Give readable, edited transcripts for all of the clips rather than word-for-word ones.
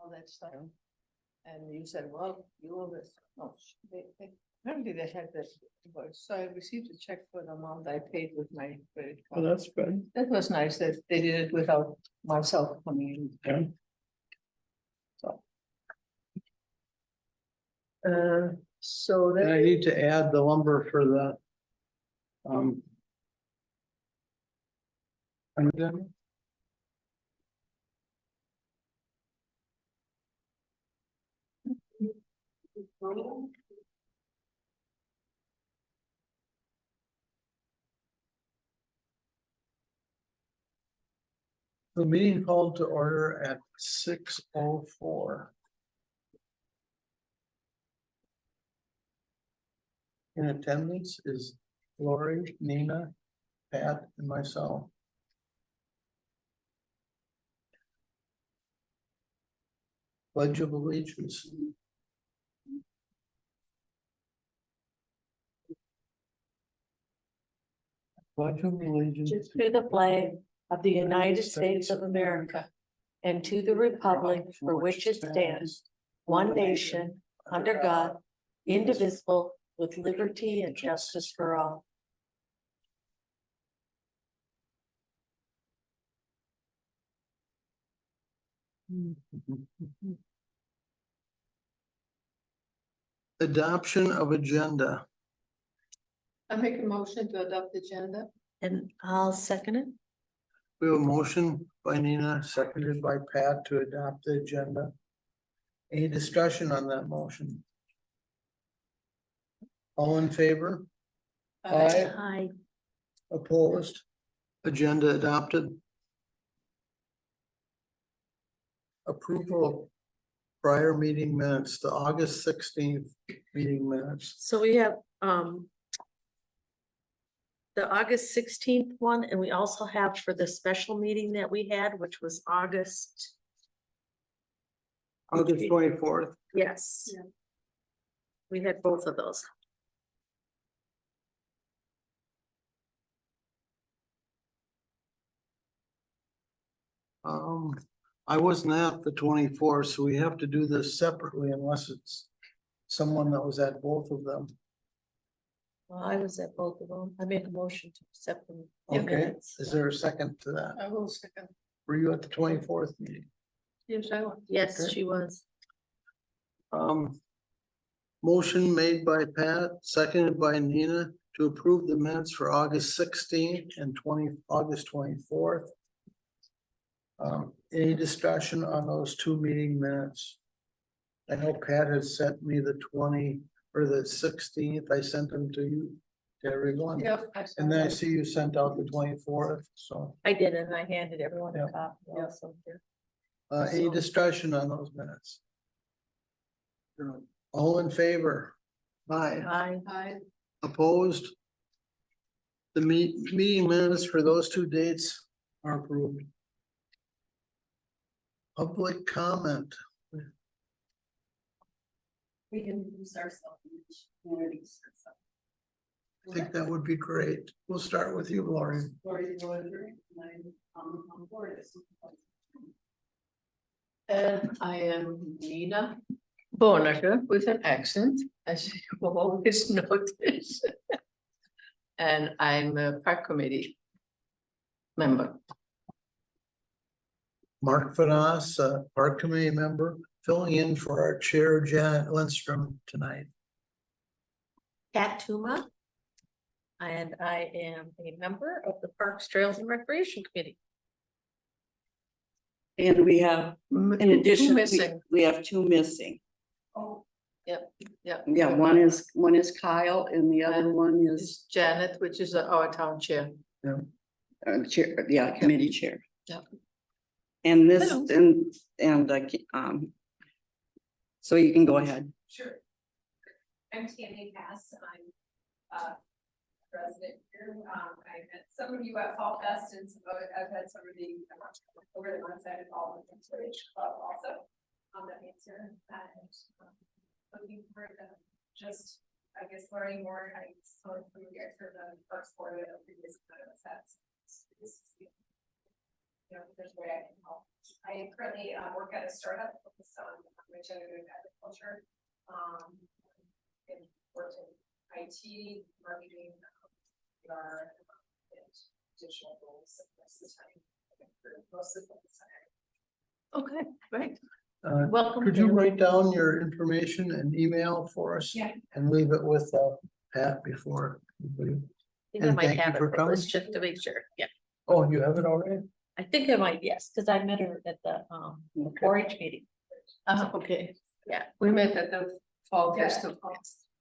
all that stuff. And you said, well, you owe this, no, apparently they had this, invoice. So I received a check for the amount I paid with my credit Well, card. that's good. That was nice that they did it without myself coming in. Yeah. So. So And I that, need to add the lumber for the. And then. The meeting called to order at 6:04. In attendance is Lori, Nina, Pat, and myself. Pledge of Allegiance. Pledge of Allegiance. To the flag of the United States of America and to the republic for which it stands, one nation, under God, indivisible, with liberty and justice for all. Adoption of agenda. I make a motion to adopt the agenda. And I'll second it. We have a motion by Nina, seconded by Pat to adopt the agenda. Any discussion on that motion? All in favor? Aye. Hi. Opposed? Agenda adopted. Approval of prior meeting minutes, the August 16th meeting minutes. So we have, the August 16th one, and we also have for the special meeting that we had, which was August. August 24th. Yes. Yeah. We had both of those. I wasn't at the 24th, so we have to do this separately unless it's someone that was at both of them. Well, I was at both of them. I made a motion to accept them. in Okay, minutes. is there a second to that? I will second. Were you at the 24th meeting? Yes, I will. Yes, Okay. she was. Motion made by Pat, seconded by Nina to approve the minutes for August 16th and August 24th. Any discussion on those two meeting minutes? I know Pat has sent me the 20 or the 16th. I sent them to you, to everyone. Yep. And then I see you sent out the 24th, so, I did, and I handed everyone a Yep. copy Yep. also here. any discussion on those minutes? All in favor? Aye. I, Opposed? The meeting minutes for those two dates are approved. Public comment. we can use ourselves. I think that would be great. We'll start with you, Lauren. And I am Nina Bonacker with an accent, as you will always notice. And I'm a park committee member. Mark Fadas, Park Committee member, filling in for our chair Janet Lindstrom tonight. Pat Tuma. And I am a member of the Parks, Trails and Recreation Committee. And we have, in Two addition, missing. we have two missing. Oh. Yep, yep. Yeah, one is Kyle and the other And one is Is Janet, which is our town chair. chair, yeah, committee chair. Yep. And this, Hello. so you can go ahead. Sure. I'm Tammy Cass. I'm resident here. I met some of you at Fall Fest and I've had some of the over the months I had all the Conservation Club also. That means here and looking for just, I guess, learning more. I saw from you guys for the first quarter of previous sets. You know, if there's a way I can help I currently work at a startup focused on regenerative agriculture. And worked in IT, marketing, PR, and digital roles most of the time. Most of the time. Okay, great. Welcome. Could you Taylor. write down your information and email for us? Yeah. And leave it with Pat before. we- I think I And might thank you have for it, but let's coming. just to make sure, yeah. Oh, you have it already? I think I might, yes, because I met her at the Okay. 4-H meeting. Okay, Yeah, we met at the fall Yeah. festival.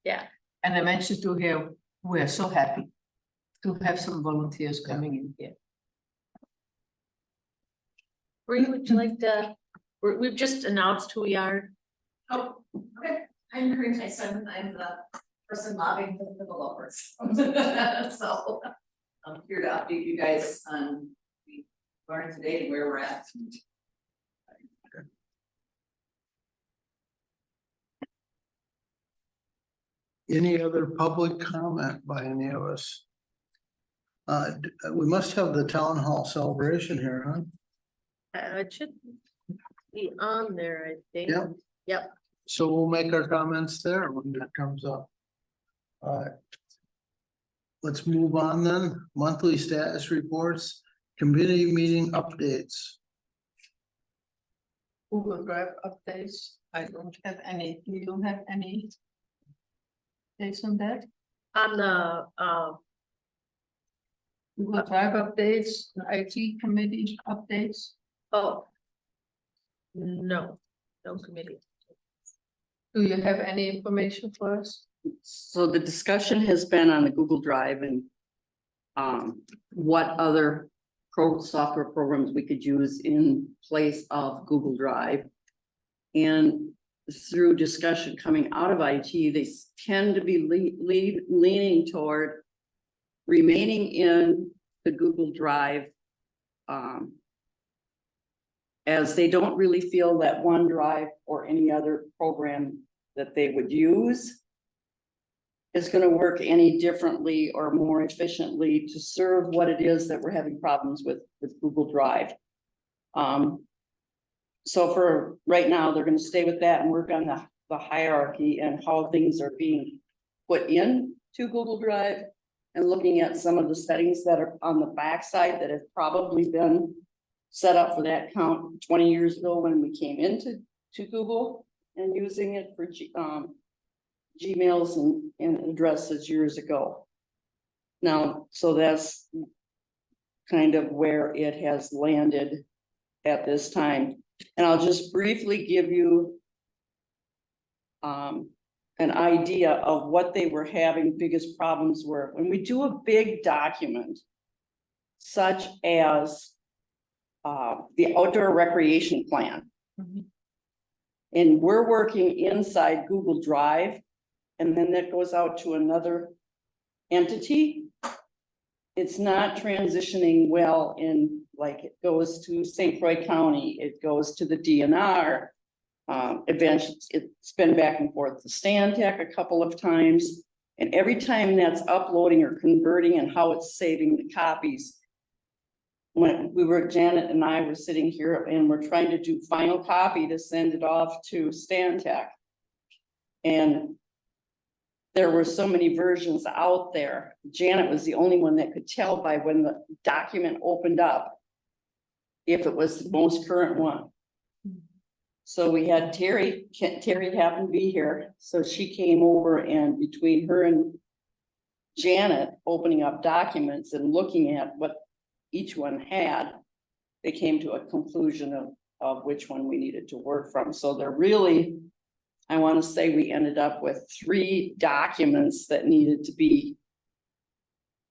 yeah. And I mentioned to her, we're so happy to have some volunteers coming in here. Bree, would you like to, we've just announced who we are. Oh, okay, I'm Corinne Tyson, I'm the person lobbying for the developers. So, I'm here to update you guys on, we learned today where we're at. Any other public comment by any of us? We must have the town hall celebration here, huh? It should be on there, I think. Yep. Yep. So we'll make our comments there when that comes up. Let's move on then. Monthly status reports, committee meeting updates. Google Drive updates, I don't have any, you don't have any. Dates on that, On the, Google Drive updates, IT committee updates, oh. No, no committee. do you have any information for us? So the discussion has been on the Google Drive and what other software programs we could use in place of Google Drive. And through discussion coming out of IT, they tend to be leaning toward remaining in the Google Drive. As they don't really feel that OneDrive or any other program that they would use is going to work any differently or more efficiently to serve what it is that we're having problems with Google Drive. So for right now, they're going to stay with that and work on the hierarchy and how things are being put in to Google Drive and looking at some of the settings that are on the backside that have probably been set up for that count 20 years ago when we came into Google and using it for Gmails and addresses years ago. Now, so that's kind of where it has landed at this time. And I'll just briefly give you an idea of what they were having biggest problems were. When we do a big document, such as the outdoor recreation plan. Mhm. And we're working inside Google Drive, and then that goes out to another entity. It's not transitioning well in, like, it goes to St. Croix County, it goes to the DNR. Eventually, it's been back and forth to Stantec a couple of times. And every time that's uploading or converting and how it's saving the copies. When Janet and I were sitting here and we're trying to do final copy to send it off to Stantec. And there were so many versions out there. Janet was the only one that could tell by when the document opened up if it was the most current one. So we had Terry happened to be here, so she came over and between her and Janet opening up documents and looking at what each one had, they came to a conclusion of which one we needed to work from. So they're really, I want to say we ended up with 3 documents that needed to be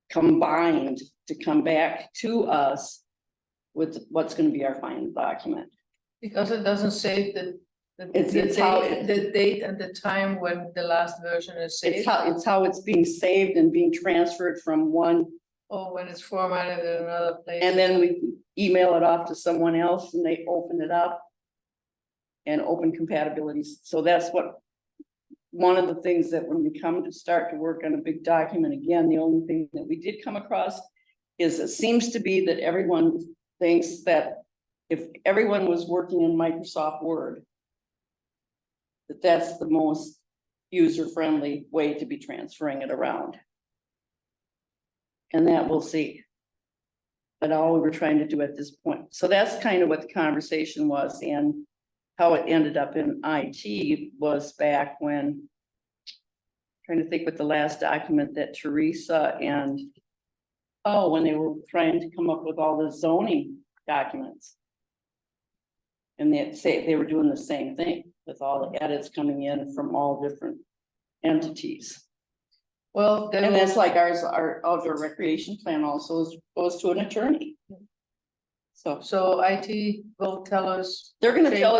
combined to come back to us with what's going to be our final document. Because it doesn't say the It's how the date and the time when the last version is saved, It's how it's being saved and being transferred from one, or when it's formatted in another place. and then we email it off to someone else and they open it up. And open compatibilities. So that's what, one of the things that when we come to start to work on a big document, again, the only thing that we did come across is it seems to be that everyone thinks that if everyone was working in Microsoft Word, that's the most user-friendly way to be transferring it around. And that we'll see. But all we were trying to do at this point. So that's kind of what the conversation was, and how it ended up in IT was back when, trying to think what the last document that Teresa and, oh, when they were trying to come up with all the zoning documents. And they were doing the same thing with all the edits coming in from all different entities. Well, And that's like ours, our outdoor recreation plan also goes to an attorney. So IT will tell us. they're gonna Okay. tell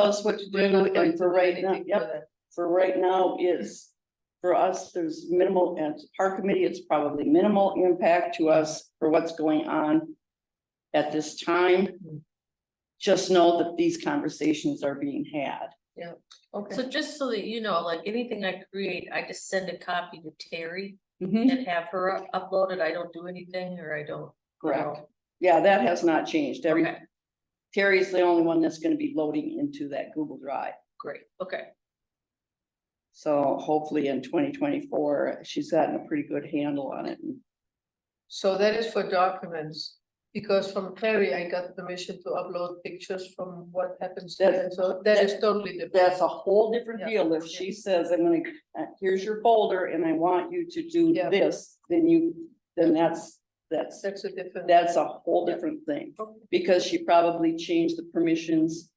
us, what to We're do, not going and to for do right now, anything for yep, that. for right now, it's. For us, there's minimal, and park committee, it's probably minimal impact to us for what's going on at this time. Just know that these conversations are being had. Okay, So just so that you know, like anything I create, I just send a copy to Terry Mhm, and have her upload it. I don't do anything, or I don't. correct. Yeah, that has not changed. Okay, Terry's the only one that's gonna be loading into that Google Drive. great, okay. So hopefully in 2024, she's gotten a pretty good handle on it. so that is for documents, because from Terry, I got permission to upload pictures from what happens there, That's- so that is totally different. That's a whole different Yeah. deal. If she says, I'm gonna, here's your folder and I want you to do Yeah. this, then that's That's a different. a whole different thing. Okay. Because she probably changed the permissions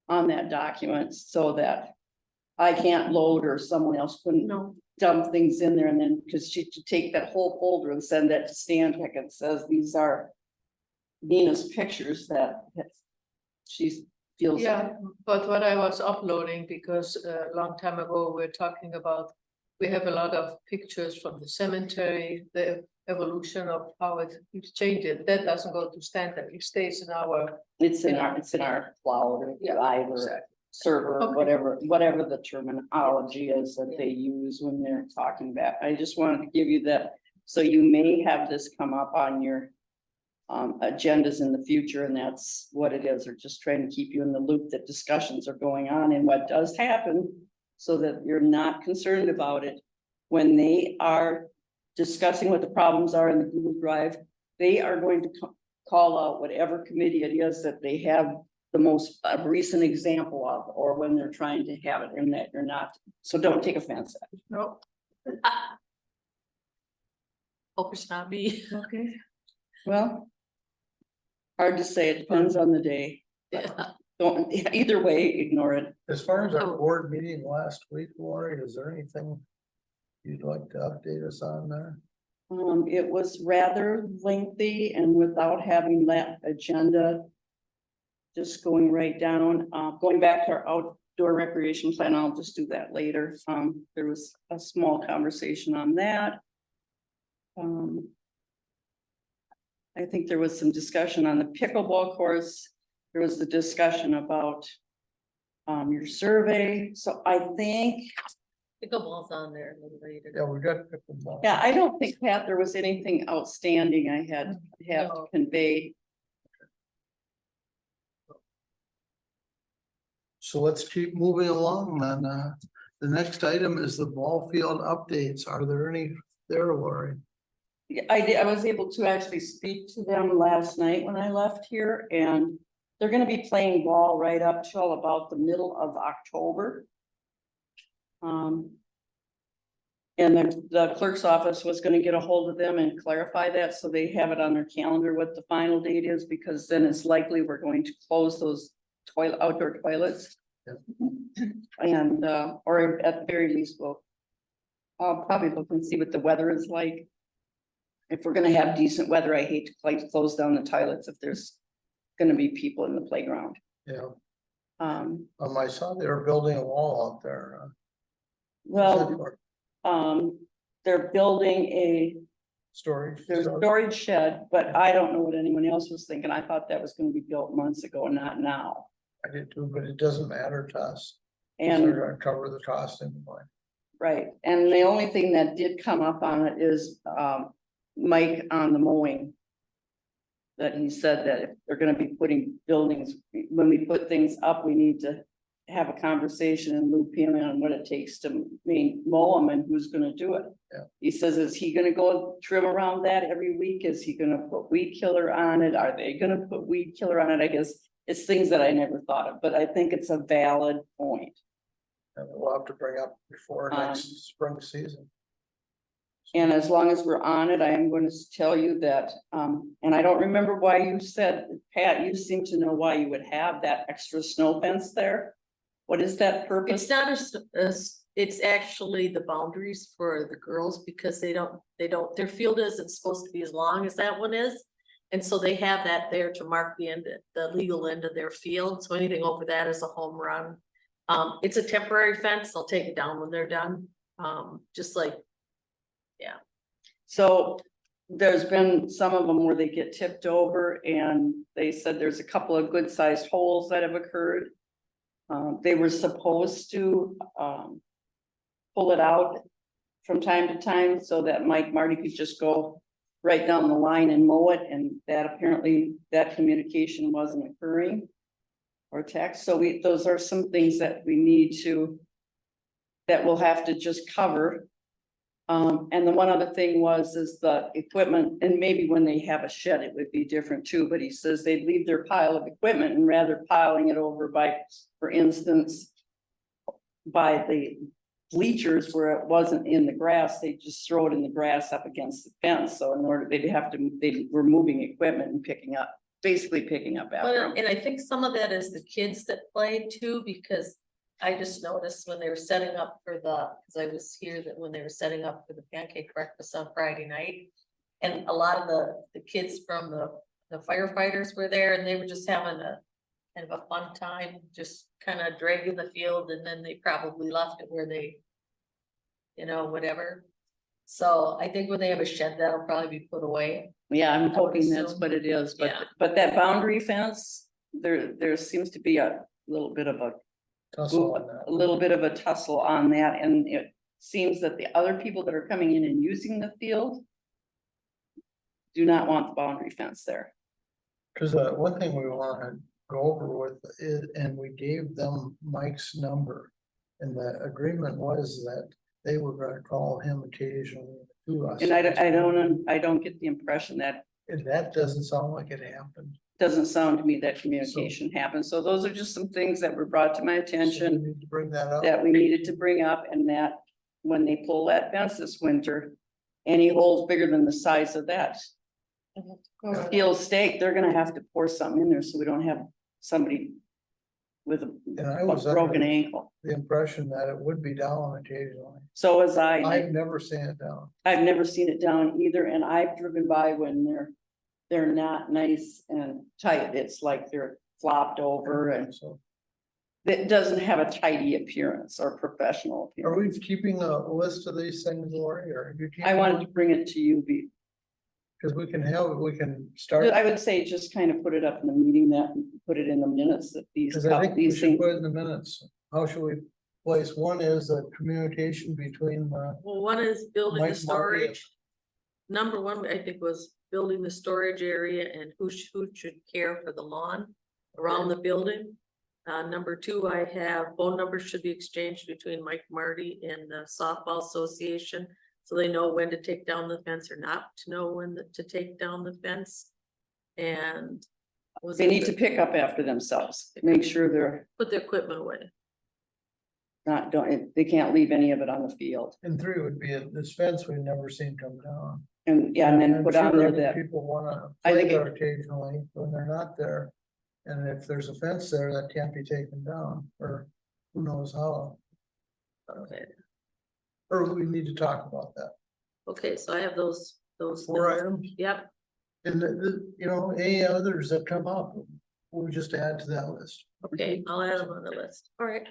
on that document so that I can't load or someone else couldn't No, dump things in there, and then, because she should take that whole folder and send that to Stantec and says, these are Nina's pictures that she feels. Yeah, but what I was uploading, because a long time ago, we're talking about, we have a lot of pictures from the cemetery, the evolution of how it keeps changing. That doesn't go to standard, it stays in our. It's in our cloud or Yeah, drive or exactly. server, Okay. whatever the terminology is that they use when they're talking back. I just wanted to give you that, so you may have this come up on your agendas in the future, and that's what it is. They're just trying to keep you in the loop that discussions are going on and what does happen, so that you're not concerned about it. When they are discussing what the problems are in the Google Drive, they are going to call out whatever committee it is that they have the most recent example of, or when they're trying to have it in that you're not. So don't take offense at it. No, hope it's not me. okay. Well, hard to say. It depends on the day. Yeah. Don't, either way, ignore it. As far as our Oh. board meeting last week, Lori, is there anything you'd like to update us on there? It was rather lengthy and without having that agenda. Just going right down, going back to our outdoor recreation plan, I'll just do that later. There was a small conversation on that. I think there was some discussion on the pickleball course. There was the discussion about your survey. So I think, Pickleball's on there. everybody did. Yeah, we got pickleball. yeah, I don't think, Pat, there was anything outstanding I have to No. convey. So let's keep moving along then. The next item is the ball field updates. Are there any there, Lori? Yeah, I was able to actually speak to them last night when I left here, and they're gonna be playing ball right up till about the middle of October. And the clerk's office was gonna get a hold of them and clarify that, so they have it on their calendar what the final date is, because then it's likely we're going to close those outdoor toilets. And, or at the very least, I'll probably look and see what the weather is like. If we're gonna have decent weather, I hate to like close down the toilets if there's gonna be people in the playground. Yeah, I I saw they were building a wall out there. well, they're building Storage. there's a storage shed, but I don't know what anyone else was thinking. I thought that was gonna be built months ago, not now. I did too, but it doesn't matter to us. And They're gonna cover the cost anyway. right, and the only thing that did come up on it is, Mike on the mowing. that he said that if they're gonna be putting buildings, when we put things up, we need to have a conversation and loop him in on what it takes to mow them and who's gonna do it. Yeah. He says, is he gonna go trim around that every week? Is he gonna put weed killer on it? Are they gonna put weed killer on it? I guess it's things that I never thought of, but I think it's a valid point. And we'll have to bring up before next spring season. And as long as we're on it, I am going to tell you that, and I don't remember why you said, Pat, you seem to know why you would have that extra snow fence there. What is that purpose? It's not it's actually the boundaries for the girls because they don't, their field isn't supposed to be as long as that one is. And so they have that there to mark the end, the legal end of their field. So anything over that is a home run. It's a temporary fence. They'll take it down when they're done. Just like, So there's been some of them where they get tipped over and they said there's a couple of good sized holes that have occurred. They were supposed to, pull it out from time to time so that Mike Marty could just go right down the line and mow it, and that apparently that communication wasn't occurring. Or text, so those are some things that we need to, that we'll have to just cover. And the one other thing is the equipment, and maybe when they have a shed, it would be different too, but he says they'd leave their pile of equipment and rather piling it over by, for instance, by the bleachers where it wasn't in the grass, they just throw it in the grass up against the fence. So in order, they were moving equipment and basically picking up after well, them. and I think some of that is the kids that play too, because I just noticed when they were setting up for because I was here that when they were setting up for the pancake breakfast on Friday night. And a lot of the kids from the firefighters were there and they were just having a kind of a fun time, just kind of dragging the field, and then they probably left it where they, whatever. So I think when they have a shed, that'll probably be put away. Yeah, I'm would hoping that's assume. what it is, Yeah. but that boundary fence, there seems to be a little bit of a Tussle on that. a little bit of a tussle on that, and it seems that the other people that are coming in and using the field do not want the boundary fence there. Cause one thing we wanna go over with is, and we gave them Mike's number. And the agreement was that they were gonna call him occasionally to us. And I don't get the impression that, And that doesn't sound like it happened. doesn't sound to me that communication happened. So those are just some things that were brought to my So we attention need to bring that up. that we needed to bring up, and that when they pull that fence this winter, any holes bigger than the size of that steel stake, they're gonna have to pour something in there so we don't have somebody with And I a was broken under ankle. the impression that it would be down occasionally. So as I. I've never seen it down. I've never seen it down either, and I've driven by when they're not nice and tight. It's like they're flopped over, and So it doesn't have a tidy appearance or professional are we appearance. keeping a list of these things, Lori, or you? I wanted to bring it to you, Cause we can start, I would say just kind of put it up in the meeting, that put it in the minutes that cause I think we these should things. put it in the minutes. How should we place? One is a communication between, Well, one is building the Mike Marty. storage. Number one, I think, was building the storage area and who should care for the lawn around the building. Number two, I have phone numbers should be exchanged between Mike Marty and the softball association. So they know when to take down the fence or not to know when to take down the fence. And. They need to pick up after themselves, make sure they're Put the equipment away. they can't leave any of it on the field. and three would be this fence we've never seen come down. And yeah, and then I'm put sure on there other that, people wanna I play think there occasionally when they're not there. And if there's a fence there, that can't be taken down, or who knows how. Okay, Or we need to talk about that. okay, so I have those. Four items, Yep, and any others that come up, we'll just add to that list. okay, I'll add them on the list. All right.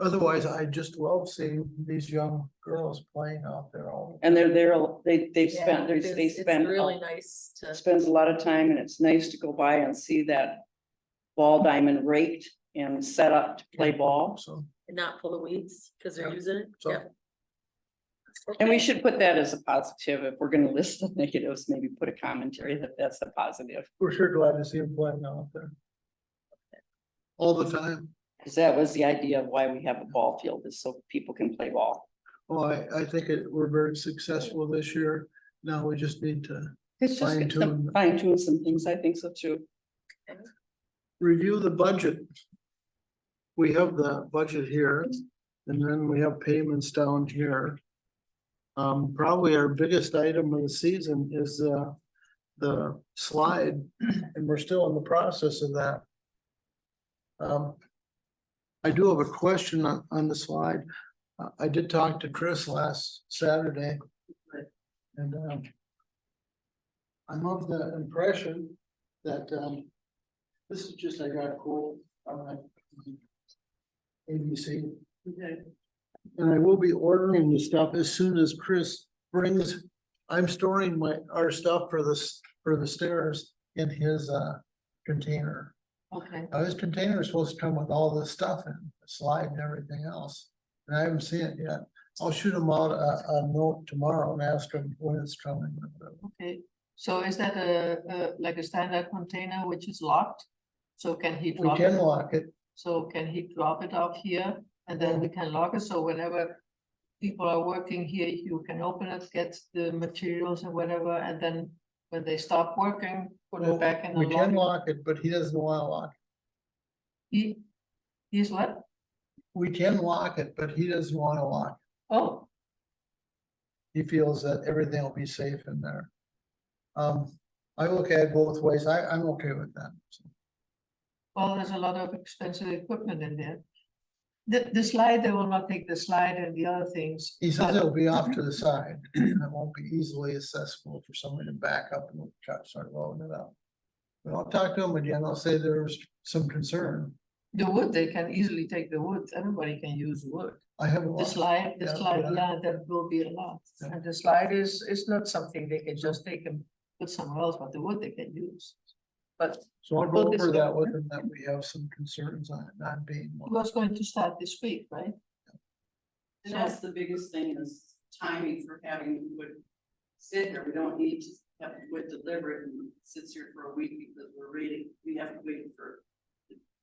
Otherwise, I just love seeing these young girls playing out there all. and they're there, they've Yeah, spent, it is- they it's spend. really nice to, Spends a lot of time, and it's nice to go by and see that ball diamond raked and set up to play ball. So, and not full of weeds, because they're Yeah. using it. So- Yep. And we should put that as a positive. If we're gonna list the negatives, maybe put a commentary that that's the positive. We're sure glad to see him playing out there. All the time. Cause that was the idea of why we have a ball field, is so people can play ball. Well, I think we're very successful this year. Now we just need to It's just Fine-tune. fine tune some things. I think so too. review the budget. We have the budget here, and then we have payments down here. Probably our biggest item of the season is the slide, and we're still in the process of that. I do have a question on the slide. I did talk to Chris last Saturday. And I'm of the impression that this is just, I got a quote on ABC. And I will be ordering the stuff as soon as Chris brings, I'm storing our stuff for the stairs in his container. Okay. Now, his container is supposed to come with all this stuff in, the slide and everything else. And I haven't seen it yet. I'll shoot him out a note tomorrow and ask him when it's coming. Okay, so is that like a standard container which is locked? So can he We drop can it? lock it. So can he drop it off here and then we can lock it? So whenever people are working here, you can open it, get the materials and whatever, and then when they stop working, put it back in the We can lock. lock it, but he doesn't want to lock it. He's what? We can lock it, but he doesn't want to lock it. Oh, He feels that everything will be safe in there. I look at it both ways. I'm okay with that. So, well, there's a lot of expensive equipment in there. The slide, they will not take the slide and the other things. he says but- it'll be off to the side, and it won't be easily accessible for someone to back up and start loading it up. But I'll talk to him again. I'll say there's some concern. The wood, they can easily take the wood. Everybody can use wood. I have a The lot. slide, Yeah. yeah, that will be a lot. Yeah. And the slide is not something they can just take and put somewhere else, but the wood they can use. But So I'll go Well, this over way. that with him, that we have some concerns on it not being. it was going to start this week, right? And that's the biggest thing is timing for having wood sit here. We don't need to have wood delivered and it sits here for a week because we have to wait for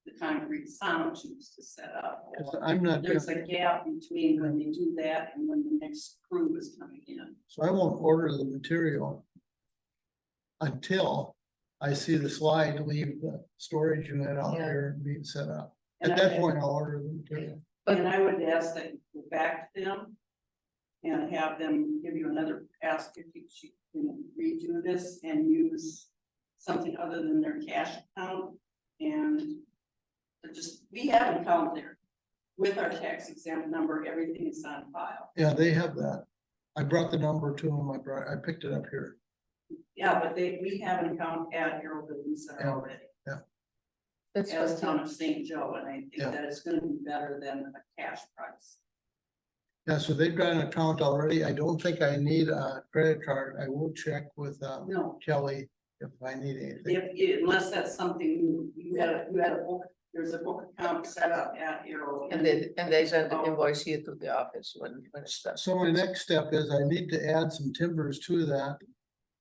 the concrete sound tubes to set up. Cause I'm not, There's a gap between when they do that and when the next crew is coming in. so I won't order the material until I see the slide leave the storage unit out Yeah. there and being set up. And At that I- point, I'll order the material. And I would ask that you go back to them and have them give you another, ask if you can redo this and use something other than their cash account. And we have an account there with our tax exempt number, everything is on file. Yeah, they have that. I brought the number to them. I picked it up here. Yeah, but we have an account at Arrow Building Center Yeah. already, That's as what town of St. Joe, and I think Yeah. that it's gonna be better than a cash price. Yeah, so they've got an account already. I don't think I need a credit card. I will check with No, Kelly if I need anything. unless that's something you had a book, there's a book account set up at Arrow. And they send the invoice here to the office when it's done. So my next step is I need to add some timbers to that.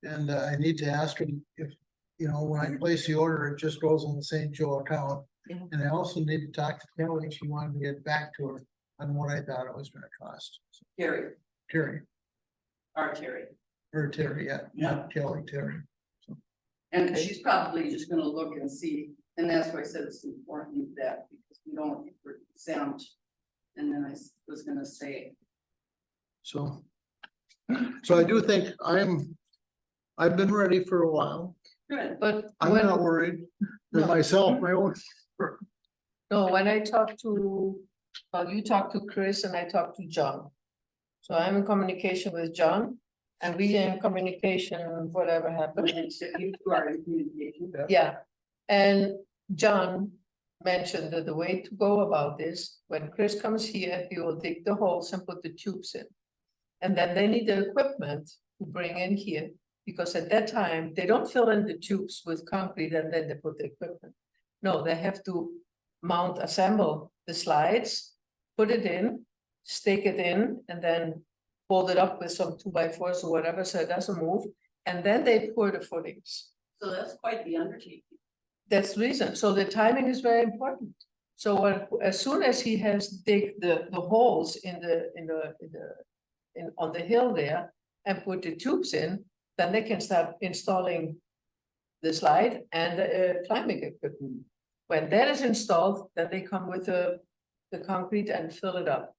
And I need to ask him if, when I place the order, it just goes on the St. Joe account. Yeah. And I also need to talk to Kelly. She wanted to get back to her on what I thought it was gonna cost. So, Terry, Terry, our Terry. or Terry, yeah, not Kelly, Terry. And Okay. she's probably just gonna look and see, and that's why I said it's important that, because we don't sound. And then I was gonna say, So. So I do think I've been ready for a while. good, But I'm when, not worried for No. myself, my own. no, when I talk to, well, you talk to Chris and I talk to John. So I'm in communication with John and we in communication, whatever happened. you two are in communication. Yeah, and John mentioned that the way to go about this, when Chris comes here, he will dig the holes and put the tubes in. And then they need the equipment to bring in here, because at that time, they don't fill in the tubes with concrete and then they put the equipment. No, they have to assemble the slides, put it in, stick it in, and then folded up with some 2x4s or whatever, so it doesn't move. And then they pour the footings. So that's quite the undertaking. That's the reason. So the timing is very important. So as soon as he has dig the holes on the hill there and put the tubes in, then they can start installing the slide and the climbing equipment. When that is installed, then they come with the concrete and fill it up.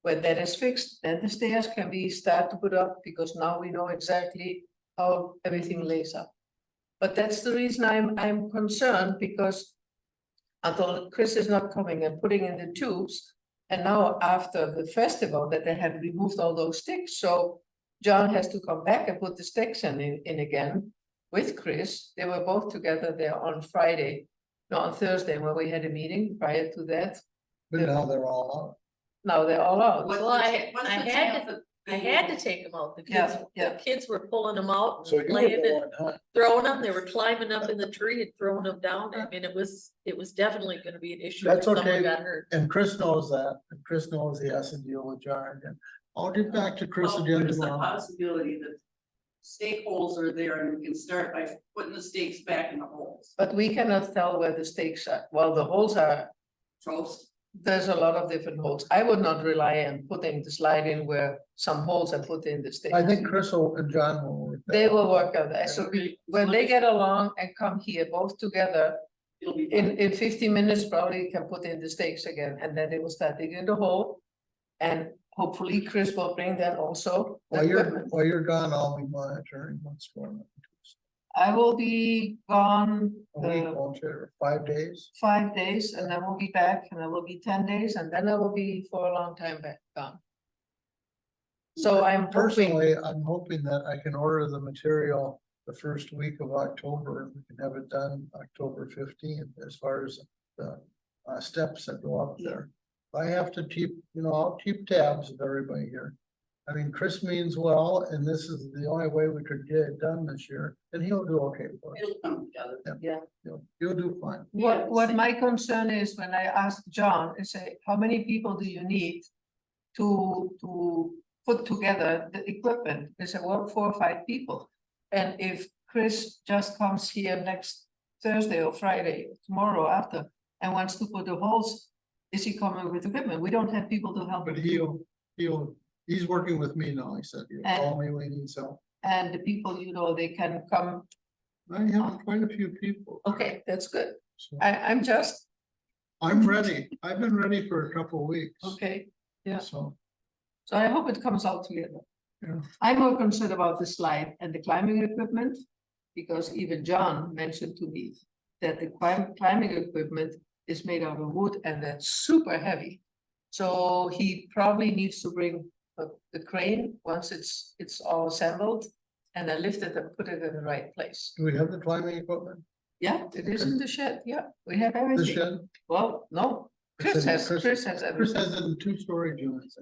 When that is fixed, then the stairs can be start to put up, because now we know exactly how everything lays up. But that's the reason I'm concerned, because until Chris is not coming and putting in the tubes, and now after the festival that they had removed all those sticks, so John has to come back and put the sticks in again with Chris. They were both together there on Friday, no, on Thursday, when we had a meeting prior to that. But now they're all out. Now they're all out. What's Well, the I- cha- what's I the had chance of I being had able- to take them out. The Yeah, kids, yeah. the kids were pulling them out, So and you were laying it, going, huh? throwing them, they were climbing up in the tree and throwing them down. I mean, it was definitely gonna be an issue if That's someone okay. got hurt. And Chris knows that, and Chris knows he has to deal with John again. I'll get back to Chris Well, again there's a tomorrow. possibility that stake holes are there and we can start by putting the stakes back in the holes. But we cannot tell where the stakes are. Well, the holes are, Toast. there's a lot of different holes. I would not rely on putting the slide in where some holes are put in the stakes. I think Chris and John will work that They out. will work on that. So when they get along and come here both together, It'll be fine. in 15 minutes, probably can put in the stakes again, and then they will start digging the hole. And hopefully Chris will bring that also. the equipment. While you're gone, I'll be monitoring what's going on. I will be gone A week, won't you, or 5 days? 5 days, and I will be back, and I will be 10 days, and then I will be for a long time back gone. So I'm hoping, Personally, I'm hoping that I can order the material the first week of October, and we can have it done October 15th, as far as the steps that go up there. I have to keep, I'll keep tabs of everybody here. I mean, Chris means well, and this is the only way we could get it done this year, and he'll do okay for it. It'll come together. He'll do fine. what my concern is, when I asked John, I say, how many people do you need to put together the equipment? They said, well, 4 or 5 people. And if Chris just comes here next Thursday or Friday, tomorrow after, and wants to put the holes, is he coming with equipment? We don't have people to help But him. he's working with me now, he said, he'll call me when he needs help. And the people, they can come. I have quite a few people. Okay, that's good. So I'm ready. I've been ready for a couple of weeks. okay. Yeah. So, So I hope it comes out together. Yeah. I'm more concerned about the slide and the climbing equipment, because even John mentioned to me that the climbing equipment is made out of wood and that's super heavy. So he probably needs to bring the crane once it's all assembled, and then lift it and put it in the right place. do we have the climbing equipment? Yeah, it is in the shed. Yeah, we have The everything. shed? Well, no, Chris Chris has Chris everything. has it in 2 storage units.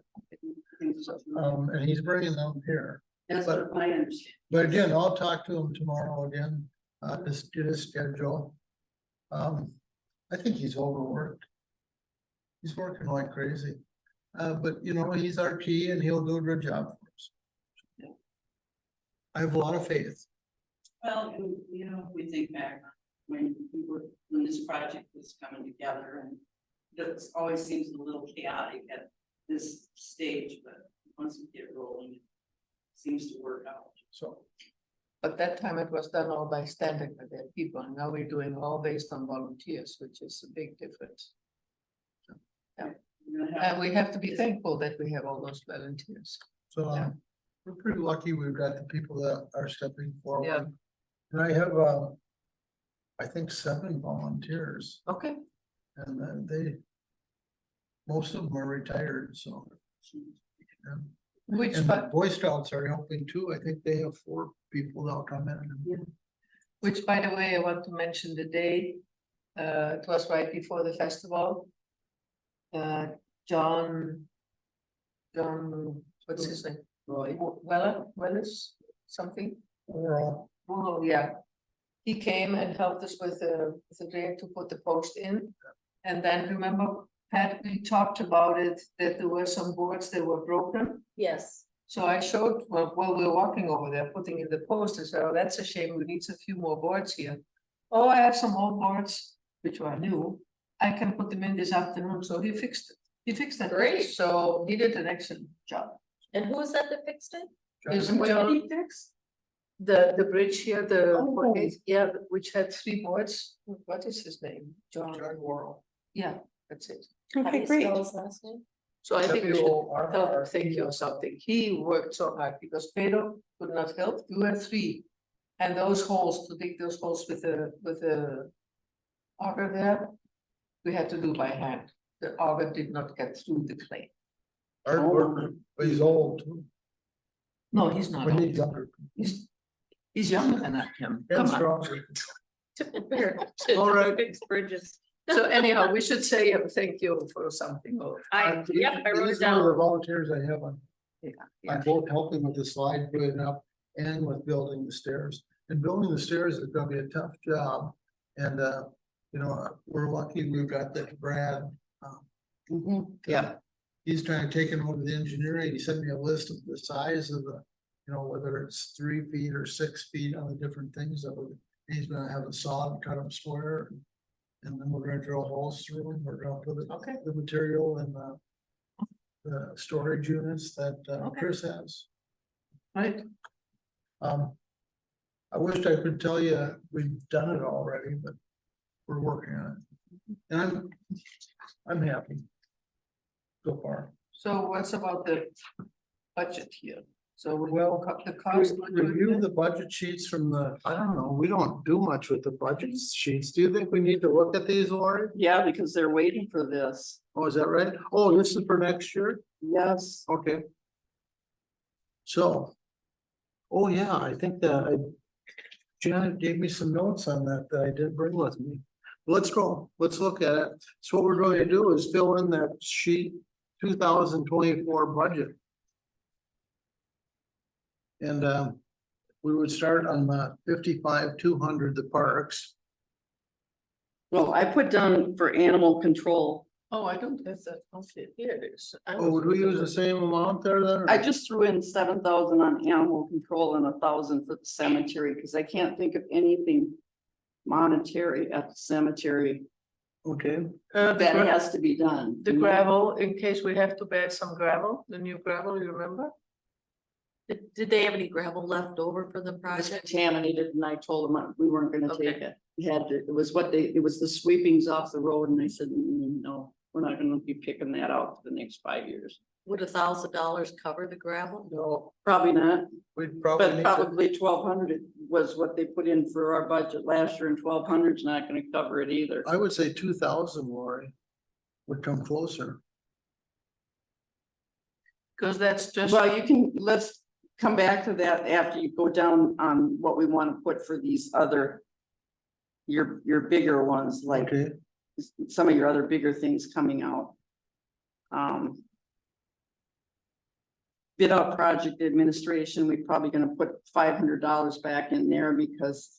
And he's bringing them here. That's what my understanding. But again, I'll talk to him tomorrow again, just get his schedule. I think he's overworked. He's working like crazy. But he's our key and he'll do a good job for us. I have a lot of faith. Well, and, if we think back when this project was coming together, and it always seems a little chaotic at this stage, but once we get rolling, it seems to work out. So, But that time it was done all by standing with their people, and now we're doing all based on volunteers, which is a big difference. We're gonna have- And we have to be thankful that we have all those volunteers. so Yeah. we're pretty lucky we've got the people that are stepping Yeah. forward. And I have, I think 7 volunteers, Okay, and most of them are retired, so. which, And the but, Boy Scouts are helping too. I think they have 4 people that'll come in. which, by the way, I want to mention the day, it was right before the festival. John, what's his name? Wellis, something? Overall, Oh, yeah. He came and helped us with the grant to put the post in. And then remember, Pat, we talked about it, that there were some boards that were broken. Yes, So I showed, well, while we were walking over there, putting in the post, I said, oh, that's a shame, we need a few more boards here. Oh, I have some old boards, which were new, I can put them in this afternoon, so he fixed it. He fixed that. Great. So he did an excellent job. And who is that fixed it? Is What did John, he fix? the bridge here, the, Oh. yeah, which had 3 boards, what is his name? John Worrell. Yeah, that's it. How do Okay, you great. spell his last name? So I think we should WORR. tell him thank you or something. He worked so hard because Pedro could not help. You had 3. And those holes, to dig those holes with the auger there, we had to do by hand. The auger did not get through the clay. Hard worker, but he's old. too. No, he's not. We old. need younger. He's younger than I am. And Come on. stronger. All right. Fix bridges. So anyhow, we should say thank you for something. Or, Yep, I wrote it These are one of the down. volunteers I have on. yeah. I'm both helping with the slide, putting it up, and with building the stairs. And building the stairs is gonna be a tough job. And, you know, we're lucky we've got that Brad. Yeah. He's trying to take it over the engineering. He sent me a list of the size of the, you know, whether it's 3 feet or 6 feet on the different things that would. He's gonna have a saw and cut them square. And then we're gonna drill holes through them. We're gonna put Okay. the material in the storage units that Okay. Chris has. Right. I wished I could tell you we've done it already, but we're working on it. And I'm happy. So far. So what's about the budget here? So we Well, will cut the cost. Review the budget sheets from I don't know, we don't do much with the budget sheets. Do you think we need to look at these, Lori? Yeah, because they're waiting for this. Oh, is that right? Oh, this is for next year? Yes. Okay. So. Oh, yeah, I think that Janet gave me some notes on that I didn't bring with me. Let's go, let's look at it. So what we're going to do is fill in that sheet 2024 budget. And we would start on the 55,200, the parks. Well, I put down for animal control. Oh, I don't have that. Okay, here it is. Oh, would we use the same amount there then? or- I just threw in 7,000 on animal control and 1,000 for the cemetery, because I can't think of anything monetary at the cemetery Okay, that has to be done. The gravel, in case we have to add some gravel, the new gravel, you remember? Did they have any gravel left over for the It was project? contaminated, and I told them we weren't gonna take Okay. it. We had to, it was it was the sweepings off the road, and I said, no, we're not gonna be picking that out for the next 5 years. Would $1,000 cover the gravel? no, Probably not, we'd probably but need to, probably 1,200 was what they put in for our budget last year, and 1,200 is not gonna cover it either. I would say 2,000, Lori. Would come closer. Because that's just. Well, let's come back to that after you go down on what we wanna put for these other. Your bigger ones, like Okay, some of your other bigger things coming out. Bid out project administration, we're probably gonna put $500 back in there because.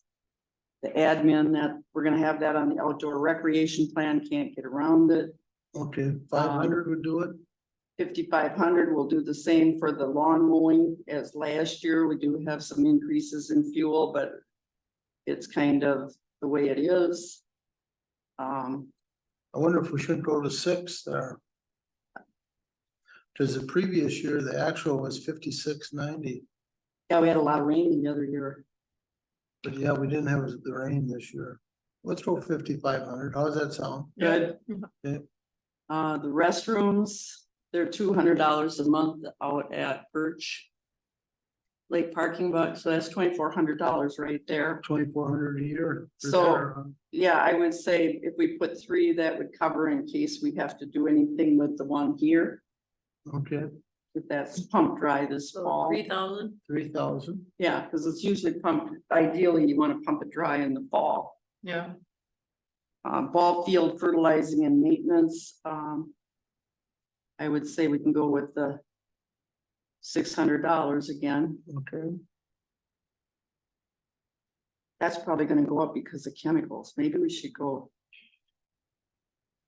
The admin that, we're gonna have that on the outdoor recreation plan, can't get around it. okay, 500 would do it. 5,500, we'll do the same for the lawn mowing as last year. We do have some increases in fuel, but. It's kind of the way it is. I wonder if we should go to 6 there. Cause the previous year, the actual was 5690, Yeah, we had a lot of rain the other year. but yeah, we didn't have the rain this year. Let's go 5,500. How does that sound? Good. Okay. The restrooms, they're $200 a month out at Birch Lake Parking Lot, so that's $2,400 right there. 2,400 a year. for So- there, huh? Yeah, I would say if we put 3, that would cover in case we have to do anything with the one here. Okay, If that's pump dry this So fall. 3,000? 3,000. Yeah, because it's usually pumped, ideally you want to pump it dry in the fall. Yeah, Ball field fertilizing and maintenance, I would say we can go with the $600 again. Okay, That's probably gonna go up because of chemicals. Maybe we should go,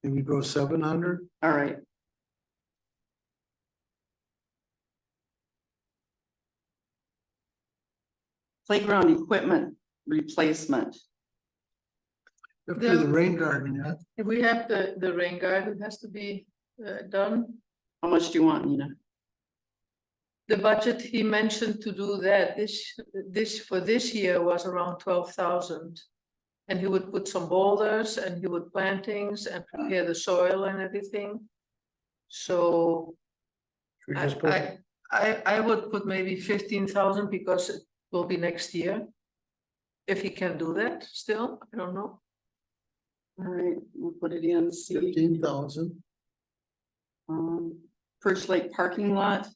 can we go 700? all right. playground equipment replacement. After the rain garden, yeah, If we have the rain garden has to be done. How much do you want, Nina? The budget he mentioned to do that, for this year was around 12,000. And he would put some boulders and he would plantings and prepare the soil and everything. So should we just put, I would put maybe 15,000 because it will be next year. If he can do that still, I don't know. All right, we'll put it in, see, 15,000, First Lake parking lot.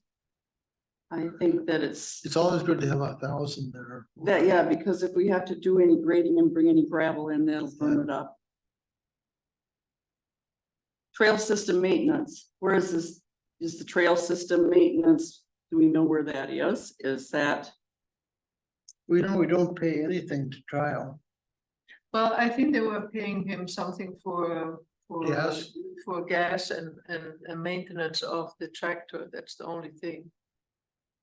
I think that it's, always good to have 1,000 there. that, yeah, because if we have to do any grading and bring any gravel in, that'll burn it up. Trail system maintenance, where is this, is the trail system maintenance, do we know where that is? Is that, We know we don't pay anything to trial. Well, I think they were paying him something for Gas. for gas and maintenance of the tractor. That's the only thing.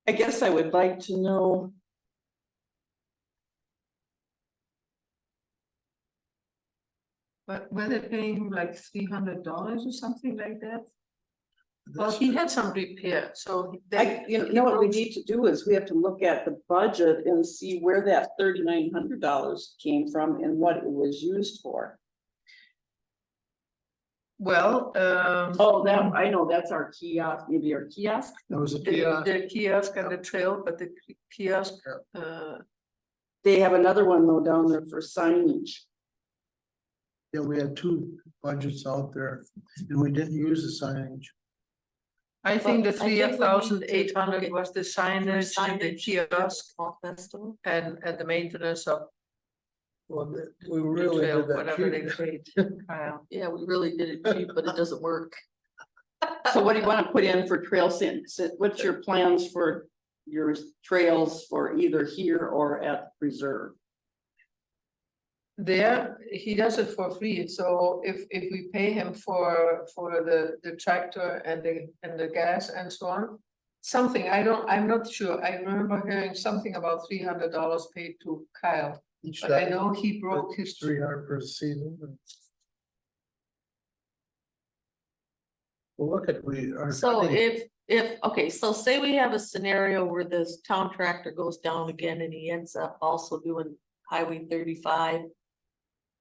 I guess I would like to know. But were they paying him like $300 or something like that? Well, This- he had some repair, so You know what we need to do is we have to look at the budget and see where that $3,900 came from and what it was used for. Well, Oh, that, I know, that's our kiosk, maybe our kiosk. That was a the kiosk. the kiosk and the trail, but the kiosk, They have another one though down there for signage. Yeah, we had two budgets out there and we didn't use the signage. I think the Well, I think we need to 3,800 look was the signage and the kiosk Fall festival. and the maintenance of Well, we the really trail, did that whatever they cheap. paid. Kyle. Yeah, we really did it cheap, but it doesn't work. So what do you want to put in for trail what's your plans for your trails for either here or at Preserve? There, he does it for free, so if we pay him for the tractor and the gas and so on. Something, I'm not sure, I remember hearing something about $300 paid to Kyle, Each but I time, know he broke his. 300 per season. Well, look at, we are. So okay, so say we have a scenario where this town tractor goes down again and he ends up also doing Highway 35.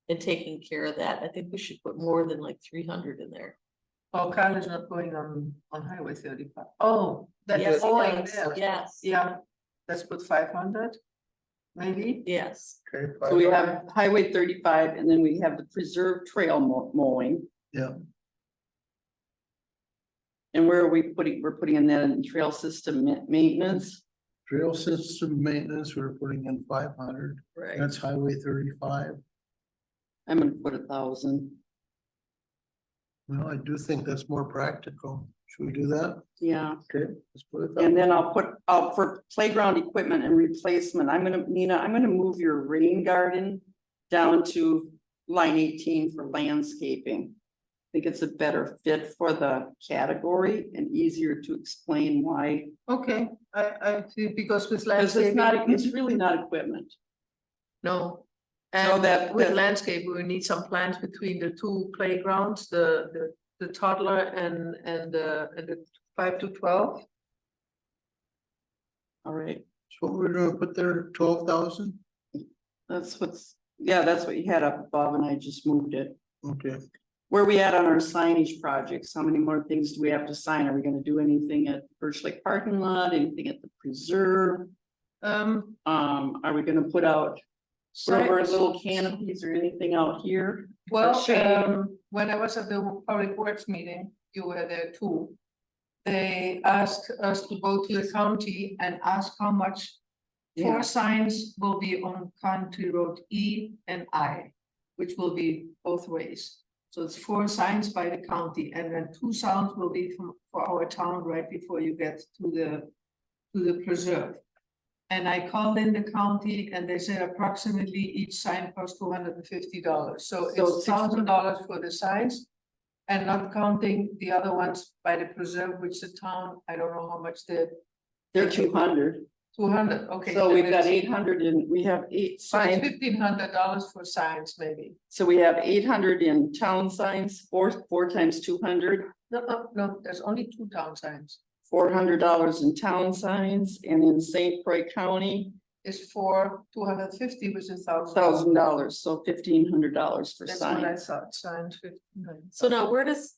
And taking care of that, I think we should put more than like 300 in there. Oh, Kyle is not going on Highway 35. Oh, that Yes, is he going does. there. Yes, Yeah, let's put 500, maybe. yes. Okay, So we have Highway 35 and then we have the Preserve Trail mowing. Yeah. And where are we putting, we're putting in that in trail system maintenance, Trail system maintenance, we're putting in 500, Right. that's Highway 35. I'm gonna put 1,000. Well, I do think that's more practical. Should we do that? Yeah, Okay, let's put it. and then I'll put, for playground equipment and replacement, Nina, I'm gonna move your rain garden down to line 18 for landscaping. I think it's a better fit for the category and easier to explain why, Okay, I see, because with because it's landscaping. it's really not equipment. No. So And that- with that- landscape, we need some plants between the two playgrounds, the toddler and the 5 to 12. All right, So what we're gonna put there, 12,000? that's that's what you had up above and I just moved it. Okay, Where are we at on our signage projects? How many more things do we have to sign? Are we gonna do anything at Birch Lake parking lot, anything at the Preserve? Are we gonna put out rubber little canopies or anything out here? Well, shade. when I was at the public works meeting, you were there too. They asked us to go to the county and ask how much. Yeah. 4 signs will be on County Road E and I, which will be both ways. So it's 4 signs by the county, and then 2 signs will be for our town right before you get to the preserve. And I called in the county and they said approximately each sign costs $250. So So it's $1,000 for the signs. And not counting the other ones by the preserve, which the town, I don't know how much They're 200. 200, okay. So we've got 800 and we have signs. $1,500 for signs, maybe. So we have 800 in town signs, four times 200, No, there's only 2 town signs. $400 in town signs, and in St. Croix County, Is for 250, which is $1,000, so $1,500 for That's what I signs. thought, signs 1,500. So now where does?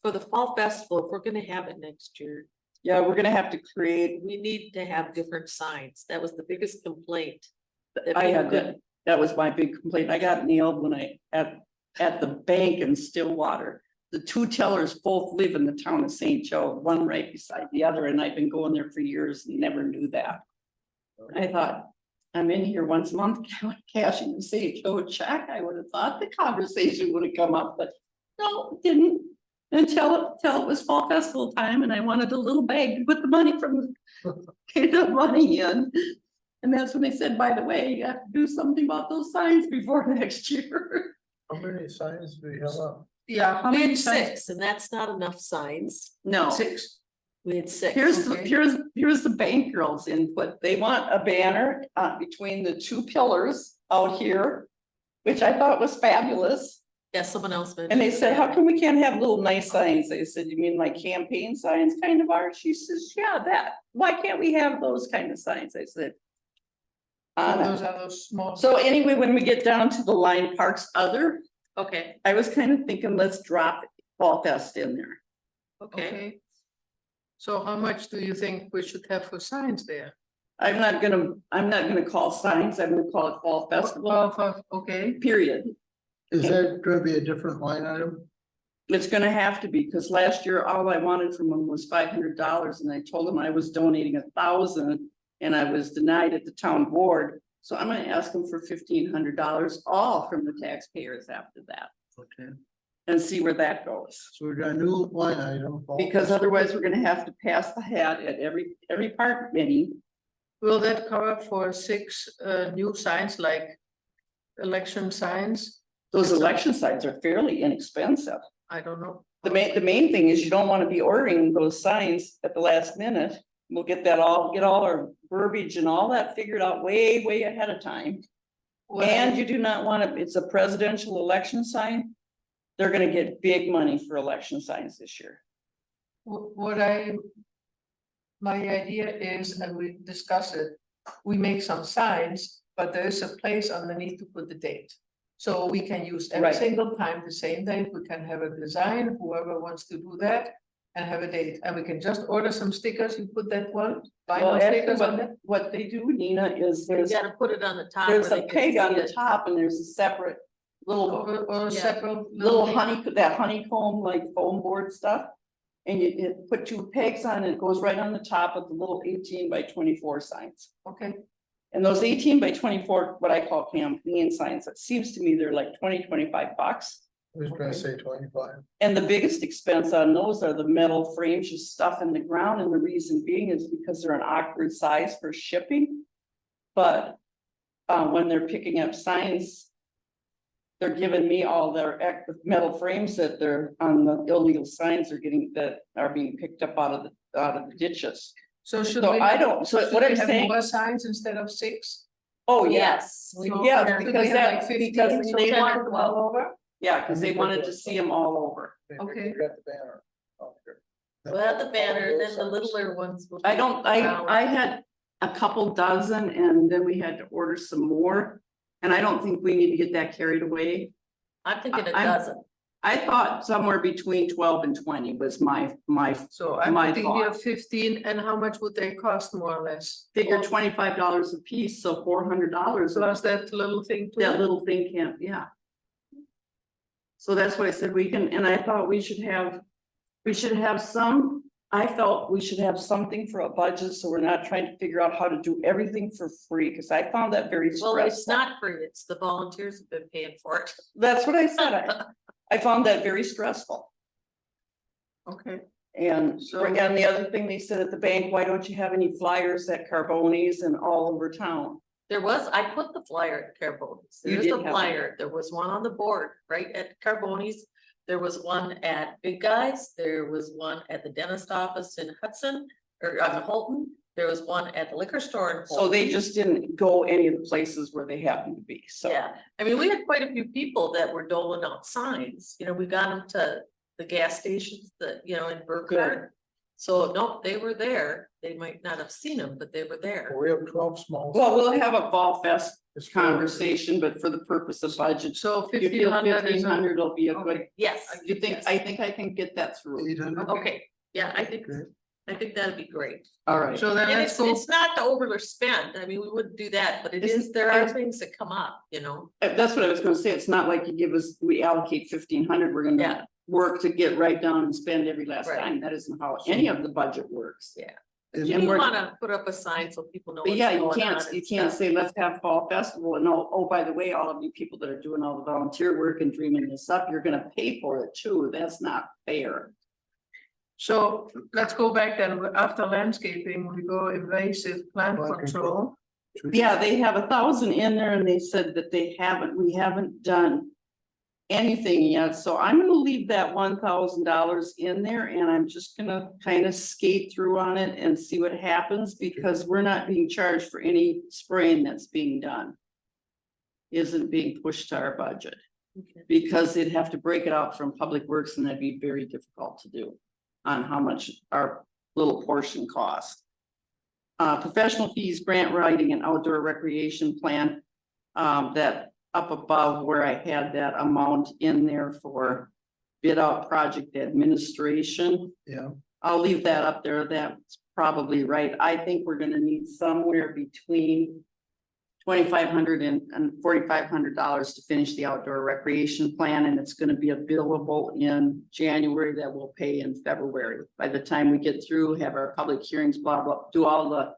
For the fall festival, if we're gonna have it next year, Yeah, we're gonna have to create, we need to have different signs. That was the biggest complaint. that I people had couldn't- that was my big complaint. I got nailed when at the bank in Stillwater. The 2 tellers both live in the town of St. Joe, one right beside the other, and I've been going there for years and never knew that. I thought, I'm in here once a month cashing the St. Joe check. I would have thought the conversation would have come up, but no, it didn't. Until it was fall festival time and I wanted a little bag to put the money from the money in. And that's when they said, by the way, you have to do something about those signs before next year. How many signs do we have up? Yeah, how We many had signs? 6, and that's not enough signs. No, 6. We had 6. Okay. here's the bank girls input. They want a banner between the 2 pillars out here, which I thought was fabulous. Yeah, someone else mentioned. And they said, how that. come we can't have little nice signs? They said, you mean like campaign signs kind of are? She says, yeah, that, why can't we have those kind of signs? I said. Those are those small. So anyway, when we get down to the line parks other, Okay, I was kind of thinking, let's drop Fall Fest in there. okay. Okay. So how much do you think we should have for signs there? I'm not gonna call signs, I'm gonna call it Fall Festival, Okay, period. Is that gonna be a different line item? It's gonna have to be, because last year, all I wanted from them was $500, and I told them I was donating 1,000, and I was denied at the town board. So I'm gonna ask them for $1,500, all from the taxpayers after that, Okay, and see where that goes. so we got a new line item. Because otherwise, we're gonna have to pass the hat at every park committee. will that cover for 6 new signs like election signs? Those election signs are fairly inexpensive. I don't know. The main thing is you don't wanna be ordering those signs at the last minute. We'll get all our verbiage and all that figured out way ahead of time. And you do not want to, it's a presidential election sign. They're gonna get big money for election signs this year. My idea is, and we discuss it, we make some signs, but there is a place underneath to put the date. So we can use every Right. single time the same date, we can have a design, whoever wants to do that. And have a date, and we can just order some stickers, you put that one, Well, vinyl actually, stickers on it. what they do, Nina, is You there's gotta put it on the top. a where they can peg on see the it. top and there's a separate little Or a Yeah. separate. little honeycomb like foam board stuff. And you put 2 pegs on it, it goes right on the top of the little 18x24 signs. Okay, And those 18x24, what I call campaign signs, it seems to me they're like $20-25. I was gonna say 25. And the biggest expense on those are the metal frames you stuff in the ground, and the reason being is because they're an awkward size for shipping. But when they're picking up signs, they're giving me all their metal frames that they're on the illegal signs that are being picked up out of the ditches. so should So we? I don't, so should what we I'm have saying, more signs instead of 6? oh, yeah, Yes. we- So yeah, should we because have that- like 15, because so they 10 want- of them all over? yeah, because they wanted to see them all over. Okay. We got the banner. out there. We'll have the banner, then the littler ones. will I be don't, around. I had a couple dozen and then we had to order some more. And I don't think we need to get that carried away. I'm thinking a I'm- dozen. I thought somewhere between 12 and 20 was my So I'm My putting here thought. 15, and how much would they cost more or less? figure $25 a piece, so $400. Plus that little thing too. That little thing can't, yeah. So that's what I said, we can, and I thought we should have some, I felt we should have something for a budget, so we're not trying to figure out how to do everything for free, because I found that very Well, it's stressful. not free, it's the volunteers have been paying for it. That's what I said, I found that very stressful. Okay, And So- and the other thing they said at the bank, why don't you have any flyers at Carboni's and all over town? I put the flyer at Carboni's. You There's did a have one. flyer. There was one on the board, right at Carboni's. There was one at Big Guys. There was one at the dentist office in Hudson or Holton. there was one at the liquor store. in So they Pulte. just didn't go any of the places where they happened to be, so. Yeah, I mean, we had quite a few people that were doling out signs, you know, we got them to the gas stations that, you know, in Burkhardt. So, no, they were there, they might not have seen them, but they were there. We have 12 small. Well, we'll have a Fall Fest It's conversation, but for the purpose of budget. So You feel 1,500 is. 1,500 will be a good, Yes, you think, I think I can get that through. 800. okay, yeah, I think Okay. that'd be great. All right. So then And let's it's, go, it's not to overspend, I mean, we wouldn't do that, but it Isn't- is, there are things that come up, you know, That's what I was gonna say. It's not like you give us, we allocate 1,500, we're gonna Yeah. work to get right down and spend every last Right. time. That isn't how any of the budget works. Yeah. And you And we're- wanna put up a sign so people know. But what's yeah, you going can't, on you and can't stuff. say, let's have Fall Festival and oh, by the way, all of you people that are doing all the volunteer work and dreaming this up, you're gonna pay for it too. That's not fair. so let's go back then, after landscaping, we go invasive plant Plant control. Yeah, they have 1,000 in there and they said that we haven't done anything yet, so I'm gonna leave that $1,000 in there and I'm just gonna kind of skate through on it and see what happens because we're not being charged for any spraying that's being done. Isn't being pushed to our budget Okay. because they'd have to break it out from Public Works and that'd be very difficult to do on how much our little portion costs. Professional fees, grant writing and outdoor recreation plan, that up above where I had that amount in there for bid out project administration. Yeah, I'll leave that up there. That's probably right. I think we're gonna need somewhere between $2,500 and $4,500 to finish the outdoor recreation plan, and it's gonna be a billable in January that we'll pay in February. By the time we get through, have our public hearings, blah, blah, do all the,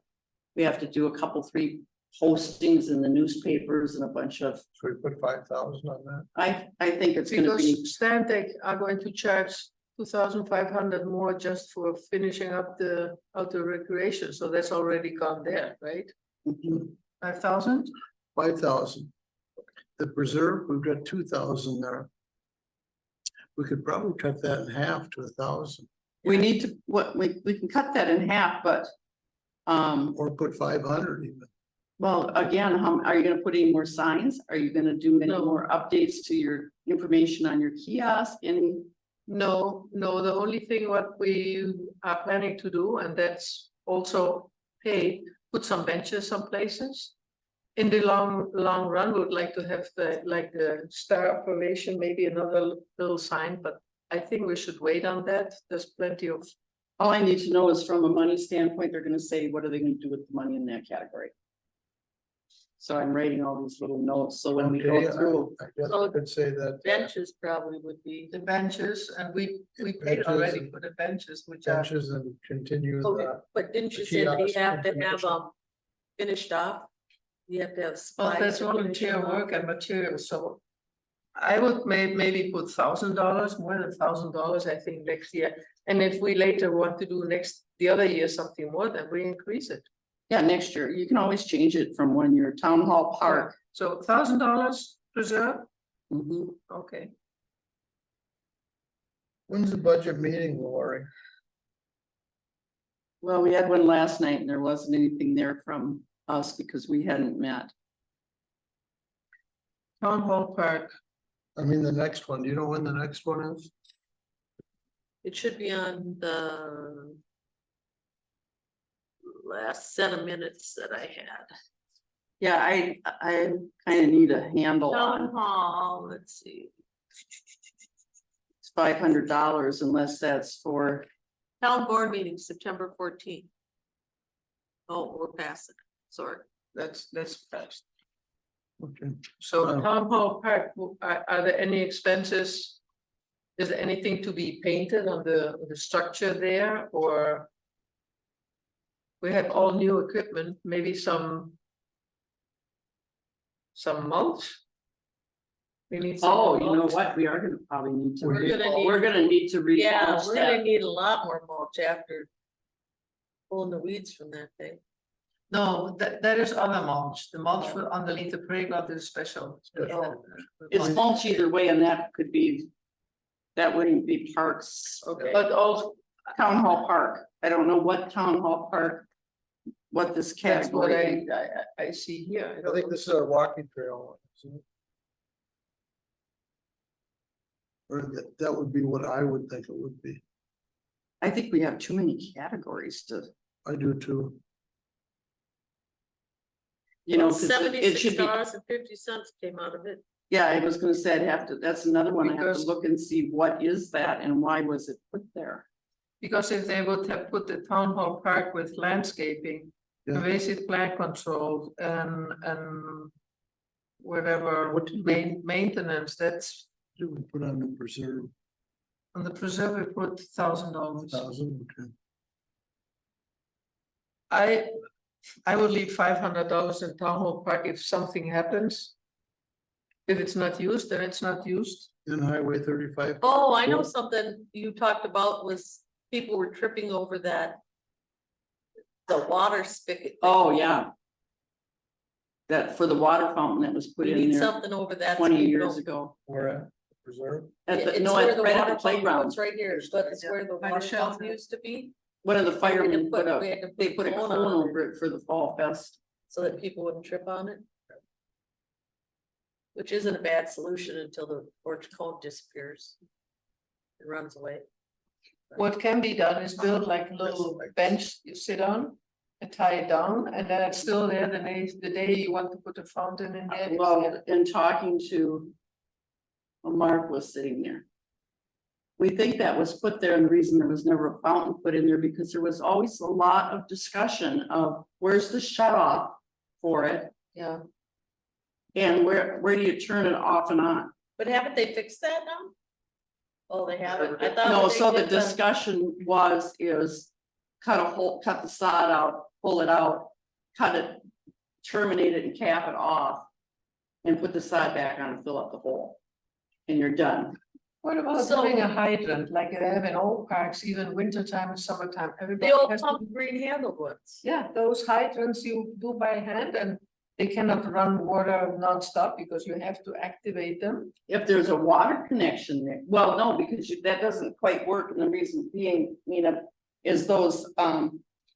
we have to do a couple, 3 postings in the newspapers and a bunch of, so we put 5,000 on that. I think it's gonna be, Because Stantec are going to charge 2,500 more just for finishing up the outdoor recreation, so that's already gone there, right? 5,000? 5,000. The preserve, we've got 2,000 there. We could probably cut that in half to 1,000 we need to, we can cut that in half, but. or put 500 even. Well, again, are you gonna put any more signs? Are you gonna do any No. more updates to your information on your kiosk? Any? No, the only thing what we are planning to do, and that's also paid, put some benches some places. In the long run, we would like to have the star operation, maybe another little sign, but I think we should wait on that. There's plenty of, All I need to know is from a money standpoint, they're gonna say, what are they gonna do with the money in that category? So I'm writing all these little notes, so when we Okay, go through, I guess I could say that. Benches probably would be. the benches, and we paid Benches already and- for the benches, which are. Benches and continue Okay, the, but didn't you the say that you kiosk have to have information. finished off? You have to have. Well, supplies that's to finish volunteer them off? work and materials, so. I would maybe put $1,000, more than $1,000, I think, next year. And if we later want to do the other year something more, then we increase it. yeah, next year, you can always change it from when you're town hall park. So $1,000 preserve, Mhm. okay. when's the budget meeting, Lori? Well, we had one last night and there wasn't anything there from us because we hadn't met. Town Hall Park, I mean, the next one, do you know when the next one is? It should be on the last set of minutes that I had. Yeah, I kind of need a handle Town on hall, let's see. it's $500 unless that's for, Town board meeting, September 14th. Oh, we're past it, sorry. that's passed. Okay. So Oh. Town Hall Park, are there any expenses? Is there anything to be painted on the structure there, or? We have all new equipment, maybe some mulch? We need some. oh, you know mulch. what, we are gonna probably need to, We're gonna need- we're gonna need to Yeah, remulch we're gonna that. need a lot more mulch after pulling the weeds from that thing. No, that is other mulch, the mulch for underneath the playground is special. Special. It's mulch either way, and that could be, that wouldn't be parks, Okay. But also, town hall park. I don't know what town hall park what this That's what category. I see here. I think this is our walking trail. isn't it? Or that would be what I would think it would be. I think we have too many categories to, I do too. you know, 'cause it $76 should be, and 50 cents came out of it. yeah, I was gonna say I'd have to, that's another one. I have to Because- look and see what is that and why was it put there? Because if they would have put the town hall park with landscaping, Yeah. basic plant control and whatever, What did we- maintenance, that's Do we put on the preserve on the preserve, we put $1,000. 1,000? Okay. I would leave $500 in town hall park if something happens. If it's not used, then it's not used. In Highway 35. Oh, I know Cool. something you talked about was people were tripping over that. The water spigot. Oh, yeah. That for the water fountain that was put We in need there something over that. so 20 we years don't- ago. Where at? Preserve? At the, It's no, where at the right at water the fountain playground. was right here, but it's where the By the water shelter. fountain used to be. One of the We had to firemen put- put up, we had to they put a cone cone on it over it for the fall fest. So that people wouldn't trip on it. Which isn't a bad solution until the orange cone disappears. It runs away. What can be done is build like a little bench you sit on and tie it down, and then it's still there the day you want to put a fountain in there. it's Well, there. in talking to. Well, Mark was sitting there. We think that was put there and the reason there was never a fountain put in there because there was always a lot of discussion of where's the shut off for it? Yeah, And where do you turn it off and on? But haven't they fixed that now? Oh, they haven't. I thought. No, they so the did discussion is cut a hole, cut the sod out, pull it out, cut it, terminate it and cap it off. And put the sod back on and fill up the hole. And you're done. what about So- having a hydrant like they have in all parks, even wintertime and summertime, The everybody old has to. pump green handled ones. Yeah, those hydrants you do by hand and they cannot run water nonstop because you have to activate them. If there's a water connection there, well, no, because that doesn't quite work, and the reason being, Nina, is those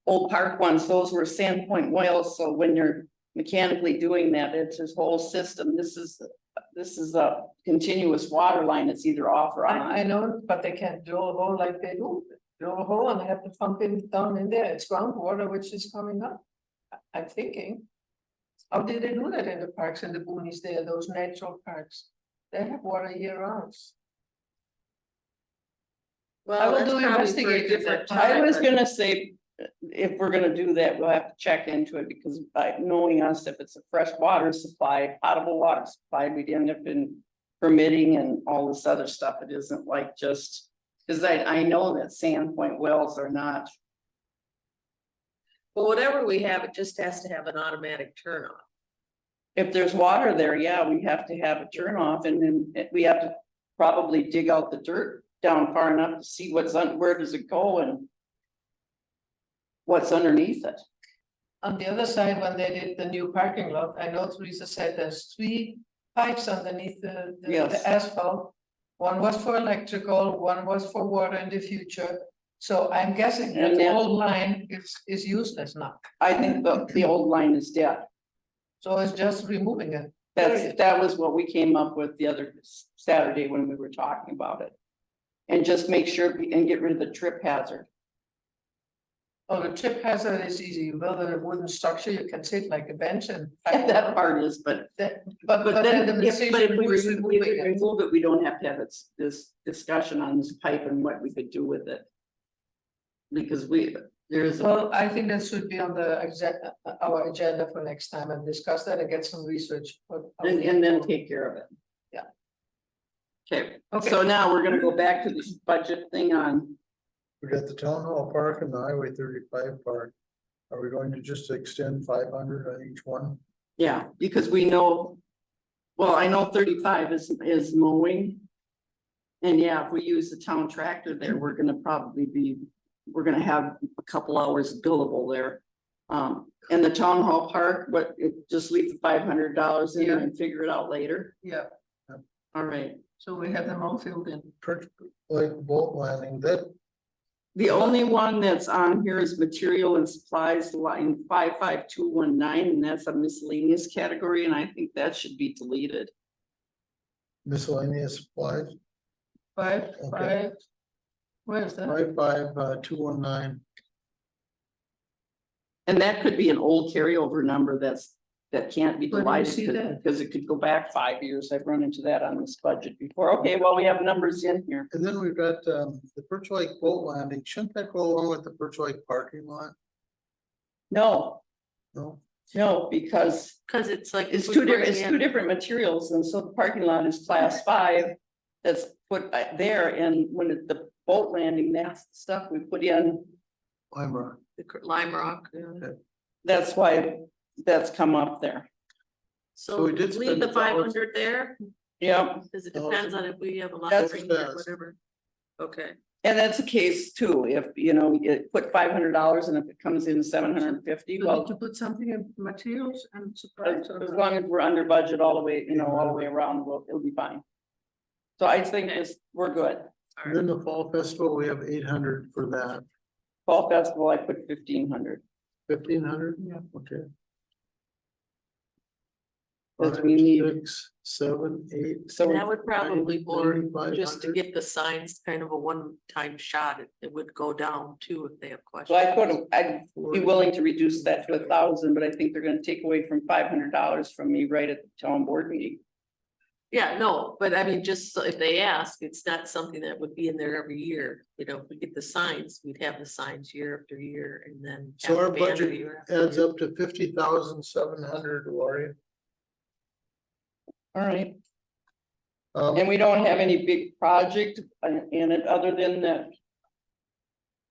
old park ones, those were Sandpoint wells, so when you're mechanically doing that, it's this whole system, this is a continuous water line, it's either off or I on. know, but they can't drill a hole like they do. Drill a hole and have the pump in down in there. It's groundwater which is coming up. I'm thinking. How did they do that in the parks and the boonies there, those natural parks? They have water year round. Well, will that's do probably for a investigative different that I time, was but- gonna say, if we're gonna do that, we'll have to check into it, because by knowing us, if it's a fresh water supply, potable water supply, we'd end up in permitting and all this other stuff, it isn't like just, cause I know that Sandpoint wells are not. But whatever we have, it just has to have an automatic turn off. If there's water there, yeah, we have to have a turn off, and then we have to probably dig out the dirt down far enough to see what's where does it go and what's underneath it. On the other side, when they did the new parking lot, I know Teresa said there's 3 pipes underneath the Yes. asphalt. One was for electrical, one was for water in the future. So I'm guessing that And the then- old line is useless now. I think the old line is dead. So it's just removing it. Period. That was what we came up with the other Saturday when we were talking about it. And just make sure and get rid of the trip hazard. Oh, the trip hazard is easy. You build a wooden structure, you can sit like a bench and. That part is, but But then the if decision we who's remove removing it. it, we don't have to have this discussion on this pipe and what we could do with it. Because there's, Well, I think that should be on the our agenda for next time and discuss that and get some research. and then take care of it. Yeah. Okay, Okay. so now we're gonna go back to this budget thing on, We got the town hall park and the Highway 35 park. Are we going to just extend 500 on each one? yeah, because we know. Well, I know 35 is mowing. And yeah, if we use the town tractor there, we're gonna have a couple hours billable there. And the town hall park, but just leave the $500 in there and figure it out later. Yeah, All right, so we have them all filled in. Like boat landing, that The only one that's on here is material and supplies, line 55219, and that's a miscellaneous category, and I think that should be deleted. Miscellaneous supplies, 5, Okay. 5. Where's that? 55219. And that could be an old carryover number that can't be Where do you divided see that? because it could go back 5 years. I've run into that on this budget before. Okay, well, we have numbers in here. And then we've got the Birch Lake boat landing. Shouldn't that go along with the Birch Lake parking lot? No, No? no, because Cause it's like. it's if we two different, bring it's in- two different materials, and so the parking lot is class 5. That's put there, and when the boat landing, that's the stuff we put in. Weimar. The Lime Rock, yeah. That's why that's come up there. So we did leave spend the $1,000. 500 there, Yep, cause it depends on if we have a lot That's of rain or best. whatever. Okay, and that's a case too, if, you know, you put $500 and if it comes in 750, You well, need to put something in materials and as supplies. as long as we're under budget all the way, you know, all the way around, it'll be fine. So I think we're good. And then the fall festival, we have 800 for that. Fall festival, I put 1,500. 1,500? Yeah. Okay. Because 5, we need, 6, 7, 8. so that would probably more, just to 500. get the signs kind of a one-time shot, it would go down too if they have so questions. I'd be willing to reduce that to 1,000, but I think they're gonna take away from $500 from me right at the town board meeting. Yeah, no, but I mean, just so if they ask, it's not something that would be in there every year, you know, if we get the signs, we'd have the signs year after year and then. So have our the banner budget year after adds year. up to 50,700, Lori. All right. Um, And we don't have any big project in it other than that.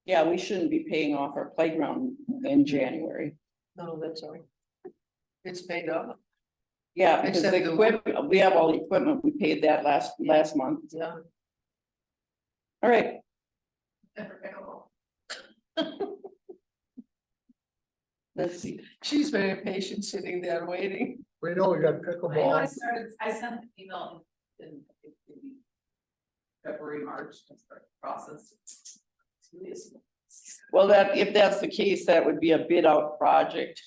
Yeah, we shouldn't be paying off our playground in January. No, that's all right. It's paid off. Yeah, because Except the the- equipment, we have all the equipment, we paid that last month. Yeah. All right, Never pickleball. let's see. She's very patient sitting there waiting. We know we got I know pickleball. I sent an email in February, March, to start the process. It's really a small- Well, if that's the case, that would be a bid out project.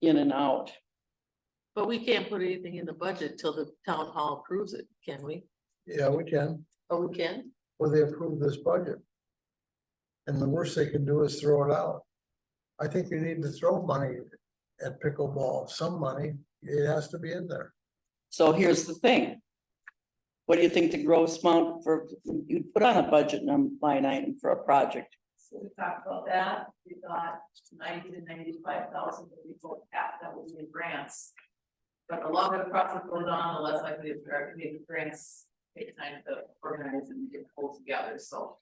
In and out. But we can't put anything in the budget till the town hall approves it, can we? Yeah, we can, Oh, we can? when they approve this budget. And the worst they can do is throw it out. I think you need to throw money at pickleball, some money, it has to be in there. So here's the thing. What do you think the gross amount for, you put on a budget line item for a project? So we talked about that, we thought 90 to 95,000 would be full cap, that would be in grants. But the longer the process goes on, the less likely it's to be the grants take time to organize and get pulled together, so.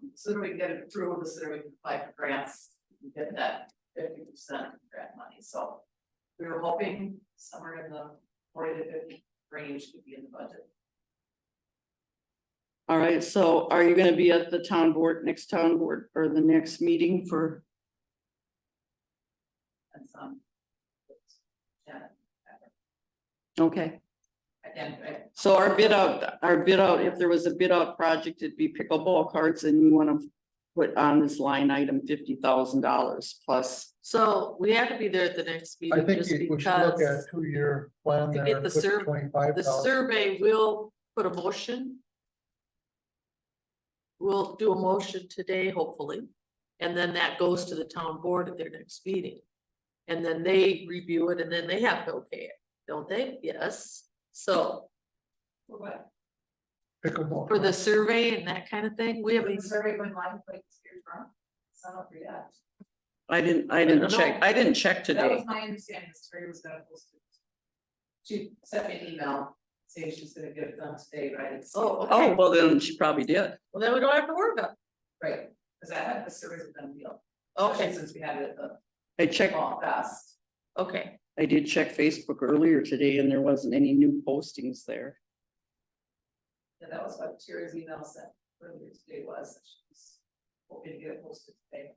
The sooner we can get it through, the sooner we can apply for grants, and get that 50% grant money, so. We were hoping somewhere in the 40 to 50 range to be in the budget. All right, so are you gonna be at the next town board, or the next meeting for, And some. Yeah, okay. again, So our bid out, if there was a bid out project, it'd be pickleball carts, and you wanna put on this line item $50,000 plus. So we have to be there at the next I meeting think just we should look because at a 2-year plan to there. get and the put sur- the 25,000. survey will put a motion. We'll do a motion today, hopefully, and then that goes to the town board at their next meeting. And then they review it and then they have to okay it, don't they? Yes. So for what? Pickleball. for the survey and that kind of thing, we have. The survey going live like this year from, it's not up yet. I didn't don't check, know. I didn't check That today. was my understanding, the survey was gonna post it. She sent me an email saying she's gonna get it done today, but I didn't see it. Oh, Oh, well, then she probably did. Well, then we don't have to worry about Right, because I had the survey's a done deal. it. Okay, Since we had it at the I checked, fall fast. okay. I did check Facebook earlier today, and there wasn't any new postings there. And that was what Tira's email sent earlier today was, that she's hoping to get it posted today.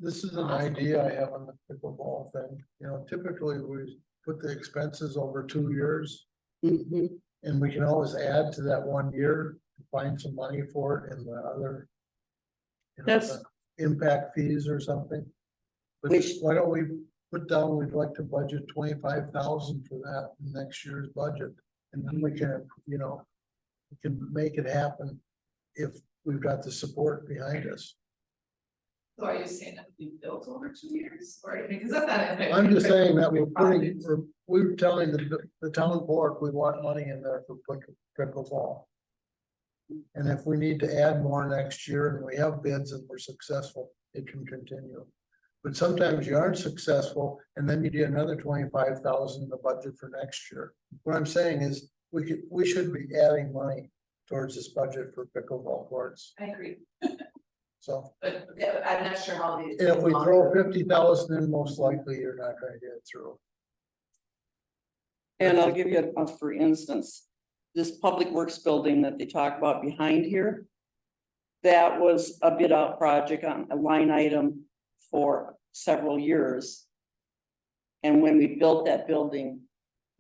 This is an idea I have on the pickleball thing, you know, typically we put the expenses over 2 years. Mhm. And we can always add to that 1 year find some money for it in the other. you know, That's- the Impact fees or something. But Which- why don't we put down, we'd like to budget 25,000 for that in next year's budget. And then we can, you know, we can make it happen if we've got the support behind us. So are you saying that we built over 2 years, or, because that's not. I'm just saying that we're telling the town board, we want money in there for pickleball. And if we need to add more next year and we have bids and we're successful, it can continue. But sometimes you aren't successful and then you get another 25,000 in the budget for next year. What I'm saying is, we should be adding money towards this budget for pickleball courts, I agree, so. but yeah, I'm not sure how the. And if we throw 50,000 in, most likely you're not gonna get it through. And I'll give you a, for instance, this public works building that they talk about behind here. That was a bid out project on a line item for several years. And when we built that building,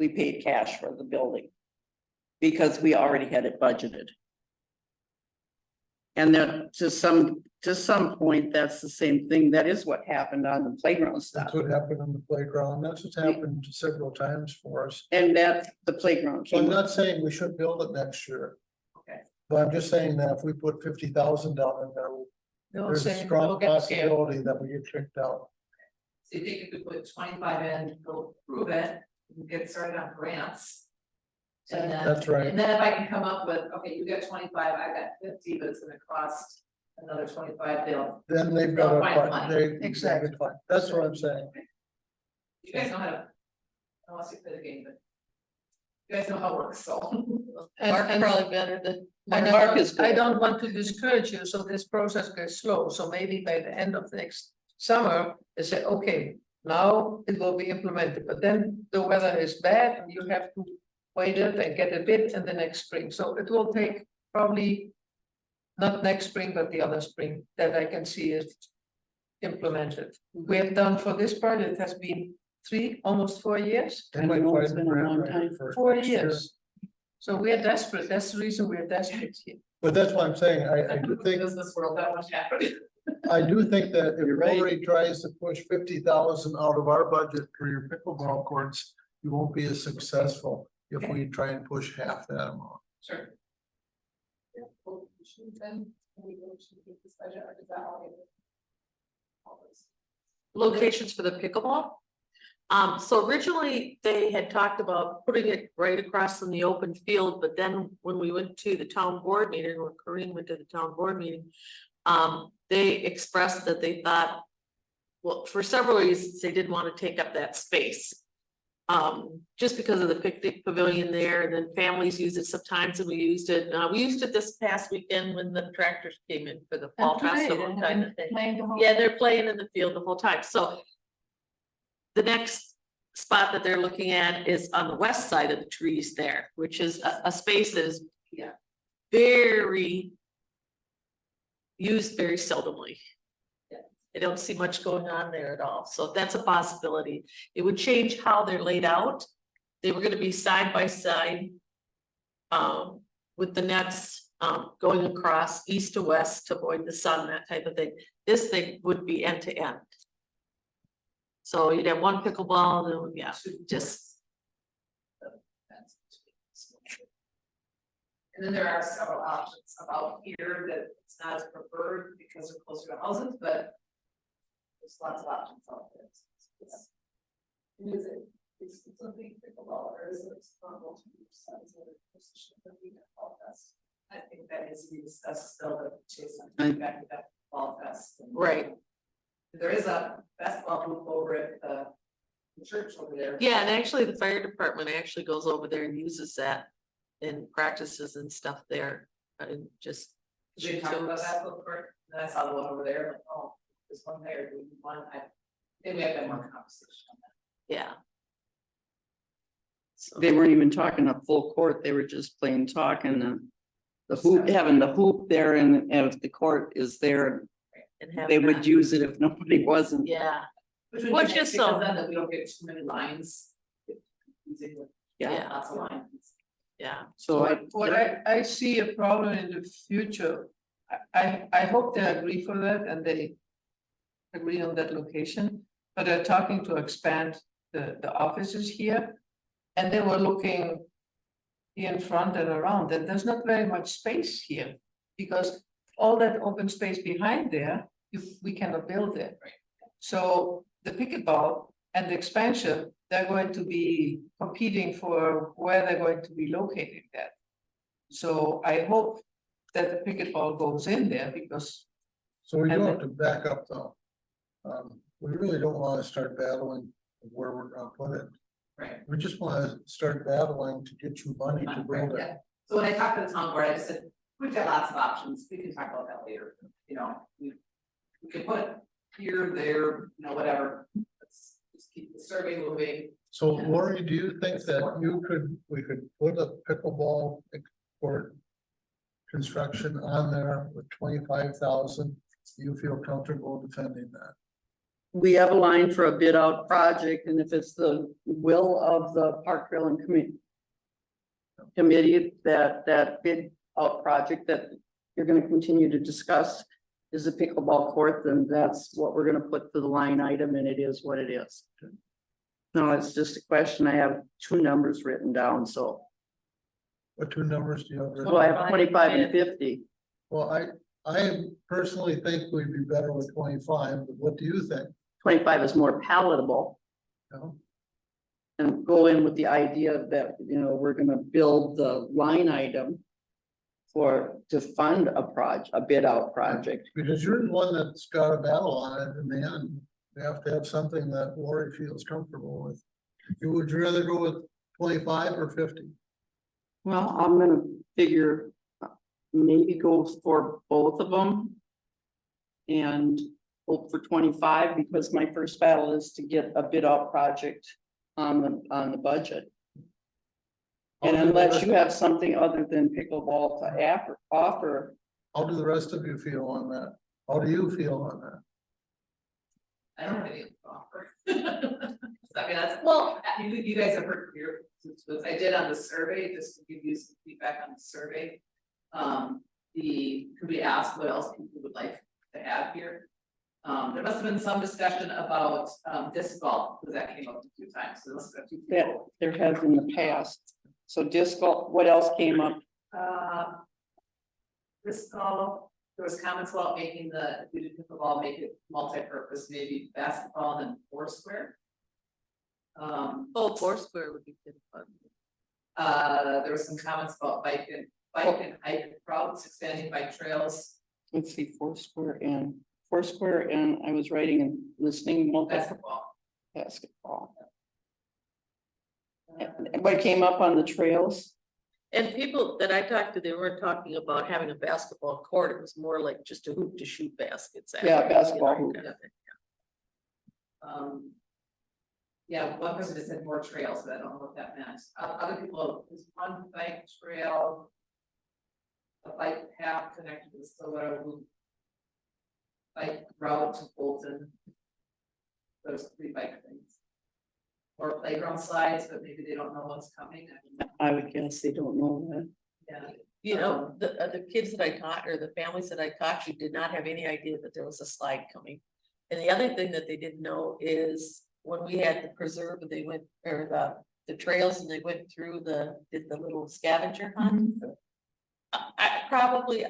we paid cash for the building. Because we already had it budgeted. And then to some point, that's the same thing. That is what happened on the playground stuff. That's what happened on the playground. That's what's happened several times for us. And that the playground So I'm came up. not saying we should build it next year. Okay. But I'm just saying that if we put 50,000 down in there, No there's a saying, strong don't get scared. possibility that we get kicked out. So you think if we put 25 in, go prove it, and get started on grants. And then. That's right. And then if I can come up with, okay, you got 25, I got 50, but it's gonna cost another 25, Then they've got They'll to, find the find- money. they. Exactly. That's what I'm saying. you guys know how to. I don't want to play the game, but. You guys know how it works, so. Mark And- probably better than. I know, Mark is I good. don't want to discourage you, so this process goes slow, so maybe by the end of next summer, they say, okay, now it will be implemented, but then the weather is bad, and you have to wait it and get a bid in the next spring, so it will take probably not next spring, but the other spring, that I can see it implemented. We have done for this project, it has been almost 4 years. They might know, it's find been a grant long writer time. for 4 next year. years. So we are desperate, that's the reason we are desperate here. But that's what I'm saying. I do think, Business world, that much happening. I do think that if You're right. Rotary tries to push 50,000 out of our budget for your pickleball courts, you won't be as successful if we try and push half that amount. Sure. Yeah, well, we should then, we should get this budget, or does that all this? Locations for the pickleball. So originally they had talked about putting it right across from the open field, but then when we went to the town board meeting, or Corinne went to the town board meeting. They expressed that they thought, well, for several reasons, they didn't want to take up that space. Just because of the picnic pavilion there, and then families use it sometimes, and we used it this past weekend when the tractors came in for the fall festival kind of thing. Yeah, they're playing in the field the whole time, so. The next spot that they're looking at is on the west side of the trees there, which is a space that is, yeah, very. Used very seldomly. I don't see much going on there at all, so that's a possibility. It would change how they're laid out. They were gonna be side by side. With the nets, going across east to west to avoid the sun, that type of thing. This thing would be end to end. So you'd have one pickleball, and then, yeah, just, And then there are several options about here that it's not as preferred because they're closer to houses, but. There's lots of options out there. Is it, is it something pickleball or is it? I think that needs to be discussed still, but chase on back to that ball fest. right, There is a basketball hoop over at the church over there. yeah, and actually the fire department actually goes over there and uses that. And practices and stuff there, and just. Did they talk about that real quick? And I saw the one over there, like, oh, there's one there, do we need one? I think we have to have more conversation on that. Yeah. So, They weren't even talking a full court, they were just plain talking, the hoop, having the hoop there, and if the court is there, and have they would that. use it if nobody wasn't. Yeah, Which would Which be nice is because so- then that we don't get too many lines. Using Yeah. lots of lines. Yeah, So What I see a problem in the future, I hope they agree for that and they agree on that location, but they're talking to expand the offices here. And they were looking here in front and around, and there's not very much space here, because all that open space behind there, we cannot build it. So the pickleball and the expansion, they're going to be competing for where they're going to be located at. So I hope that the pickleball goes in there because, So we do And have to back up though. We really don't wanna start battling where we're gonna put it. Right. We just wanna start battling to get you money to build it. Yeah. So when I talked to the town board, I just said, we've got lots of options, we can talk about that later, you know, we can put it here, there, you know, whatever. Let's just keep the survey moving. So Lori, do you think that we could put a pickleball court construction on there with 25,000? Do you feel comfortable defending that? we have a line for a bid out project, and if it's the will of the Park Trail and Committee, that bid out project that you're gonna continue to discuss is a pickleball court, then that's what we're gonna put to the line item, and it is what it is. No, it's just a question. I have two numbers written down, so, What two numbers do you have? written? well, I have 25 and 50. Well, I personally think we'd be better with 25, but what do you think? 25 is more palatable. You know? And go in with the idea that, you know, we're gonna build the line item to fund a bid out project. Because you're the one that's got a battle on it in the end. We have to have something that Lori feels comfortable with. Would you rather go with 25 or 50? Well, I'm gonna figure maybe go for both of them. And hope for 25, because my first battle is to get a bid out project on the budget. And unless you have something other than pickleball to offer, How do the rest of you feel on that? How do you feel on that? I don't have any to offer. I mean, that's, well, you guys have heard your, I did on the survey, just to give you some feedback on the survey. Could we ask what else people would like to have here? There must have been some discussion about disc golf, because that came up a few times, so there must have been a few that people. there has in the past. So disc golf, what else came up? Disc golf, there was comments about making if we did pickleball, make it multi-purpose, maybe basketball and then Foursquare. oh, Foursquare would be good fun. There was some comments about bike and hike routes, expanding bike trails, Let's see, Foursquare, and I was writing and listening basketball. basketball. And what came up on the trails? And people that I talked to, they weren't talking about having a basketball court, it was more like just a hoop to shoot baskets. at, Yeah, you basketball know, hoop. kind of thing. Yeah, one person just said more trails, but I don't know what that meant. Other people, there's one bike trail. A bike path connected to the Stillwater Loop. Bike route to Bolton. Those 3 bike things. Or playground slides, but maybe they don't know what's coming. I don't know. I would guess they don't know that. Yeah. You know, the kids that I taught, or the families that I talked to did not have any idea that there was a slide coming. And the other thing that they didn't know is when we had the preserve, and they went, or the trails, and they went through did the little scavenger hunt. I probably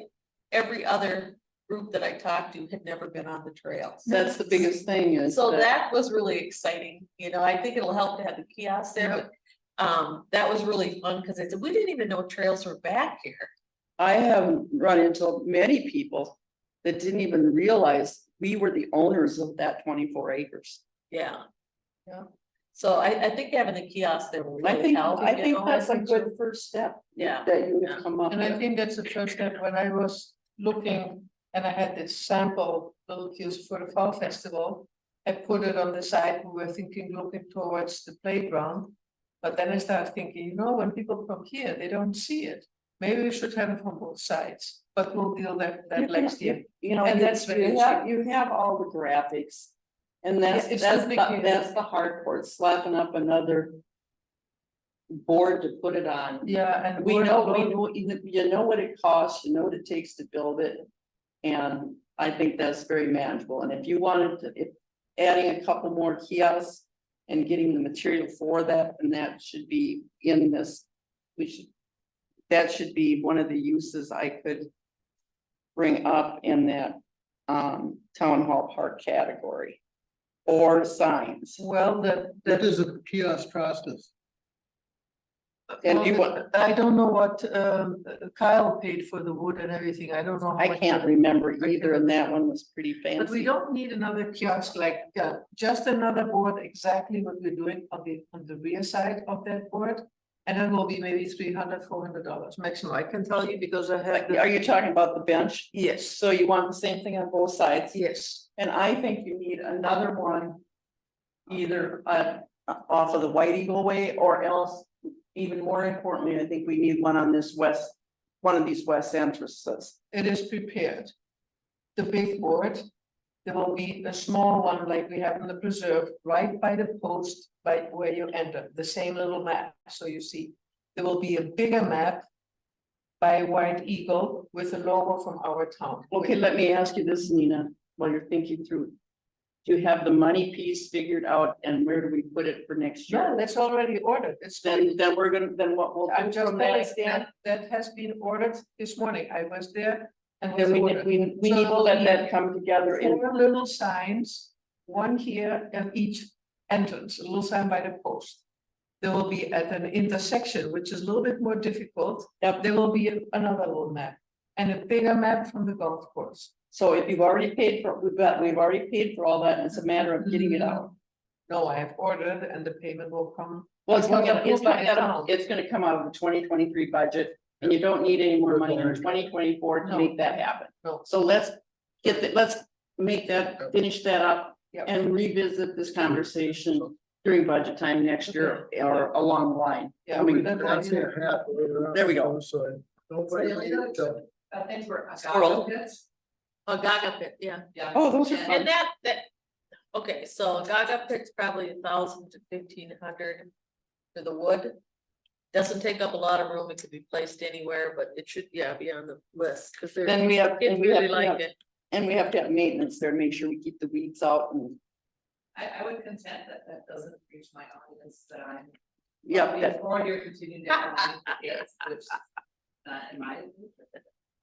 every other group that I talked to had never been on the trails. That's the biggest thing is. So that was really exciting, you know, I think it'll help to have the kiosks there, but that was really fun, because I said, we didn't even know trails were back here. I have run into many people that didn't even realize we were the owners of that 24 acres. Yeah. Yeah. So I think having the kiosk there will I really think, help. I you think know, that's a think good first step Yeah. that you Yeah. have come up and I with. think that's the first step. When I was looking and I had this sample little cues for the fall festival, I put it on the side. We were thinking, looking towards the playground. But then I started thinking, you know, when people come here, they don't see it. Maybe we should have it on both sides, but we'll deal that next year. You know, And that's very you have all the graphics. And Yeah, it's the big that's the hard part, slapping up another board to put it on. Yeah, and We know, you know what it costs, you know what it takes to build it. And I think that's very manageable. And if you wanted to, if adding a couple more kiosks and getting the material for that, then that should be in this. That should be one of the uses I could bring up in that town hall park category. Or signs. Well, What is a kiosk cost us? And you want, I don't know what Kyle paid for the wood and everything. I don't know. how I much can't that- remember either, and that one was pretty But we fancy. don't need another kiosk like, just another board, exactly what we're doing on the rear side of that board. And it will be maybe $300-400 maximum. I can tell you because I have. Are you talking about the bench? Yes, So you want the same thing on both sides? yes. And I think you need another one. Either off of the White Eagle Way, or else, even more importantly, I think we need one on this one of these west entrances. It is prepared. The big board, there will be a small one like we have in the preserve, right by the post, by where you enter, the same little map, so you see. There will be a bigger map by White Eagle with a logo from our town. Okay, let me ask you this, Nina, while you're thinking through. Do you have the money piece figured out, and where do we put it for next No, year? that's already ordered, it's. Then we're gonna, then what we'll I'm do just from telling that stand. that has been ordered this morning, I was there and was Then ordered. we So need to let we- that come together in, 4 little signs, one here at each entrance, a little sign by the post. There will be at an intersection, which is a little bit more difficult. Yep. There will be another little map and a bigger map from the golf course. so if you've already paid for, we've already paid for all that, and it's a matter of getting it out. No, I have ordered and the payment will come. Well, it's Well, gonna, it's approved by gonna, the town. it's gonna come out of the 2023 budget, and you don't need any more money in 2024 to No. make that happen. No. So let's let's make that, finish that up Yep. and revisit this conversation during budget time next year or along the line. Yeah, I mean, that's That's why- a hat. There we go. So nobody needs to- Things were. Squirrel. A Gaga pit, yeah. Yeah. Oh, those are And- fun. And that, okay, so a Gaga pit's probably 1,000 to 1,500 for the wood. Doesn't take up a lot of room, it could be placed anywhere, but it should, yeah, be on the list, cause they're, Then we have, kids and we have, really like it. and we have to have maintenance there, make sure we keep the weeds out and, I would contend that doesn't reach my audience that I'm. yeah, that, Or you're continuing to have kids, which, in my.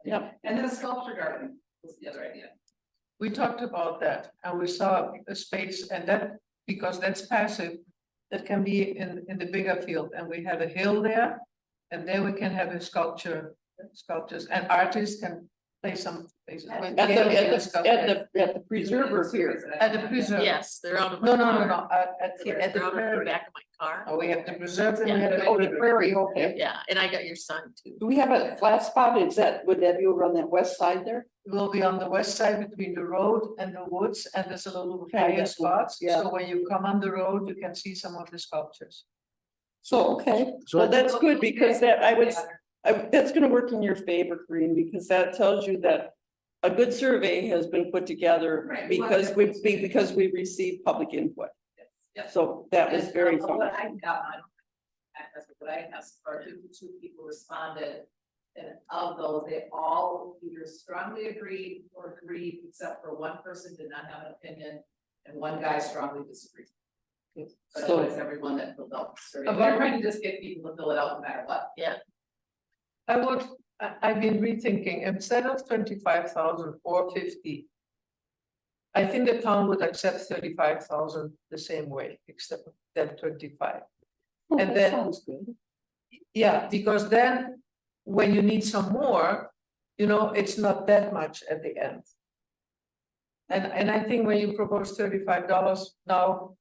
Yep. And then a sculpture garden was the other idea. We talked about that and we saw a space and that, because that's passive, that can be in the bigger field and we have a hill there. And there we can have a sculptures and artists can play some places. At at the preserver here. At the preserve. Yes, they're out of. my No, no, car. no, no, at the They're out of the prairie. back of my car. Oh, we have the preserve and we Yeah. have. Oh, the prairie, okay. Yeah, and I got your son too. Do we have a flat spot? Would that be over on that west side there? It will be on the west side between the road and the woods and there's a little Okay, higher that's- spots. yeah. So when you come on the road, you can see some of the sculptures. So, okay, So well, that's good because that's gonna work in your favor, Corinne, because that tells you that a good survey has been put together Right. because we received public input. Yes. So that was very What fun. I got, what I asked for, 52 people responded. And of those, they all either strongly agreed or agreed, except for one person did not have an opinion. And one guy strongly disagreed. But So- otherwise, everyone that filled out the survey, About- we're trying to just get people to fill it out no matter what. I've been rethinking, instead of 25,000 or 50. I think the town would accept 35,000 the same way, except than 25. Oh, And that then- sounds good. Yeah, because then when you need some more, it's not that much at the end. And I think when you propose $35 now,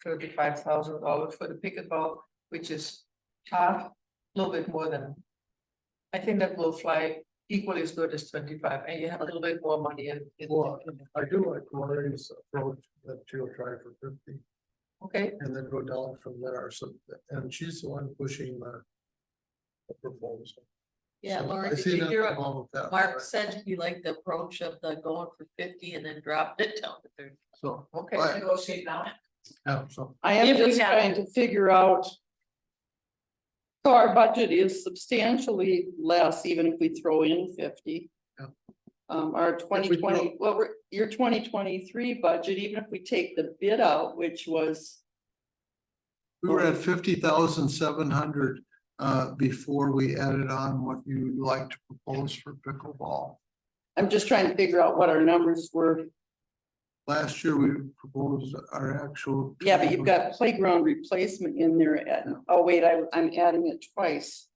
$35,000 for the pickleball, which is half, a little bit more than. I think that will fly equally as good as 25 and you have a little bit more money in. Well, I do like Lori's approach that she'll try for 50 Okay, and then go down from there. So, and she's the one pushing the proposal. Yeah, So Lauren, I did see you nothing hear wrong with that. Mark said he liked the approach of the going for 50 and then dropping it down to 30. So, okay. Right. Negotiate now. yeah, so I am If we just have- trying to figure out So our budget is substantially less, even if we throw in 50. Yeah. Our twenty twenty, your 2023 budget, even if we take the bid out, which was, We were at 50,700 before we added on what you'd like to propose for pickleball. I'm just trying to figure out what our numbers were. Last year, we proposed our actual. Yeah, but you've got playground replacement in there at, oh wait, I'm adding it twice.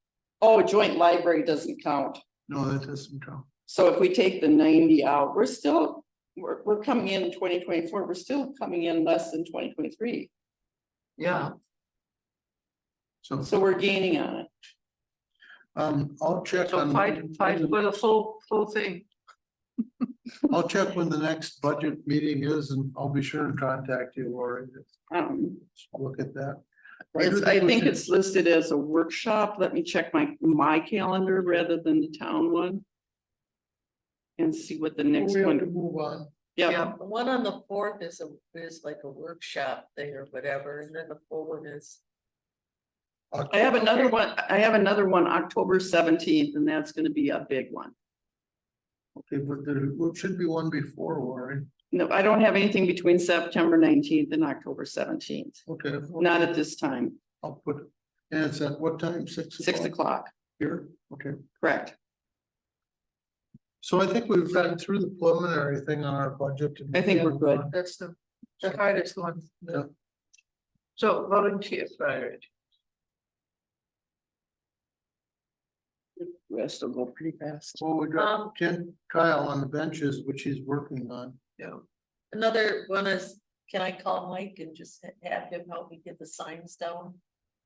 Oh, joint library doesn't count. No, that doesn't count. So if we take the 90 out, we're coming in 2024, we're still coming in less than 2023. Yeah, So we're gaining on it. I'll check so on. fight for the full thing. I'll check when the next budget meeting is and I'll be sure and contact you, Lori. Look at that. I think it's listed as a workshop. Let me check my calendar rather than the town one. And see what the next We have to one, move on. yeah, The one on the fourth is like a workshop thing or whatever, and then the full one is. I have another one, October 17th, and that's gonna be a big one. Okay, but there should be one before, Lori. No, I don't have anything between September 19th and October 17th, Okay. not at this time, I'll put, and it's at what time? 6 o'clock? 6 o'clock, Here, okay. correct? So I think we've gotten through the preliminary thing on our budget. I think we're good. That's the hardest one. Yeah. So volunteer priority. Rest will go pretty fast. Well, we got Ken Kyle on the benches, which he's working on. Yeah. Another one is, can I call Mike and just have him help me get the signs down?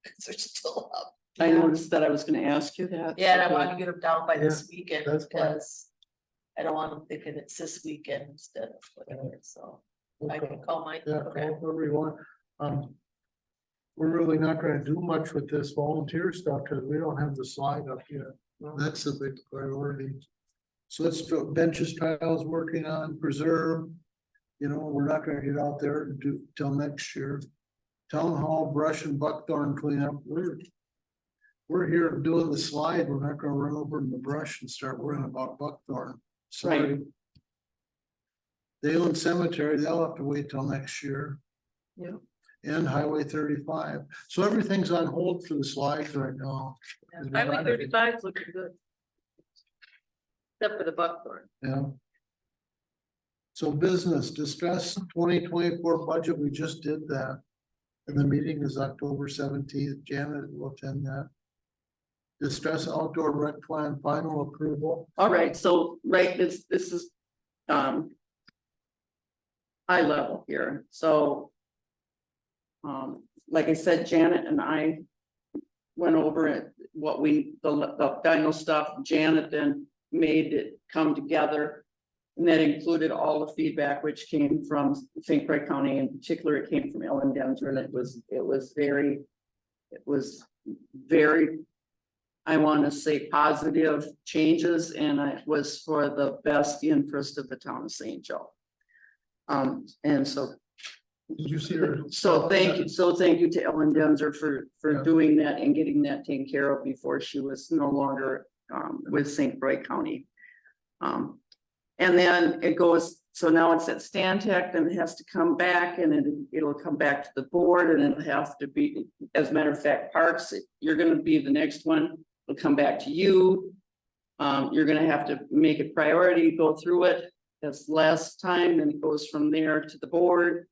Cause they're still up. I noticed that I was gonna ask you that. Yeah, and I Okay. want to get them down by this weekend that's fine. because. I don't want them thinking it's this weekend instead of whatever, so I can call Mike. Yeah, Okay. everyone. We're really not gonna do much with this volunteer stuff because we don't have the slide up yet. That's a big priority. So let's go benches Kyle's working on preserve. You know, we're not gonna get out there and do till next year. Town hall brush and buckthorn cleanup. We're here doing the slide. We're not gonna run over in the brush and start worrying about buckthorn. Sorry. Dale and Cemetery, they'll have to wait till next year. Yeah. And Highway 35. So everything's on hold for the slides right now. Highway 35 is looking good. Except for the buckthorn. Yeah. So business, discuss 2024 budget. We just did that. And the meeting is October 17th. Janet will attend that. Discuss outdoor rec plan final approval. All right, so, right, this is, high level here, so. Like I said, Janet and I went over it, what the final stuff, Janet then made it come together. And that included all the feedback which came from St. Croix County, in particular, it came from Ellen Denzer, and it was very, I want to say positive changes, and it was for the best interest of the town of St. Joe. And so, Did you see her? so thank you to Ellen Denzer for Yeah. doing that and getting that taken care of before she was no longer with St. Croix County. And then it goes, so now it's at Stantec, and it has to come back, and it'll come back to the board, and it'll have to be, as a matter of fact, Parks, you're gonna be the next one. It'll come back to you. You're gonna have to make a priority, go through it. That's last time, and it goes from there to the board.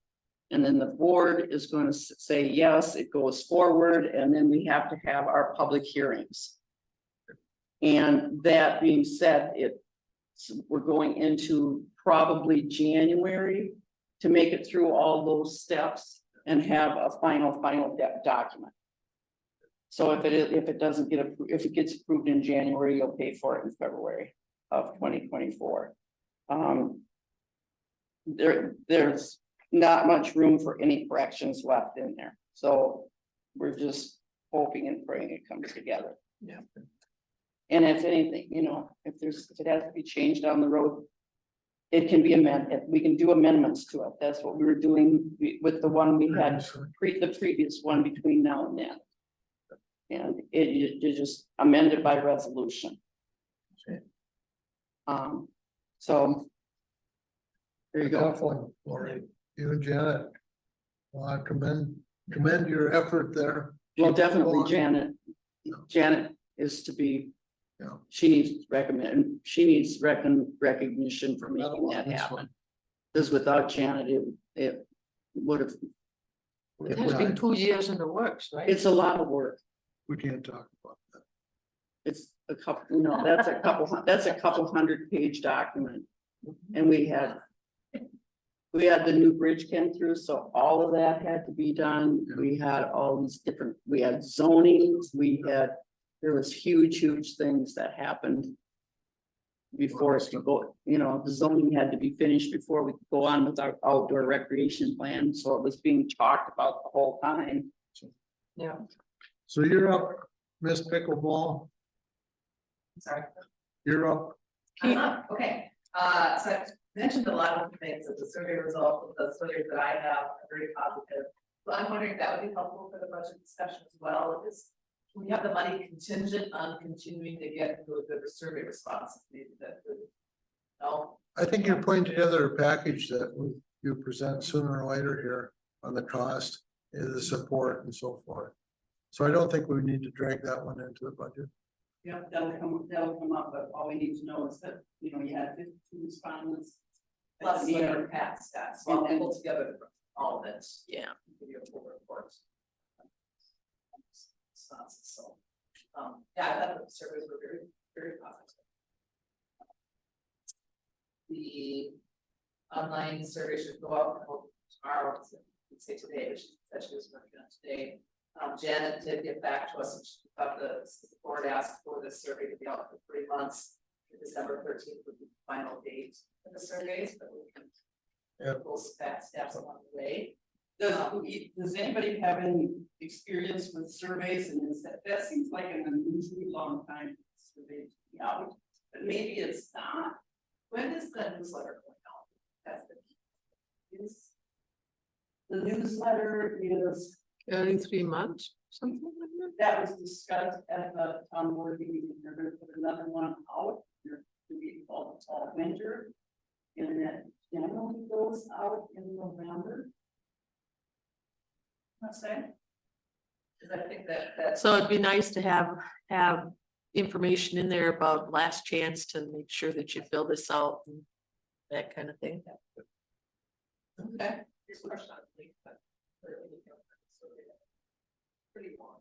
And then the board is going to say, yes, it goes forward, and then we have to have our public hearings. And that being said, we're going into probably January to make it through all those steps and have a final document. So if it doesn't get approved, if it gets approved in January, you'll pay for it in February of 2024. There's not much room for any corrections left in there, so we're just hoping and praying it comes together. Yeah. And if anything, you know, if it has to be changed down the road, it can be amended. We can do amendments to it. That's what we were doing with the one we had, the previous one between now and then. And it just amended by resolution. Okay. So. There you go. Tough one, Lori. You and Janet. Well, I commend your effort there. Well, Keep definitely going. Janet. Yeah. Janet is to be, Yeah. she needs recognition for making that This happen. one. Because without Janet, it would have, It has been 2 years in the works, right? it's a lot of work. We can't talk about that. It's a couple, no, that's a couple 100-page document. And we had the new bridge came through, so all of that had to be done. We had all these different, we had zoning, there was huge things that happened. Before it could go, the zoning had to be finished before we could go on with our outdoor recreation plan, so it was being talked about the whole time. Yeah. So you're up, Miss Pickleball, Sorry. you're up. Okay, so I mentioned a lot of the things that the survey results, the surveys that I have are very positive. So I'm wondering if that would be helpful for the budget discussion as well, is we have the money contingent on continuing to get into a good survey response. Maybe that would. No, I think you're putting together a package that you present sooner or later here on the cost, and the support and so forth. So I don't think we need to drag that one into the budget. Yeah, that'll come up, but all we need to know is that, you had 52 respondents. plus the other past stats, so I'll pull together all of it. Yeah. Give you a full report. So, yeah, I thought the surveys were very positive. The online survey should go out tomorrow, let's say today, but she said she was working on today. Janet did get back to us, and she thought the board asked for the survey to be out for 3 months. December 13th would be the final date for the surveys, but we can. Pull steps along the way. Does anybody have any experience with surveys, and that seems like an unusually long time for survey to be out, but maybe it's not. When is the newsletter going out? That's the key. The newsletter is, Every 3 months, something like that. that was discussed at the town board meeting, and they're gonna put another one out. They're to be called fall winter. And that generally goes out in November. I'm saying. Cause I think that's. So it'd be nice to have information in there about last chance to make sure that you fill this out and that kind of thing. Okay. Here's a question on the link, but really, pretty long.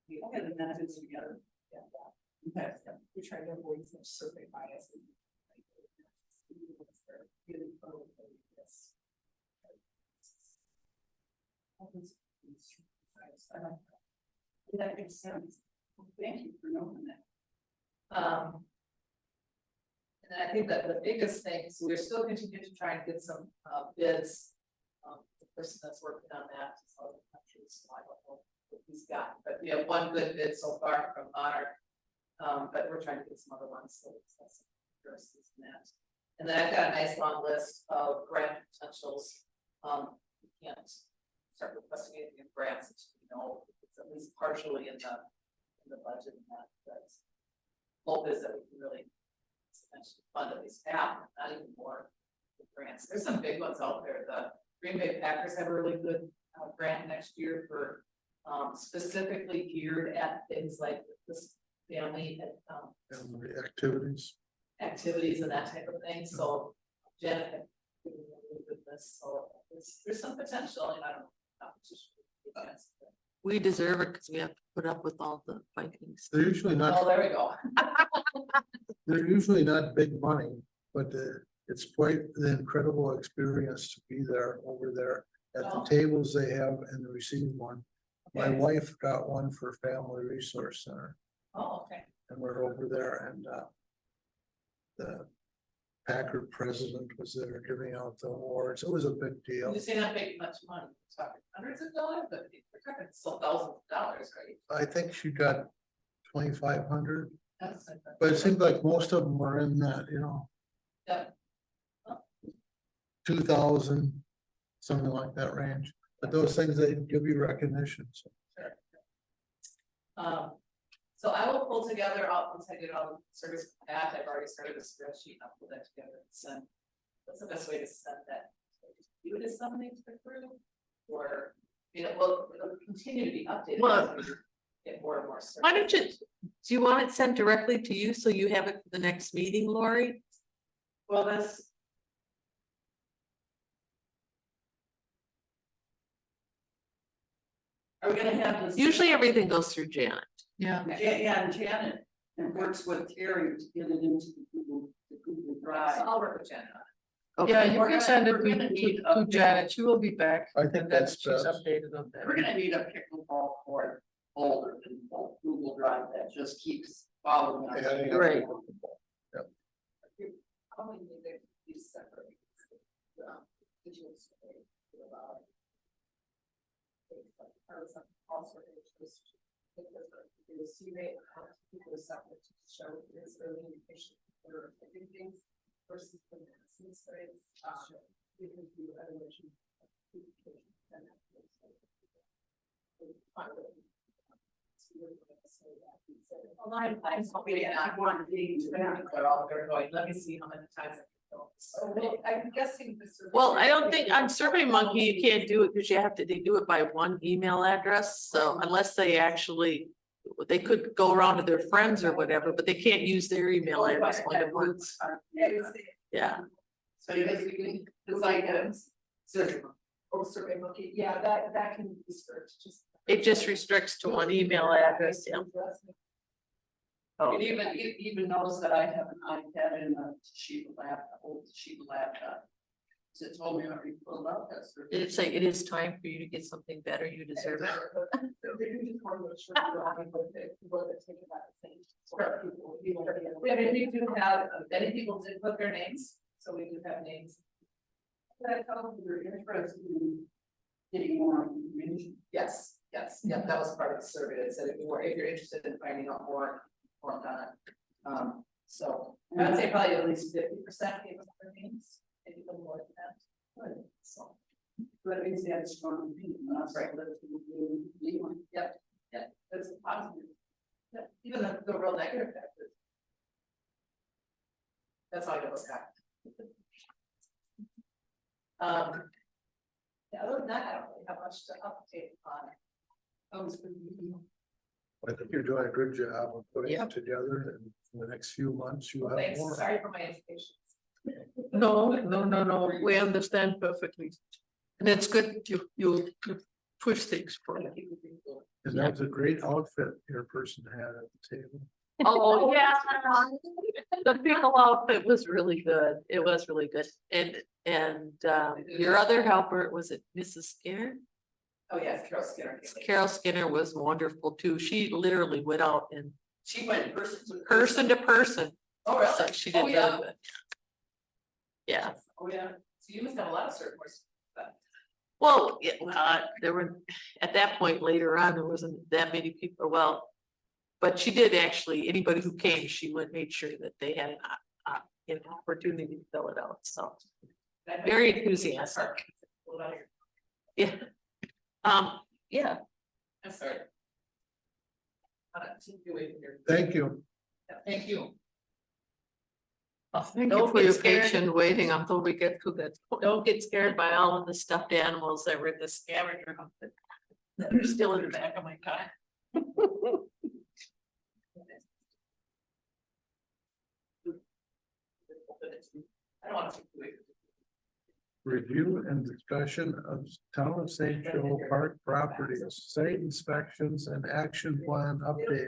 Okay, then that fits together. Okay, we try to avoid some survey bias. That makes sense. Thank you for knowing that. And then I think that the biggest thing, so we're still continuing to try and get some bids. The person that's working on that is all the countries, so I don't know what he's got, but we have one good bid so far from Monarch. But we're trying to get some other ones, so that's interesting in that. And then I've got a nice long list of grant potentials. We can't start requesting anything in grants until it's at least partially in the budget and that, but hope is that we can really fund at least half, not even more grants. There's some big ones out there. The Green Bay Packers have a really good grant next year for specifically geared at things like this family And the activities. activities and that type of thing. So Janet had given me a really good list. So there's some potential, and I don't know, competition. We deserve it because we have to put up with all the Vikings. They're usually Oh, not, there we go. they're usually not big money, but it's quite the incredible experience to be there over there at the Oh. tables they have and the receiving one. My Okay. wife got one for Family Resource Center, Oh, okay. and we're over there, and the Packard president was there giving out the awards. It was a big deal. You say not making much money, we're talking hundreds of dollars, but we're talking still thousands of dollars, right? I think she got 2,500, That's. but it seemed like most of them were in that, Yeah. 2,000, something like that range. But those things, they give you recognition, so. So I will pull together, once I get all the service path, I've already started a spreadsheet, I'll pull that together and send. What's the best way to send that? Do it as something to the crew? Or, it'll continue to be updated. Well, as we get more and more. Why don't you, service. do you want it sent directly to you so you have it for the next meeting, Lori? Well, that's. Are we gonna have this? Usually everything goes through Janet. Yeah. Yeah, and Janet, and works with Terry to get it into the Google So Drive. I'll work with Jen on it. Yeah, Okay. you We're can gonna- send it we're gonna need to updated- Janet, she will be back. I think and then that's she's best. updated on We're that. gonna need a pickleball court folder in Google Drive that just keeps following. us. Yeah, Right. Probably need to be separate. Visual survey to allow. Also interest. Because the C-rate, people are separate to show this early indication for different things versus the massive rates. You can do evaluation. Well, I'm hoping I want to be, but all they're going, let me see how many times. I'm guessing this. Well, I don't think on Survey Monkey, you can't do it because you have to, they do it by one email address, so unless they actually. They could go around to their friends or whatever, but they can't use their email address more than once. Yeah, So you guys, it's like a survey. Oh, Survey Monkey, yeah, that can be searched, just. it just restricts to one email address, yeah. Oh, It even knows that I have an iPad and a Toshiba laptop, old Toshiba laptop. So it told me I already filled out that. did it say it is time for you to get something better, you deserve it? We do have, many people did put their names, so we do have names. I told them you're interested in getting more information. Yes, yeah, that was part of the survey, it said if you're interested in finding out more on that. So I'd say probably at least 50% gave us their names, maybe a little more than that. Good, so. But it means they had a strong opinion, that's right. Yep, that's a positive. Yeah, even the real negative factors. That's all I was got. Yeah, other than that, I don't really have much to update on. I think you're doing a good job of putting Yep. it together, and in the next few months, you'll have Thanks, more. sorry for my impatience. No, we understand perfectly. And it's good you push things for you. And that's a great outfit your person had at the table. Oh, yeah. The pickle outfit was really good. It was really good. And your other helper, was it Mrs. Skinner? Oh, yes, Carol Skinner. Carol Skinner was wonderful too. She literally went out and She went person to person to person. Oh, really? So she did Oh, really yeah. good. Yeah, Oh, yeah, so you must have a lot of surfboards. well, there were, at that point later on, there wasn't that many people, well. But she did actually, anybody who came, she would make sure that they had an opportunity to fill it out, so. Very enthusiastic. Yeah. Yeah, I'm sorry. Thank you. Thank you. Thank you Don't for get your scared. patient waiting until we get to that. don't get scared by all of the stuffed animals that were in the scavenger hunt that are still in the back of my car. I don't want to. Review and discussion of town of St. Joe Park properties, site inspections and action plan update.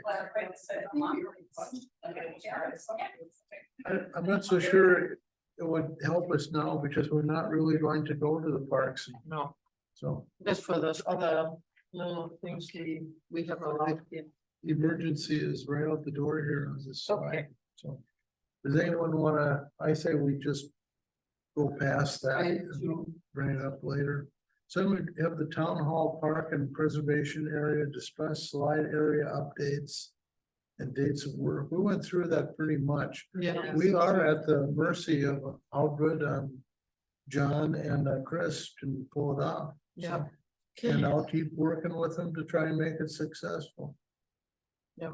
I'm not so sure it would help us now because we're not really going to go to the parks, No, so. that's for those other little things we have allowed in. Emergency is right out the door here on this Okay. side, so. Does anyone wanna, I say we just go past that and bring it up later. So we have the town hall park and preservation area, distress slide area updates. and dates of work. We went through that pretty much. Yeah. We are at the mercy of how good John and Chris can pull it off. Yeah. And I'll keep working with them to try and make it successful. Yep.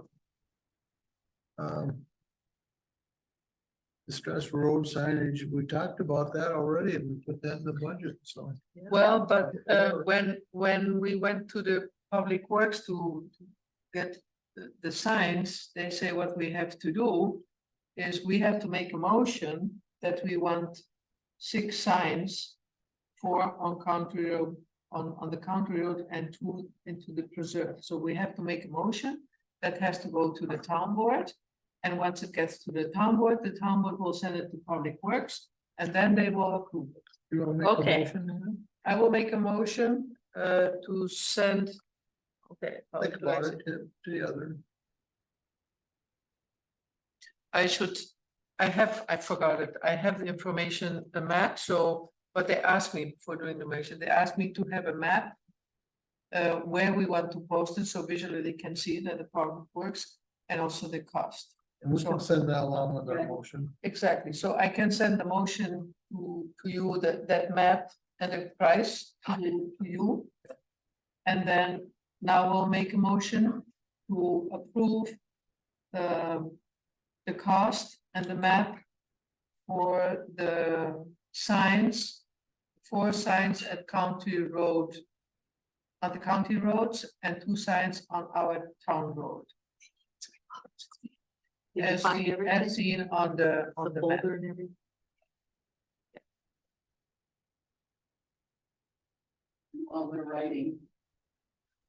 Distress road signage, we talked about that already and we put that in the budget, so. Well, but when we went to the Public Works to get the signs, they say what we have to do is we have to make a motion that we want 6 signs for on Country Road, on the Country Road and 2 into the preserve. So we have to make a motion that has to go to the town board. And once it gets to the town board will send it to Public Works and then they will approve it. You wanna make a Okay. motion, Nina? I will make a motion to send. Okay. how Think do I about say- it to the other. I forgot it. I have the information, the map, so, but they asked me before doing the motion, they asked me to have a map. Where we want to post it, so visually they can see that the Public Works and also the cost. And we can send that along with our Yeah. motion. Exactly, so I can send the motion to you, that map and the price to you. And then now we'll make a motion to approve the cost and the map for the signs, 4 signs at County Road, on the county roads and 2 signs on our town road. Did you As find seen, everything? as seen on the map. folder and everything? While they're writing.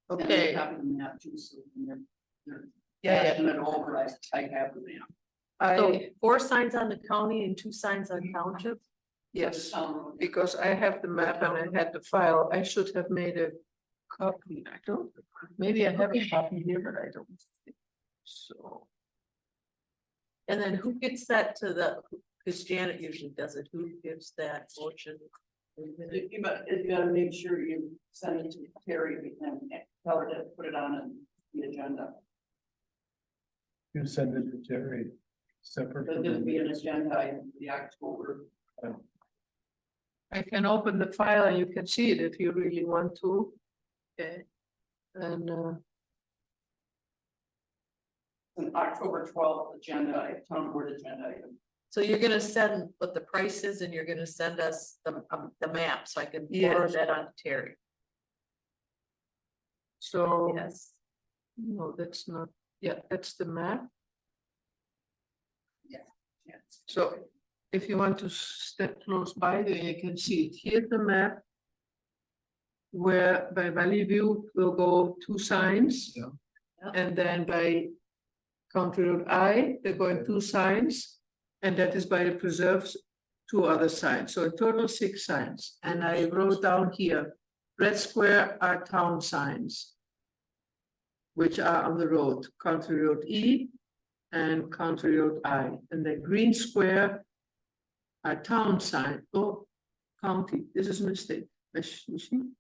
and they Okay, have the map too, so when they're Yeah, passing it over, I have the map. so I, 4 signs on the county and 2 signs on township? yes, Town road. because I have the map and I had the file, I should have made a copy, I don't, maybe I have a copy here, but I don't. think So, And then who gets that to the, because Janet usually does it, who gives that motion? You gotta make sure you send it to Terry and tell her to put it on the agenda. You send it to Terry. Separate. But from there'll be an the- agenda item for the October. I can open the file and you can see it if you really want to. Okay. And, An October 12th agenda, town board agenda item. So you're gonna send what the price is and you're gonna send us the map, so I can forward Yes. that on to Terry. so, Yes. no, that's not, yeah, that's the map. Yes. So if you want to step close by there, you can see it. Here's the map. Where by Valley View will go 2 signs. Yeah. And then by Country Road I, they're going 2 signs. And that is by the preserves, 2 other signs. So in total 6 signs. And I wrote down here, red square are town signs. Which are on the road, Country Road E and Country Road I. And the green square are town sign, county, this is a mistake.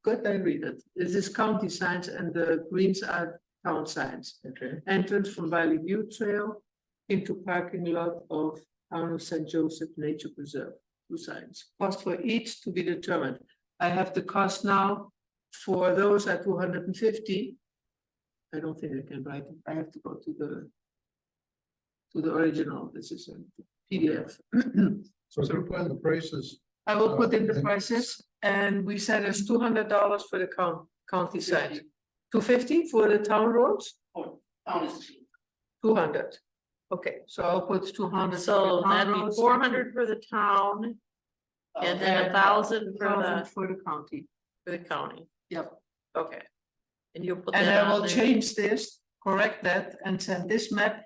Good, I read it. This is county signs and the greens are town signs. Okay. Entrance from Valley View Trail into parking lot of Town of St. Joseph Nature Preserve, 2 signs. Cost for each to be determined. I have the cost now for those at 250. I don't think I can write it. I have to go to the original. This is a PDF. So if you put in the prices, I will put in the prices and we said it's $200 for the county side. 250 for the town roads, Town is cheap. 200. Okay, so I'll put 200. So for the town that'd be roads, 400 for the town and then 1,000 for 1,000 the, for the county. for the county. Yep. Okay. And you'll put And that I on will there change this, correct that and send this map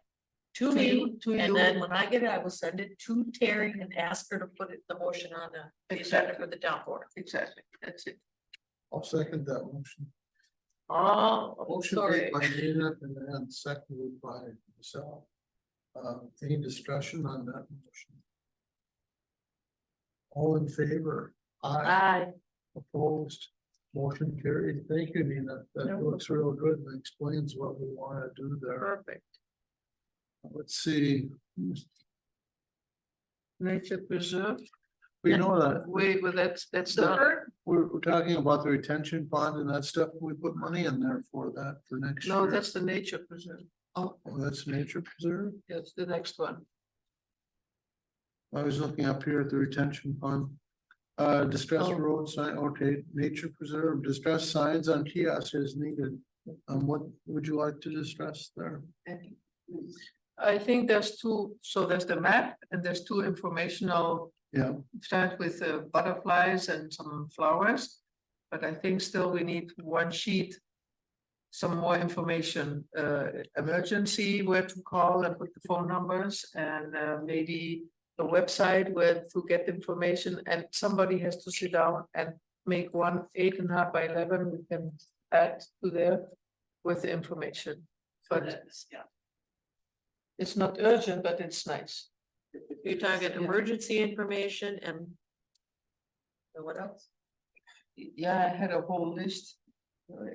to to me, you, to and you. then when I get it, I will send it to Terry and ask her to put it, the motion on the agenda for the town board. Exactly, that's it. I'll second that motion. Oh, Motion sorry. made by Nina and then seconded by myself. Any discussion on that motion? All in favor? Aye. Aye. Opposed? Motion carried. Thank you, Nina. That looks real good and explains what we want to do there. Perfect. let's see, Nature preserve, we know that, wait, well, that's The done. bird, we're talking about the retention pond and that stuff, we put money in there for that for next year. No, that's the nature preserve. Oh, that's nature preserve, That's the next one. I was looking up here at the retention pond. Distress Oh. road sign, okay, nature preserve, distress signs on kiosks is needed. What would you like to distress there? I think there's two, so there's the map and there's two informational, Yeah, start with butterflies and some flowers. But I think still we need one sheet. Some more information, emergency, where to call and put the phone numbers and maybe a website where to get the information, and somebody has to sit down and make one 8.5 by 11, we can add to there with the information. But Yeah. it's not urgent, but it's nice. you're talking emergency information and what else? Yeah, I had a whole list.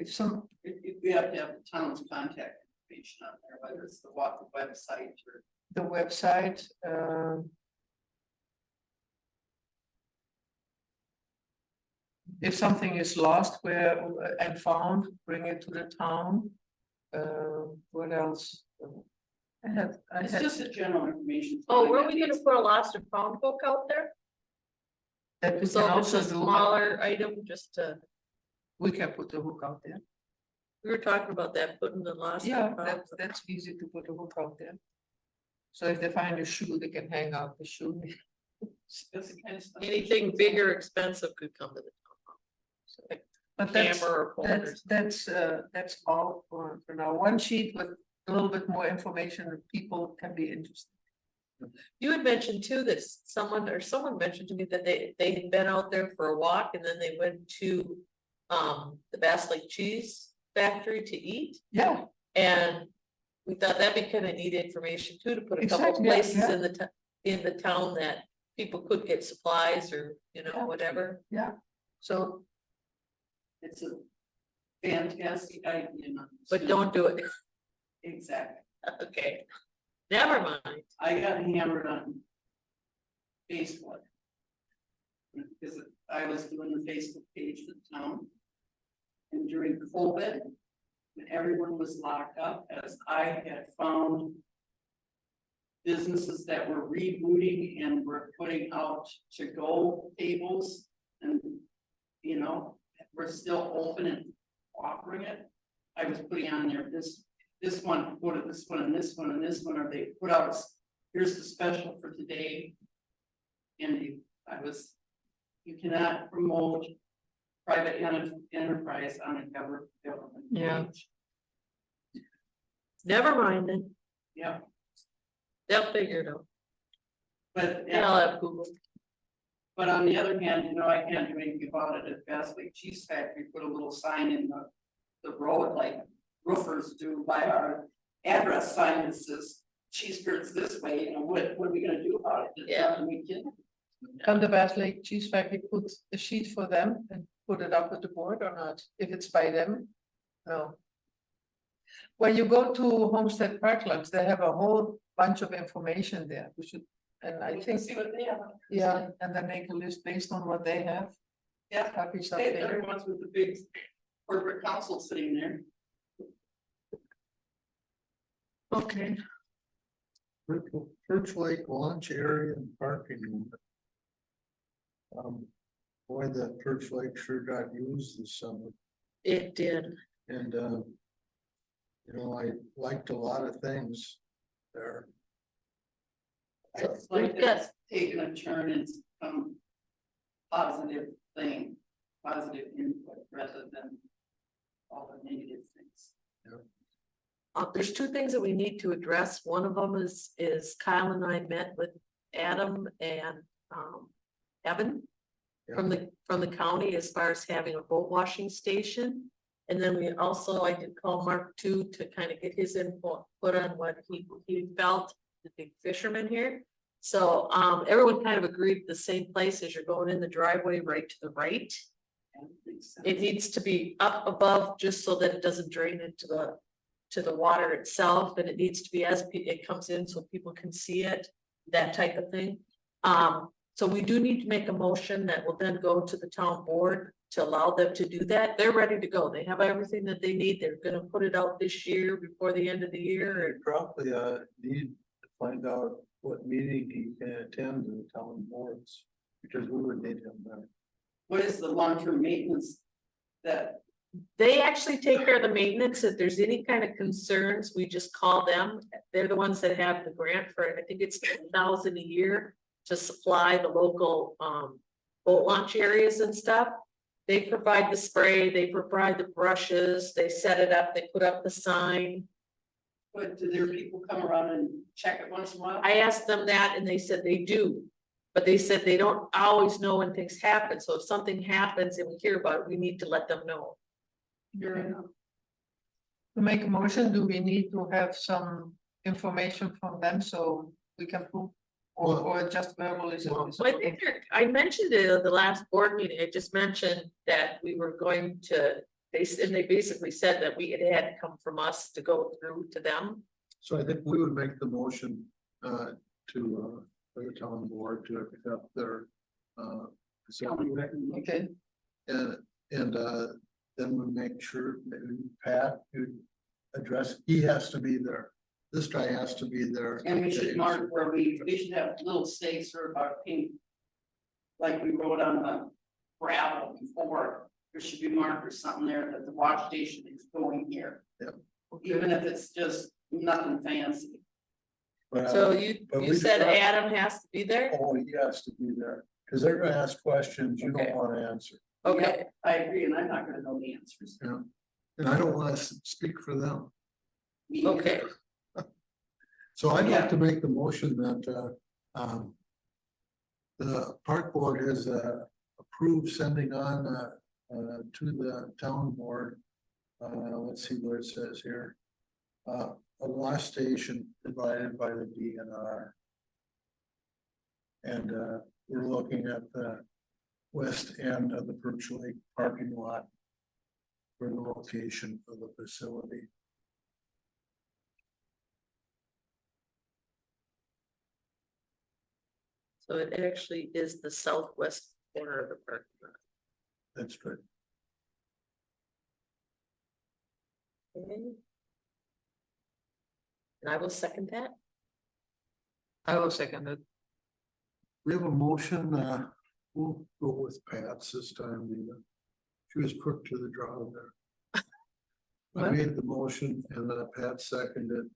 If some, We have to have the town's contact information on there, whether it's the website or. the website, if something is lost where and found, bring it to the town. What else? I It's had, just a general information. Oh, were we gonna put a lost and found book out there? that we So can if it's also a do, smaller item, just to, we can put the hook out there. we were talking about that, putting the lost. Yeah, and found. that's easy to put a hook out there. So if they find a shoe, they can hang out the shoe. That's the kind of stuff. Anything big or expensive could come to the But that's, camera or phone or that's all for now. One sheet with a little bit more information that people can be interested. You had mentioned too that someone mentioned to me that they had been out there for a walk and then they went to the Bass Lake Cheese Factory to eat. Yeah, And we thought that'd be kind of neat information too, to put a couple Exactly, yeah, places yeah. in the town that people could get supplies or, you know, Yeah. whatever. so It's a fantastic idea. But don't do it. Exactly. Okay. Never mind. I got hammered on Facebook. Because I was doing the Facebook page for the town. And during COVID, when everyone was locked up, as I had found businesses that were rebooting and were putting out to-go tables and, you know, we're still open and offering it. I was putting on there this one, go to this one and this one and this one, or they put out, here's the special for today. And you cannot promote private enterprise on a government. Yeah. page. Never mind then. Yeah, They'll figure it out. but. And I'll have Google. But on the other hand, you know, I can't do anything about it. At Bass Lake Cheese Factory, put a little sign in the road like roofers do by our address sign that says cheese curds this way, you know, what are we gonna do about it? There's Yeah. nothing we can. can the Bass Lake Cheese Factory put a sheet for them and put it up at the board or not, if it's by them? No. When you go to Homestead Parklands, they have a whole bunch of information there, we should, and I We can think, see what they have. yeah, and then make a list based on what they have. Yeah. Copy stuff They're there. the ones with the big corporate council sitting there. Okay, Perch Lake launch area and parking. Boy, that Perch Lake sure got used this summer It did. and, you know, I liked a lot of things there. It's like it's taken a turn and some positive thing, positive input rather than all the negative things. There's two things that we need to address. One of them is Kyle and I met with Adam and Evan from the county as far as having a boat washing station. And then we also, I did call Mark too, to kind of get his input on what he felt, the big fisherman here. So everyone kind of agreed the same place as you're going in the driveway, right to the right. And it makes sense. It needs to be up above just so that it doesn't drain into the to the water itself, and it needs to be as it comes in so people can see it, that type of thing. So we do need to make a motion that will then go to the town board to allow them to do that. They're ready to go. They have everything that they need. They're gonna put it out this year before the end of the year. You probably need to find out what meeting he can attend in the town boards, because we would need him there. What is the long-term maintenance that, They actually take care of the maintenance. If there's any kind of concerns, we just call them. They're the ones that have the grant for it. I think it's 10,000 a year to supply the local boat launch areas and stuff. They provide the spray, they provide the brushes, they set it up, they put up the sign. but do their people come around and check it once in a while? I asked them that and they said they do. But they said they don't always know when things happen. So if something happens and we hear about it, we need to let them know. To make a motion, do we need to have some information from them so we can prove? Or just verbal is? Well, So I think I mentioned it at the last board meeting, I just mentioned that we were going to, they basically said that we had to come from us to go through to them. So I think we would make the motion to for the town board to accept their facility. Okay, And then we make sure maybe Pat, you address, he has to be there. This guy has to be there. And we should mark where we should have little stakes or about pink. Like we wrote on the gravel before, there should be marked or something there that the wash station is going here. Even if it's just nothing fancy. But, So but you we said try- Adam has to be there? Oh, he has to be there, because they're gonna ask questions you Okay. don't wanna answer. Okay, Yep, I agree, and I'm not gonna know the answers. And I don't wanna speak for them. Me either. okay. So I'd Yeah. like to make the motion that, the park board has, approved sending on, to the town board. Let's see what it says here. A wash station provided by the DNR. And, we're looking at the west end of the Birch Lake parking lot for the location of the facility. So it actually is the southwest corner of the parking lot. That's good. Okay. And I will second that. I will second it. We have a motion, we'll go with Pat's this time, Lena. She was quick to the draw there. I What? made the motion and Pat seconded,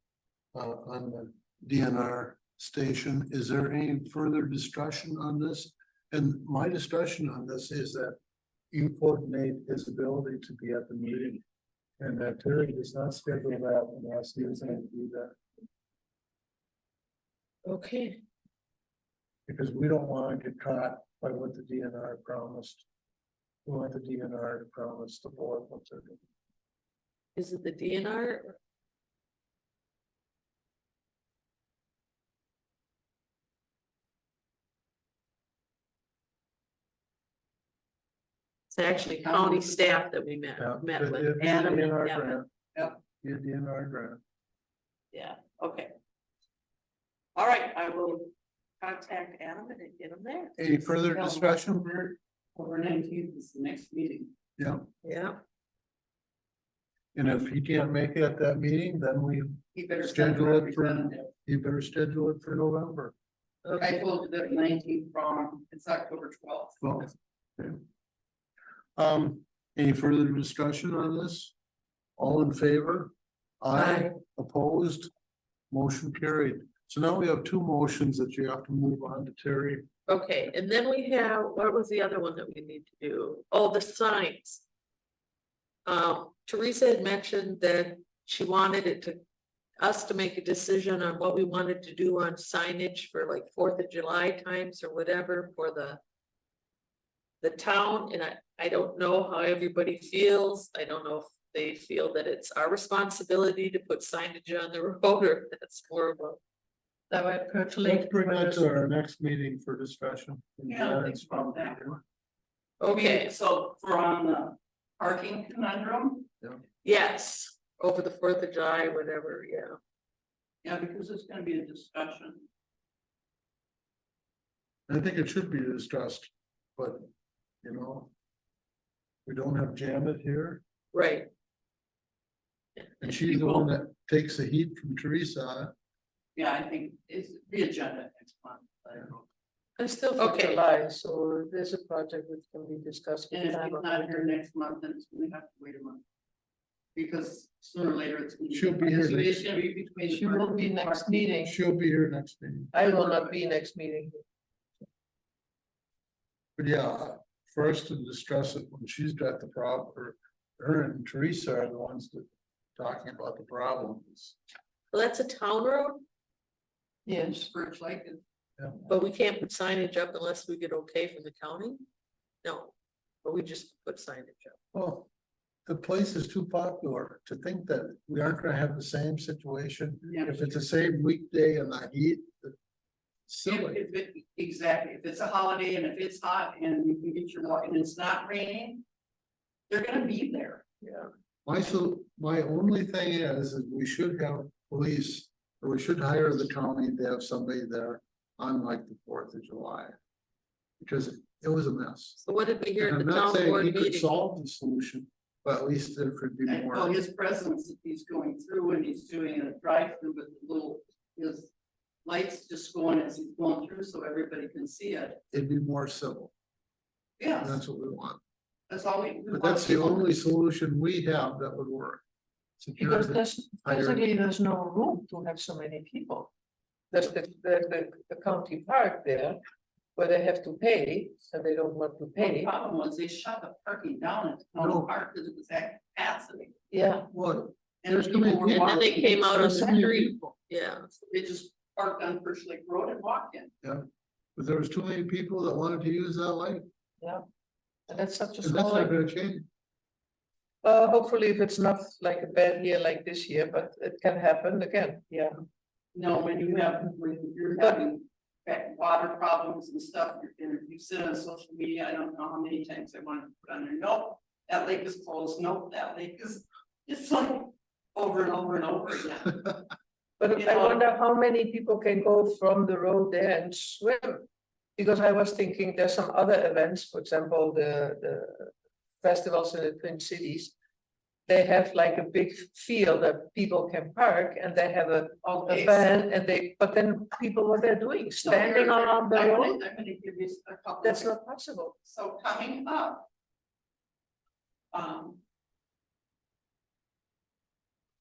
on the DNR station. Is there any further discussion on this? And my discussion on this is that you coordinate his ability to be at the meeting. And that Terry does not schedule that unless he is going to do that, Okay, because we don't want to get caught by what the DNR promised. We want the DNR to promise the board what they're doing. is it the DNR? It's actually county staff that we met Yeah, met it'd with be a Adam and DNR Devin. grant. Yep. Be a DNR grant. Yeah, okay. All right, I will contact Adam and get him there. Any further discussion? Over 19th is the next meeting. Yeah, Yeah, and if he can't make it at that meeting, then He better Schedule schedule it for- representative. you better schedule it for November. I okay. told you that 19th wrong, it's October 12th. Well, okay. Any further discussion on this? All in favor? Aye. Opposed? Motion carried. So now we have two motions that you have to move on to Terry. Okay, and then we have, what was the other one that we need to do? Oh, the signs. Teresa had mentioned that she wanted it to, us to make a decision on what we wanted to do on signage for like 4th of July times or whatever for the town, and I don't know how everybody feels. I don't know if they feel that it's our responsibility to put signage on the road, or if that's more of a. That way, Let's bring that to our next meeting for discussion. Yeah, think about that. Okay, So for on the parking conundrum, yes, over the 4th of July, whatever, yeah. Yeah, because it's gonna be a discussion. I think it should be discussed, but, you know. We don't have Janet here, Right. and she's the one that takes the heat from Teresa. Yeah, I think it's the agenda next month. And still for Okay. July, so there's a project that can be discussed. with And if time it's of not here meeting. next month, then it's gonna have to wait a month. Because sooner or later it's. gonna be- She'll be here It's next- gonna be between. the She will park- be next park- meeting. She'll be here next meeting. I will not be next meeting. But yeah, first to discuss it when she's got the problem, or her and Teresa are the ones that talking about the problems. Well, that's a town road, Yes, Birch Lake is- but we can't put signage up unless we get okay from the county? No, but we just put signage up. Well, the place is too popular to think that we aren't gonna have the same situation. Yeah. If it's the same weekday and the heat, it's silly. Exactly, if it's a holiday and if it's hot and you can get your walk and it's not raining. They're gonna be there. My only thing is we should have police, or we should hire the county to have somebody there on like the 4th of July. Because it was a mess. So what did we hear And at I'm the not town saying board he could meeting? solve the solution, but at least there could be And, well, more. his presence, he's going through and he's doing a drive-through with the little, his lights just going as he's going through so everybody can see it. It'd be more civil. And Yes, that's what we want. that's all we. But that's the only solution we have that would work. because Security. there's, basically, there's no room to have so many people. There's the county park there, where they have to pay, and they don't want to The pay. problem was they shut the parking down at No. town park because it was at capacity. Yeah, What? And There's too people many were people. And then they walking. came out on the There's too many street, people. yeah. They just parked on First Lake Road and walked in. But there was too many people that wanted to use that light, and that's such a and that's small. not gonna change. Hopefully, if it's not like a bad year like this year, but it can happen again, yeah. No, when you're having water problems and stuff, and if you sit on social media, I don't know how many times I want to put on there, nope, that lake is closed, nope, that lake is, it's like over and over and over again. But You I know- wonder how many people can go from the road there and swim. Because I was thinking there's some other events, for example, the festivals in the Twin Cities. They have like a big field that people can park and they have a Okay, van and but then people, what they're doing, standing around the road, I'm gonna give you a couple. that's not possible. So coming up.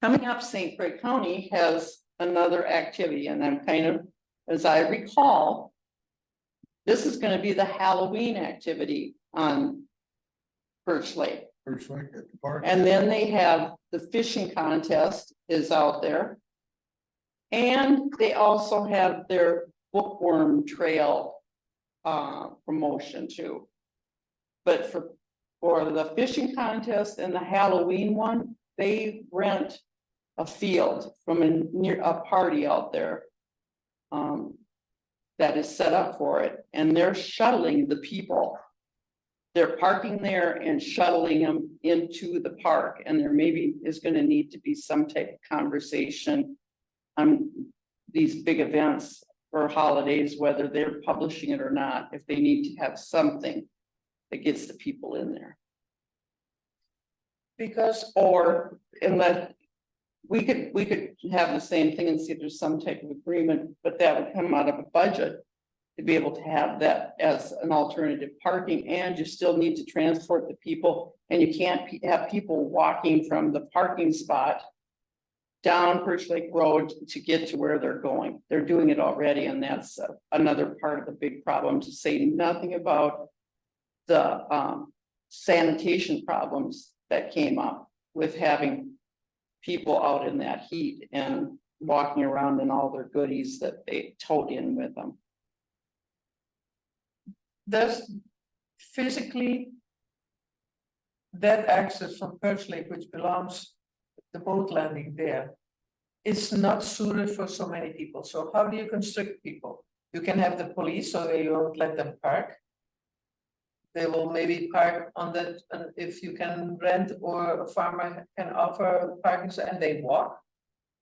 Coming up, St. Croix County has another activity, and I'm kind of, as I recall. This is gonna be the Halloween activity on Birch Lake. First like at the park. And then they have the fishing contest is out there. And they also have their bookworm trail promotion too. But for the fishing contest and the Halloween one, they rent a field from a party out there. That is set up for it, and they're shuttling the people. They're parking there and shuttling them into the park, and there maybe is gonna need to be some type of conversation. On these big events for holidays, whether they're publishing it or not, if they need to have something. That gets the people in there, Because, or unless. We could have the same thing and see if there's some type of agreement, but that would come out of a budget. To be able to have that as an alternative parking, and you still need to transport the people, and you can't have people walking from the parking spot. Down Birch Lake Road to get to where they're going. They're doing it already, and that's another part of the big problem, to say nothing about. The sanitation problems that came up with having. People out in that heat and walking around in all their goodies that they towed in with them. there's physically. That access from Perch Lake, which belongs, the boat landing there. Is not suited for so many people, so how do you constrict people? You can have the police so they won't let them park. They will maybe park on the, if you can rent or a farmer can offer parking, and they walk.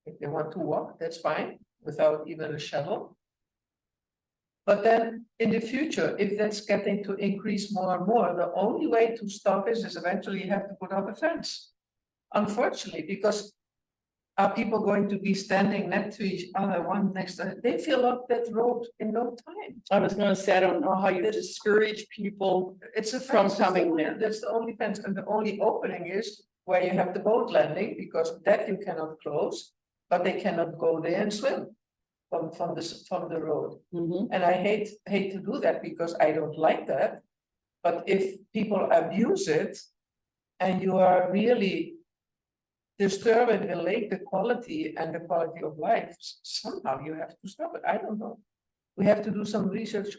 If they want to walk, that's fine, without even a shuttle. But then in the future, if that's getting to increase more and more, the only way to stop is eventually you have to put up a fence. Unfortunately, because are people going to be standing next to each other, one next to, they fill up that road in no time. I was gonna say, I don't know how you discourage people. It's a From fence, that's the coming only- there. That's the only fence, and the only opening is where you have the boat landing, because that you cannot close, but they cannot go there and swim from the road. And I hate to do that because I don't like that. But if people abuse it and you are really disturbing the lake, the quality and the quality of life, somehow you have to stop it. I don't know. We have to do some research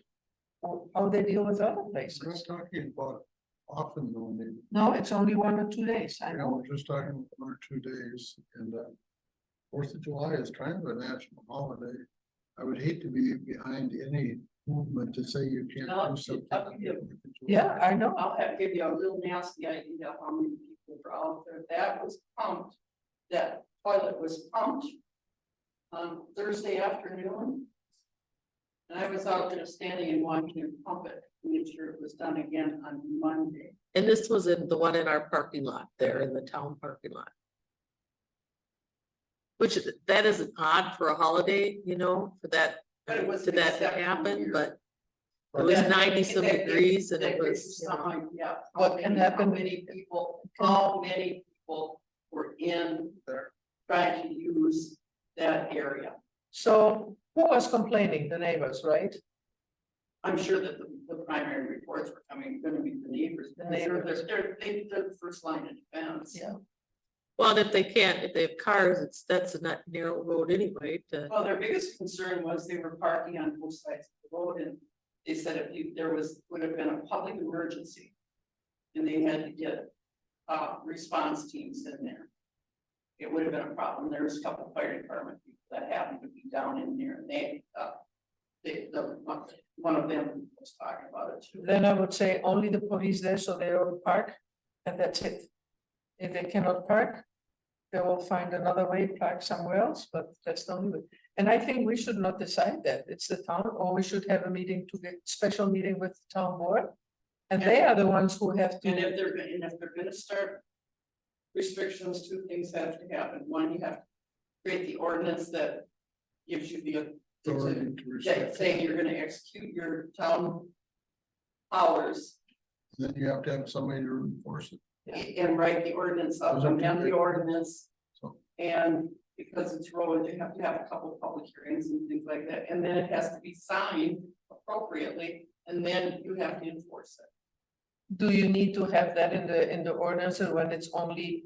on how they deal with other We're places. not talking about often though, maybe. No, it's only 1 or 2 days. I You know, know. we're just talking 1 or 2 days and, 4th of July is kind of a national holiday. I would hate to be behind any movement to say you can't No, do something. I'll give you- on 4th of July. Yeah, I know. I'll have, give you a real nasty idea how many people were out there. That was pumped. That toilet was pumped on Thursday afternoon. And I was out there standing and watching him pump it, to make sure it was done again on Monday. And this was in the one in our parking lot there in the town parking lot. Which that is odd for a holiday, you know, for that, But it was for an that to exceptional happen, year. but it was That- 90 some that gives- degrees and that it gives was, you you know, some idea What how can many- happen- How many people were in there trying to use that area? So who was complaining? The neighbors, right? I'm sure that the primary reports were gonna be the neighbors. The neighbors. They're the first line of defense. Yeah. well, and if they can't, if they have cars, that's a not narrow road anyway to. Well, their biggest concern was they were parking on both sides of the road, and they said there would have been a public emergency. And they had to get, response teams in there. It would have been a problem. There was a couple of fire department people that happened to be down in there, and one of them was talking about it too. Then I would say only the police there, so they will park, and that's it. If they cannot park, they will find another way, park somewhere else, but that's the only way. And I think we should not decide that. It's the town, or we should have a meeting to get special meeting with the town board. And they are the ones who have And to, if they're gonna start restrictions, 2 things have to happen. One, you have to create the ordinance that gives you the Authority to restrict. saying you're gonna execute your town hours Then you have to have somebody to enforce it. and write the ordinance up, Those are amend the two- ordinance. So- And because it's road, you have to have a couple of public hearings and things like that, and then it has to be signed appropriately, and then you have to enforce it. do you need to have that in the ordinance, and when it's only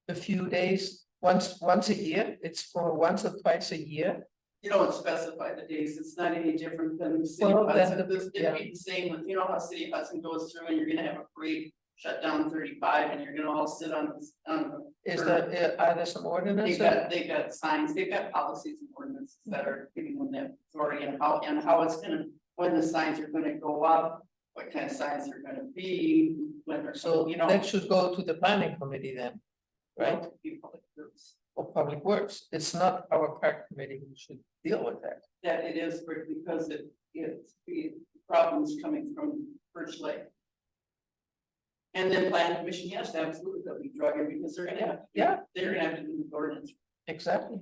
a few days, once a year? It's for once or twice a year? You don't specify the days, it's not any different than the city Well, of then Hudson, the- it'd be the same, you know how city of Hudson goes through and you're gonna have a parade. Shut down 35 and you're gonna all sit on Is there, are there some ordinances? they've got signs, they've got policies and ordinances that are giving them that authority and how it's gonna, when the signs are gonna go up. What kind of signs they're gonna be, when they're, So you know. that should go to the planning committee then, right? be public groups. Or public works. It's not our park committee who should deal with that. That it is because it's the problems coming from Birch Lake. And then plan commission, yes, absolutely, they'll be drug because they're gonna have, Yeah. they're gonna have to do the ordinance. Exactly.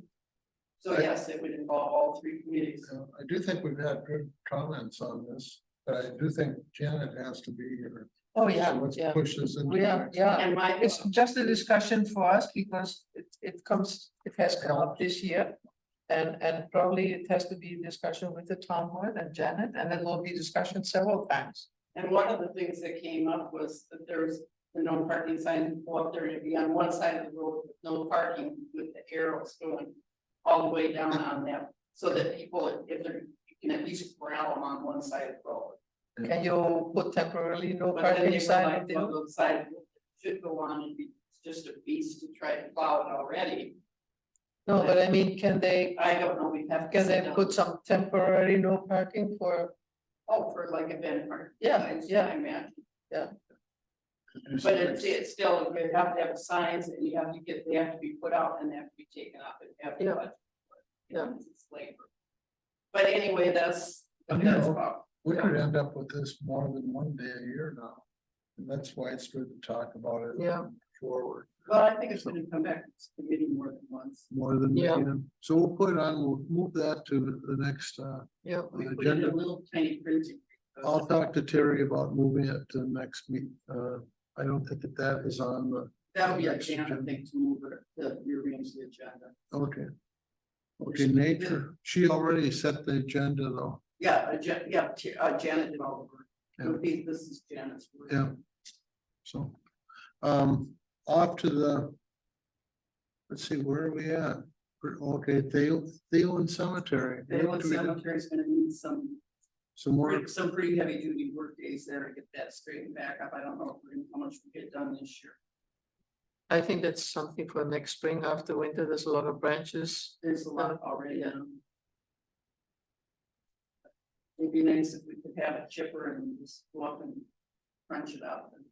So yes, it would involve all 3 committees. I do think we've had good comments on this, but I do think Janet has to be here. Oh, So yeah, let's yeah. push this into. Yeah, next yeah. And my, It's just a discussion for us because it has come up this year. And probably it has to be a discussion with the town board and Janet, and it will be discussion several times. and one of the things that came up was that there's the no parking sign go up there to be on one side of the road, with no parking with the arrows going all the way down on that. So that people, if they're, you can at least corral them on one side of the road. Can you put temporarily no But then they parking were sign? like, well, the side should go on and be just a beast to try to plow it already. No, but I mean, can they We have. to Can sit they down. put some temporary no parking for, Oh, for like event park. Yeah, signs, yeah. I imagine. But it's still, you have to have signs and you have to get, they have to be put out and they have to be taken up and have. Yeah. Yeah. It's labor. But anyway, that's You that's know, about. We could end up with this more than one day a year now. And that's why it's good to talk about it. Yeah. Forward, Well, I think it's gonna come back to this committee more than once. more than we Yeah. can. So we'll put it on, we'll move that to the next, Yeah. We the put in a agenda. little tiny printing. I'll talk to Terry about moving it to the next meet. I don't think that is on the, That would be a Janet thing to move it, to rearrange the agenda. okay. Okay, nature, she already set the agenda though. Yeah, Janet did all the work. It Yeah. would be, this is Janet's work. Yeah. So, off to the. Let's see, where are we at? Okay, Thielen Cemetery. They want cemetery's gonna need some Some some pretty heavy duty work days there to get that straightened back up. I don't know how much we get done this year. I think that's something for next spring after winter. There's a lot of branches. There's a lot already done. It'd be nice if we could have a chipper and just go up and crunch it up and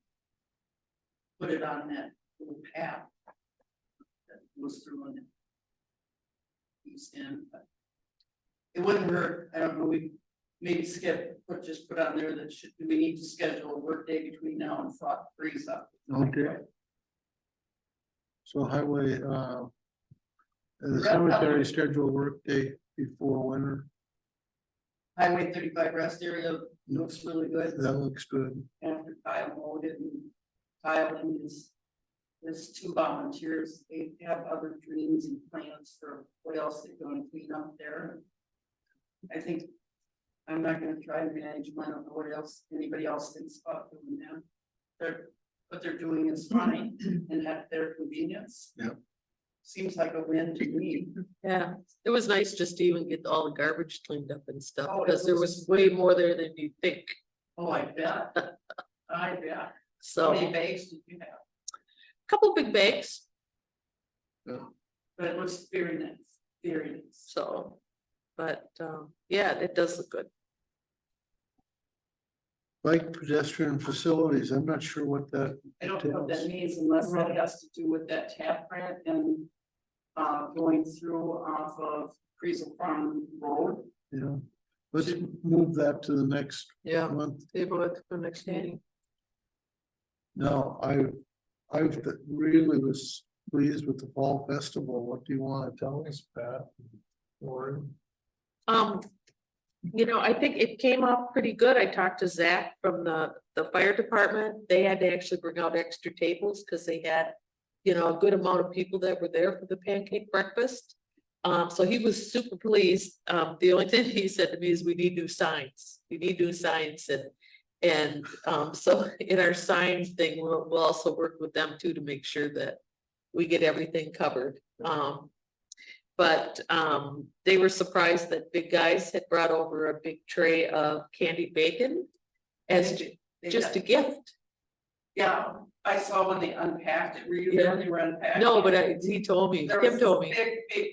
put it on that little path that goes through on the east end, but it wouldn't hurt. I don't know, we maybe just put on there that we need to schedule a work day between now and thaw freeze up. Okay. So highway, the cemetery schedule work day before winter, Highway 35 rest area looks really good. that looks good. After Kyle mowed it and Kyle and there's two volunteers, they have other dreams and plans for what else they're going to clean up there. I think I'm not gonna try to manage them. I don't know what else, anybody else thinks about doing that. What they're doing is fine and at their convenience. Yeah. Seems like a win to me. Yeah, it was nice just to even get all the garbage cleaned up and stuff, Oh, it because there was way more there than you think, Oh, I bet. I bet. How so. many bags did you have? Couple big bags, But it looks very nice, very nice. so, but, yeah, it does look good. Bike pedestrian facilities, I'm not sure what that, I don't know what that means unless that has to do with that tap grant and going through off of Creasel Farm Road. you know, let's move that to the next Yeah, month. table it for next meeting. No, I really was pleased with the fall festival. What do you want to tell us, Pat? Or, You know, I think it came out pretty good. I talked to Zach from the fire department. They had to actually bring out extra tables because they had, you know, a good amount of people that were there for the pancake breakfast. So he was super pleased. The only thing he said to me is we need new signs. We need new signs and so in our sign thing, we'll also work with them too to make sure that we get everything covered. But they were surprised that Big Guys had brought over a big tray of candied bacon as just a gift. Yeah, I saw when they unpacked it. Were you there when they were unpacked? No, but he told me, There Tim was told this me, big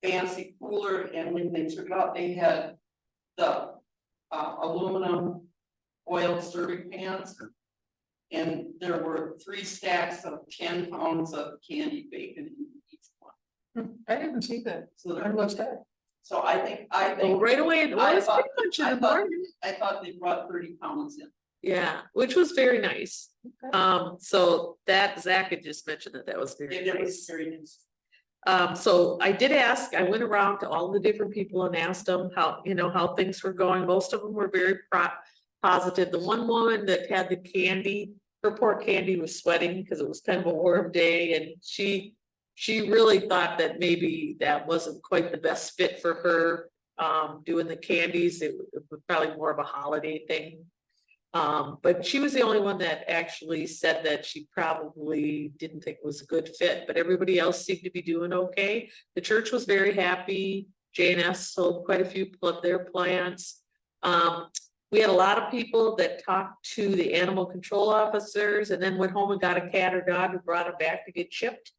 fancy cooler, and when they took it out, they had the aluminum oil serving pans. And there were 3 stacks of 10 pounds of candied bacon in each one. I didn't see that. So I was that. So I think. oh, right away, it I was thought- pretty much in I the thought- morning. I thought they brought 30 pounds in. Yeah, which was very nice. So that Zach had just mentioned that was very It was nice. very nice. So I did ask, I went around to all the different people and asked them how, you know, how things were going. Most of them were very positive. The one woman that had the candy, her poor candy was sweating because it was kind of a warm day and she really thought that maybe that wasn't quite the best fit for her. Doing the candies, it was probably more of a holiday thing. But she was the only one that actually said that she probably didn't think it was a good fit, but everybody else seemed to be doing okay. The church was very happy. J&S sold quite a few of their plants. We had a lot of people that talked to the animal control officers and then went home and got a cat or dog and brought them back to get chipped.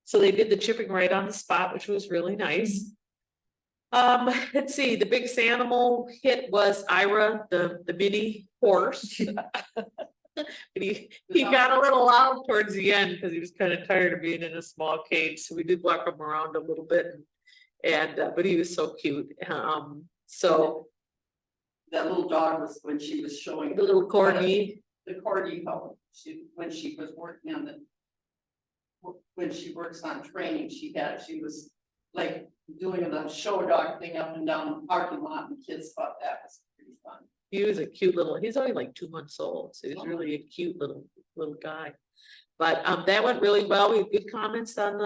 So they did the chipping right on the spot, which was really nice. Let's see, the biggest animal hit was Ira, the mini horse. He got a little loud towards the end because he was kind of tired of being in a small cage, so we did walk him around a little bit. And, but he was so cute, so That little dog was when she was showing. the little corgi, The corgi, how she, when she was working on the. When she works on training, she was like doing the show dog thing up and down the parking lot, and kids thought that was pretty fun. he was a cute little, he's only like 2 months old, so he's really a cute little guy. But, that went really well, we had good comments on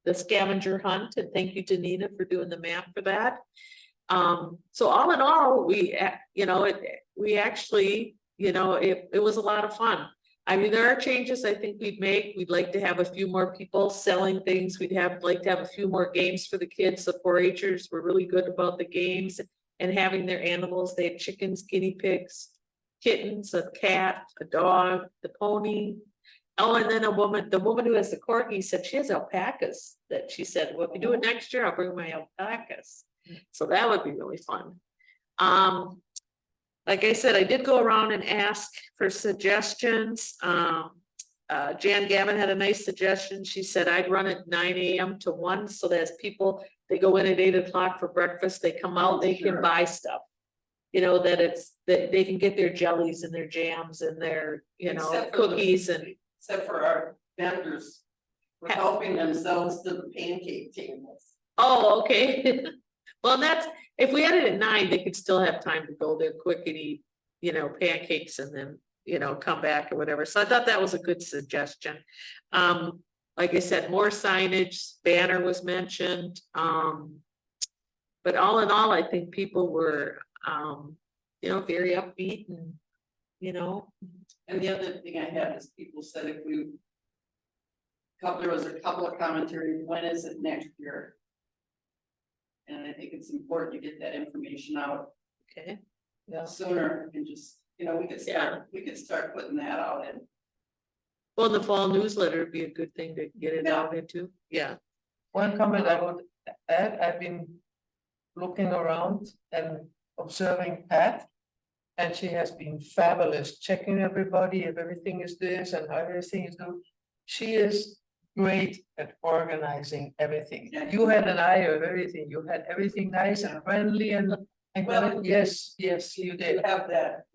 the scavenger hunt, and thank you to Nina for doing the map for that. So all in all, we actually, it was a lot of fun. I mean, there are changes I think we'd make. We'd like to have a few more people selling things. We'd like to have a few more games for the kids. The 4-Hers were really good about the games and having their animals. They had chickens, guinea pigs, kittens, a cat, a dog, the pony. Oh, and then the woman who has the corgi said she has alpacas, that she said, well, if you do it next year, I'll bring my alpacas. So that would be really fun. Like I said, I did go around and ask for suggestions. Jan Gavin had a nice suggestion. She said I'd run at 9 AM to 1, so that as people, they go in at 8 o'clock for breakfast, they come out, they can buy stuff. That they can get their jellies and their jams and their, Except for cookies and. Except for our vendors, were helping themselves to the pancake tables. Oh, okay. Well, that's, if we had it at 9, they could still have time to go there quick and eat, pancakes and then, come back or whatever. So I thought that was a good suggestion. Like I said, more signage, banner was mentioned. But all in all, I think people were, very upbeat and, And the other thing I had is people said there was a couple of commentaries, when is it next year? And I think it's important to get that information out okay. sooner and just, we could start putting that out in. Well, the fall newsletter would be a good thing to get it out into. Yeah. One comment I would add, I've been looking around and observing Pat. And she has been fabulous, checking everybody, if everything is this and how everything is done. She is great at organizing everything. You had an eye of everything. You had everything nice and friendly and Well, yes, you did. You have that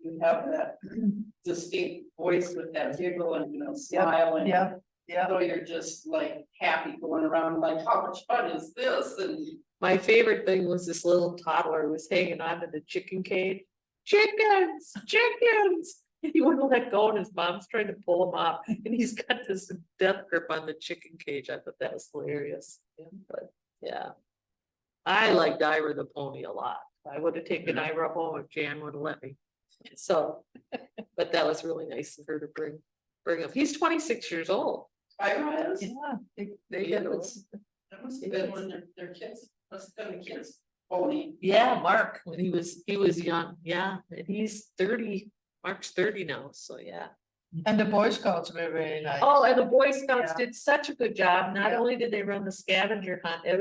distinct voice with that giggle and, smile and. Yeah. So you're just like happy going around like, how much fun is this? And My favorite thing was this little toddler who was hanging on to the chicken cage. Chickens, chickens. And he wouldn't let go, and his mom's trying to pull him off, and he's got this death grip on the chicken cage. I thought that was hilarious. But yeah, I liked Ira the pony a lot. I would have taken Ira home if Jan would have let me. So, but that was really nice of her to bring him. He's 26 years old. Ira is, Yeah. that must have been when their kids, must have been the kids. Pony. Yeah, Mark, when he was young. Yeah, and he's 30. Mark's 30 now. So yeah. And the Boy Scouts were very nice. Oh, and the Boy Scouts Yeah. did such a good job. Not only did they run the scavenger hunt, it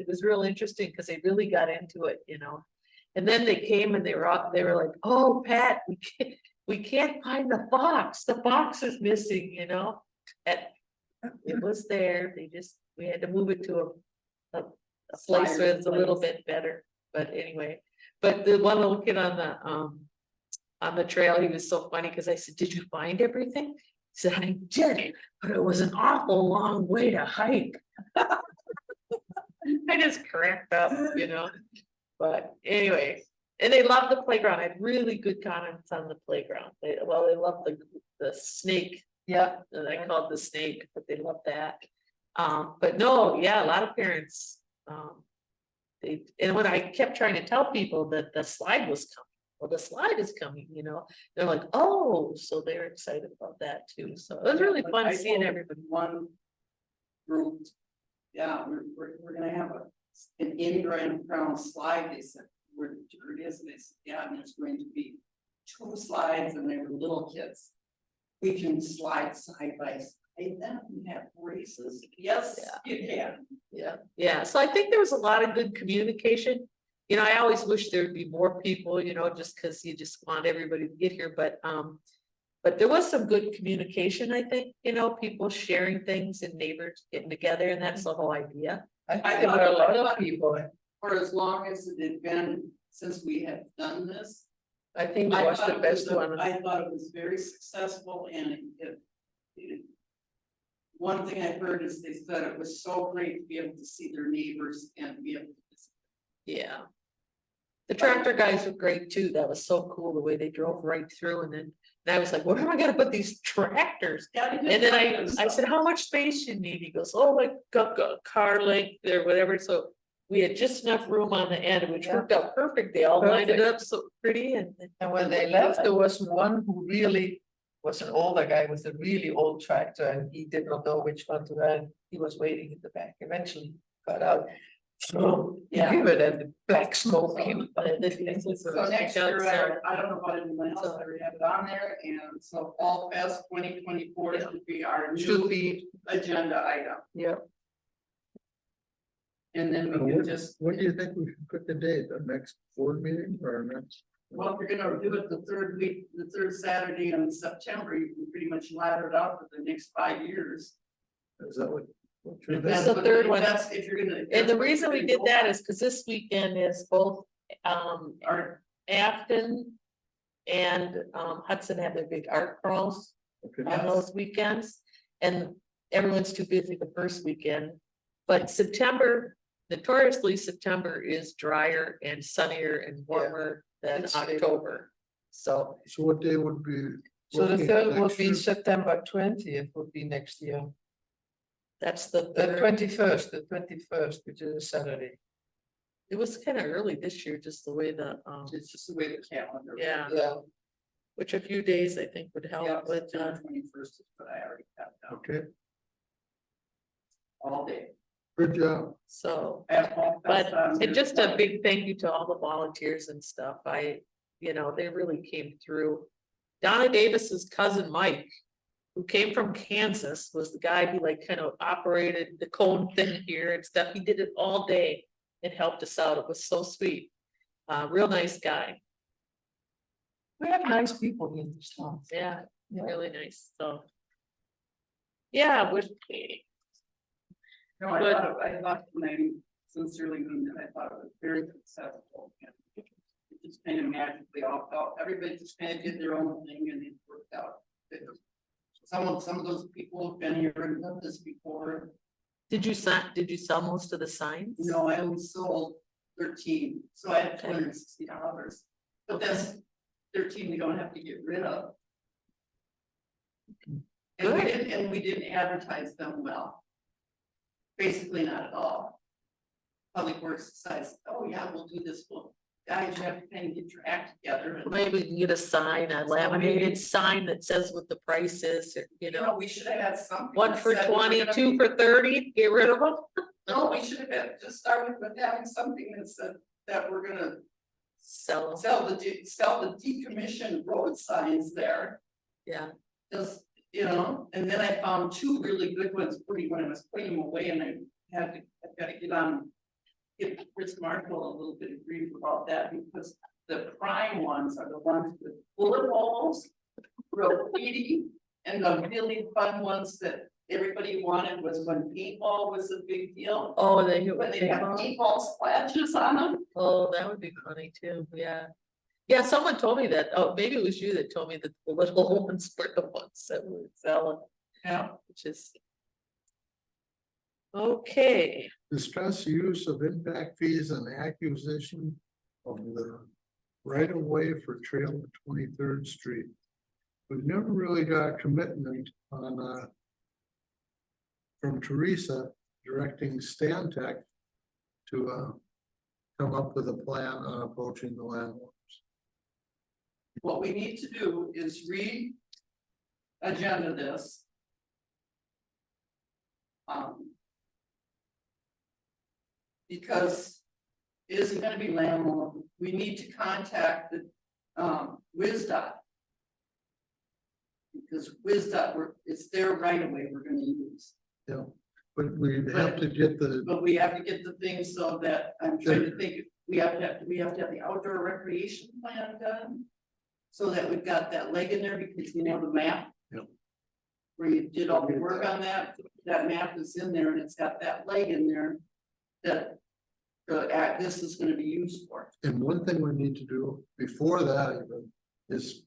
was real interesting because they really got into it, And then they came and they were like, oh, Pat, we can't find the fox. The fox is missing, And it was there. We had to move it to a place where it's a little bit better. But anyway, but the one little kid on the trail, he was so funny because I said, did you find everything? He said, I did, but it was an awful long way to hike. I just cracked up, But anyway, and they loved the playground. I had really good comments on the playground. They loved the snake. Yeah. That I called the snake, but they loved that. But no, yeah, a lot of parents. And when I kept trying to tell people that the slide was coming. Well, the slide is coming, they're like, oh, so they're excited about that too. So it was really fun I seeing told everybody. One group, yeah, we're gonna have an in-ground slide, they said, where it is, and they said, yeah, and there's going to be 2 slides and they were little kids. We can slide side by side. pay them and have races? Yes, you can. Yeah, so I think there was a lot of good communication. You know, I always wish there'd be more people, you know, just because you just want everybody to get here, but there was some good communication, I think, you know, people sharing things and neighbors getting together, and that's the whole idea. I think there were a lot of people. For as long as it had been since we had done this. I think it I was thought the it best was a- one. I thought it was very successful and one thing I heard is they said it was so great to be able to see their neighbors and be able to. Yeah. The tractor guys were great too. That was so cool, the way they drove right through, and I was like, where am I gonna put these tractors? And then I said, how much space you need? He goes, oh, like car length or whatever, so. We had just enough room on the end, which worked out perfect. They all lined it up so pretty and. And when they left, there was one who really was an older guy with a really old tractor and he did not know which one to run. He was waiting in the back, eventually got out. So, Yeah. give it and the black smoke came. So next year, I don't know about anyone else, I already have it on there, and so Fall Fest 2024 should be our Should new be, agenda item. yeah. And then we can just, What do you think we should put the date, the next board meeting or next? well, if you're gonna do it the third week, the third Saturday in September, you can pretty much ladder it out for the next 5 years. Is that what? This is That's the what- third one. That's if you're gonna. And the reason we did that is because this weekend is both Or, Afton and Hudson have their big art crawls Okay. on those weekends. And everyone's too busy the first weekend. But September, notoriously, September is drier and sunnier and warmer than It's- October. So So what day would be? So the looking third at would next be year? September 20th would be next year. that's the The third. 21st, which is a Saturday. It was kind of early this year, just the way it's just the way the calendar. Yeah. Yeah. which a few days I think would Yeah, help with, September 21st is what I already have down, Okay, all day. good job. so. At Fall But, Fest on and just a Thursday. big thank you to all the volunteers and stuff. You know, they really came through. Donna Davis's cousin Mike, who came from Kansas, was the guy who like kind of operated the cone thing here and stuff. He did it all day and helped us out. It was so sweet. Real nice guy. We have nice people in this town. Yeah, Yeah. really nice. So. Yeah, with No, I thought, when I sincerely mean that, I thought it was very successful. And it just kind of magically all felt, everybody just kind of did their own thing and it worked out. Some of those people have been here and done this before. Did you sell most of the signs? No, I only sold 13, so I had $260. But that's 13 we don't have to get rid of. And we didn't advertise them well. Basically not at all. Public Works decides, oh yeah, we'll do this, well, guys, you have to kind of get your act together. And, Maybe we can get a sign, a laminated sign that says what the price is, or, you know. we should have had something. One that for said we were 20, gonna 2 be- for 30, get rid of them. No, we should have had, just started with having something that said that we're gonna Sell 'em. sell the decommissioned road signs there. Yeah, Just, you know, and then I found 2 really good ones when I was putting them away and I've got to give Chris Marshall a little bit of grief about that because the prime ones are the ones with bullet holes, real pretty, and the really fun ones that everybody wanted was when paintball was a big deal. oh, they When they have paintball splashes on them. Oh, that would be funny too, yeah. Yeah, someone told me that, oh, maybe it was you that told me that the little ones were the ones that were selling, Yeah. which is. Okay, Discuss use of impact fees and acquisition of the right of way for trail to 23rd Street. We've never really got a commitment on from Teresa directing Stan Tech to come up with a plan on approaching the landlords. What we need to do is agenda this. Because it isn't gonna be landlord, we need to contact the WISDOT. Because it's their right of way we're gonna use. Yeah, but we have to get the, But we have to get the things so that, I'm trying to think, we have to have the outdoor recreation plan done. So that we've got that leg in there, because you know the map. Yep. Where you did all the work on that map is in there and it's got that leg in there. That this is gonna be used for. and one thing we need to do before that even is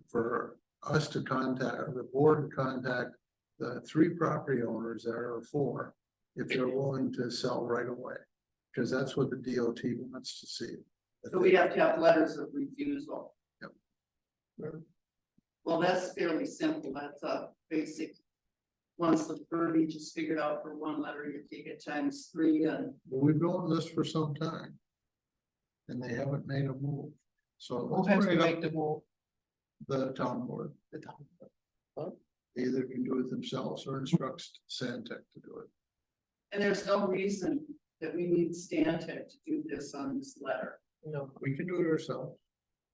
for us to contact, or the board to contact the 3 property owners that are 4, if they're willing to sell right away. Because that's what the DOT wants to see. So we have to have letters of refusal. Yep. Well, that's fairly simple. That's a basic. Once the verbiage is figured out for 1 letter, you take it times 3 and. Well, we've known this for some time. And they haven't made a move, so. Who let's has to bring it up make the move? The town board. The town. Well, They either can do it themselves or instructs Sandtech to do it. And there's no reason that we need Stantec to do this on this letter. no, We can do it ourselves.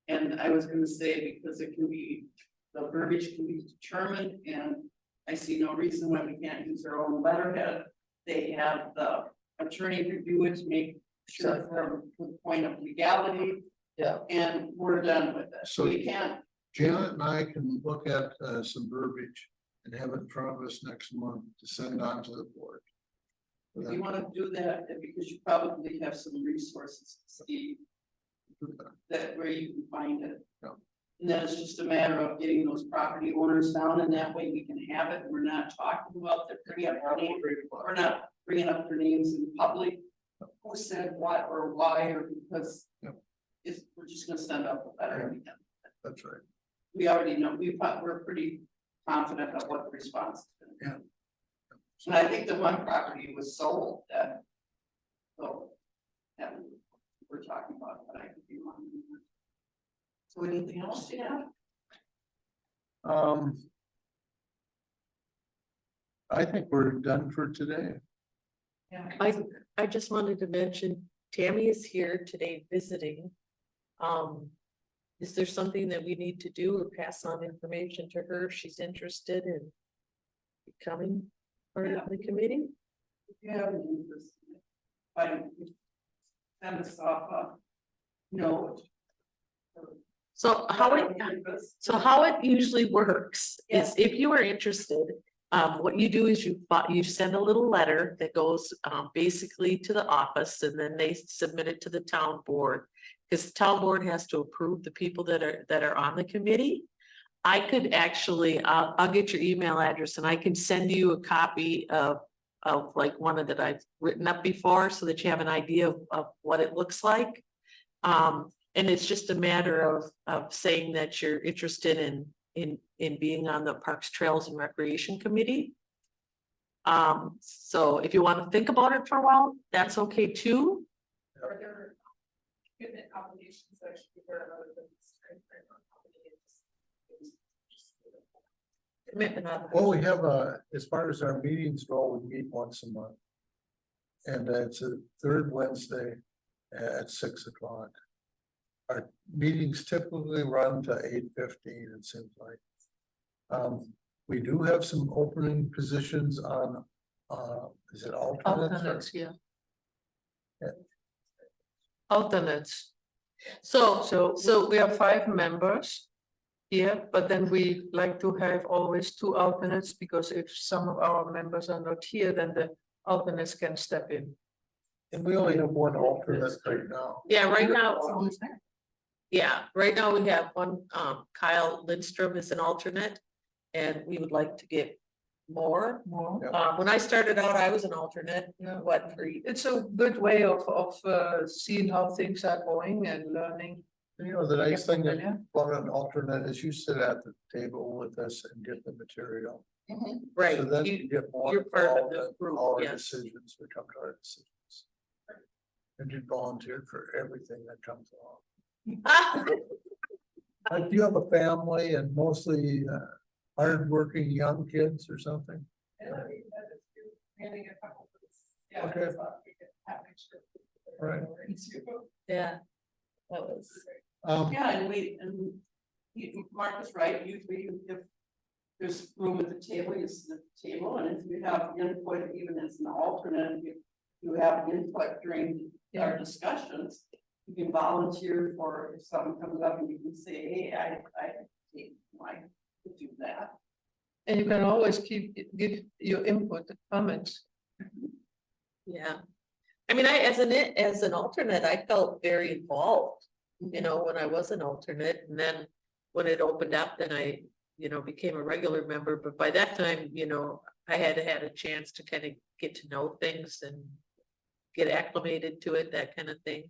And I was gonna say, because it can be, the verbiage can be determined, and I see no reason why we can't use our own letterhead. They have the attorney review it to make sure from the point of legality, yeah, and we're done with it. So- So we can't, Janet and I can look at some verbiage and have it in front of us next month to send on to the board. if you wanna do that, then because you probably have some resources, Steve, that where you can find it. Yeah. And then it's just a matter of getting those property owners down, and that way we can have it, and we're not talking about their, we're not bringing up their names in public. Who said what or why, or because. Yep. We're just gonna send out the letter. and That's right. We already know, we're pretty confident of what the response is gonna be. And I think the one property was sold that. So. That we're talking about, but I could be wrong. So anything else to add? I think we're done for today. Yeah. I just wanted to mention Tammy is here today visiting. Is there something that we need to do or pass on information to her if she's interested in becoming part of the committee? If you have an interest, send us off a note. So how it usually works is if you are interested, what you do is you send a little letter that goes basically to the office, and then they submit it to the town board. Because the town board has to approve the people that are on the committee. I could actually, I'll get your email address and I can send you a copy of like one that I've written up before, so that you have an idea of what it looks like. And it's just a matter of saying that you're interested in being on the Parks, Trails and Recreation Committee. So if you want to think about it for a while, that's okay too. Are there commitment obligations that should be there other than this Commitment on. Well, we have as far as our meetings go, we meet once a month. And it's a 3rd Wednesday at 6 o'clock. Our meetings typically run to 8:15, it seems like. We do have some opening positions on, is it alternates? alternates, yeah. Yeah. Alternates, So so we have 5 members. Yeah, but then we like to have always 2 alternates, because if some of our members are not here, then the alternates can step in. And we only have 1 alternate right now. yeah, right now. Yeah, right now we have one, Kyle Lindstrom is an alternate, and we would like to get more. More. When I started out, I was an alternate, Yeah. what, for It's a good way of seeing how things are going and learning. You know, the nice thing familiar. about an alternate is you sit at the table with us and get the material. right, So then you you, get more you're part of involved the in group, all our yes. decisions, become our decisions. And you volunteered for everything that comes along. Like you have a family and mostly hardworking young kids or something? Having a couple of this, yeah. Okay. so we can have make sure that Right. we're into- Yeah. That was, Yeah, and Mark is right, you 3, if there's room at the table, you sit at the table, and if you have input, even as an alternate, you have input during our discussions. You can volunteer for if something comes up and you can say, hey, I could do that. And you can always give your input, comments. Yeah. I mean, as an alternate, I felt very involved, you know, when I was an alternate, and then when it opened up, then I, you know, became a regular member, but by that time, you know, I had a chance to kind of get to know things and get acclimated to it, that kind of thing.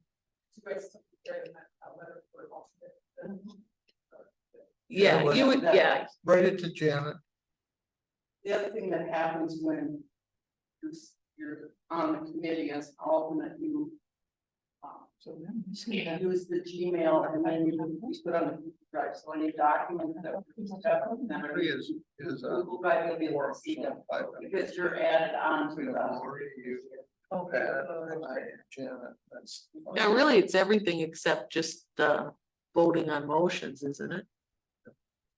Yeah, you would, yeah, Write it to Janet. The other thing that happens when you're on the committee as an alternate, you can't use the Gmail and then you put on the Google Drive, so any document that Is Google Drive, you'll be able to see them because you're added on to the. Okay. Janet, that's. now really, it's everything except just voting on motions, isn't it?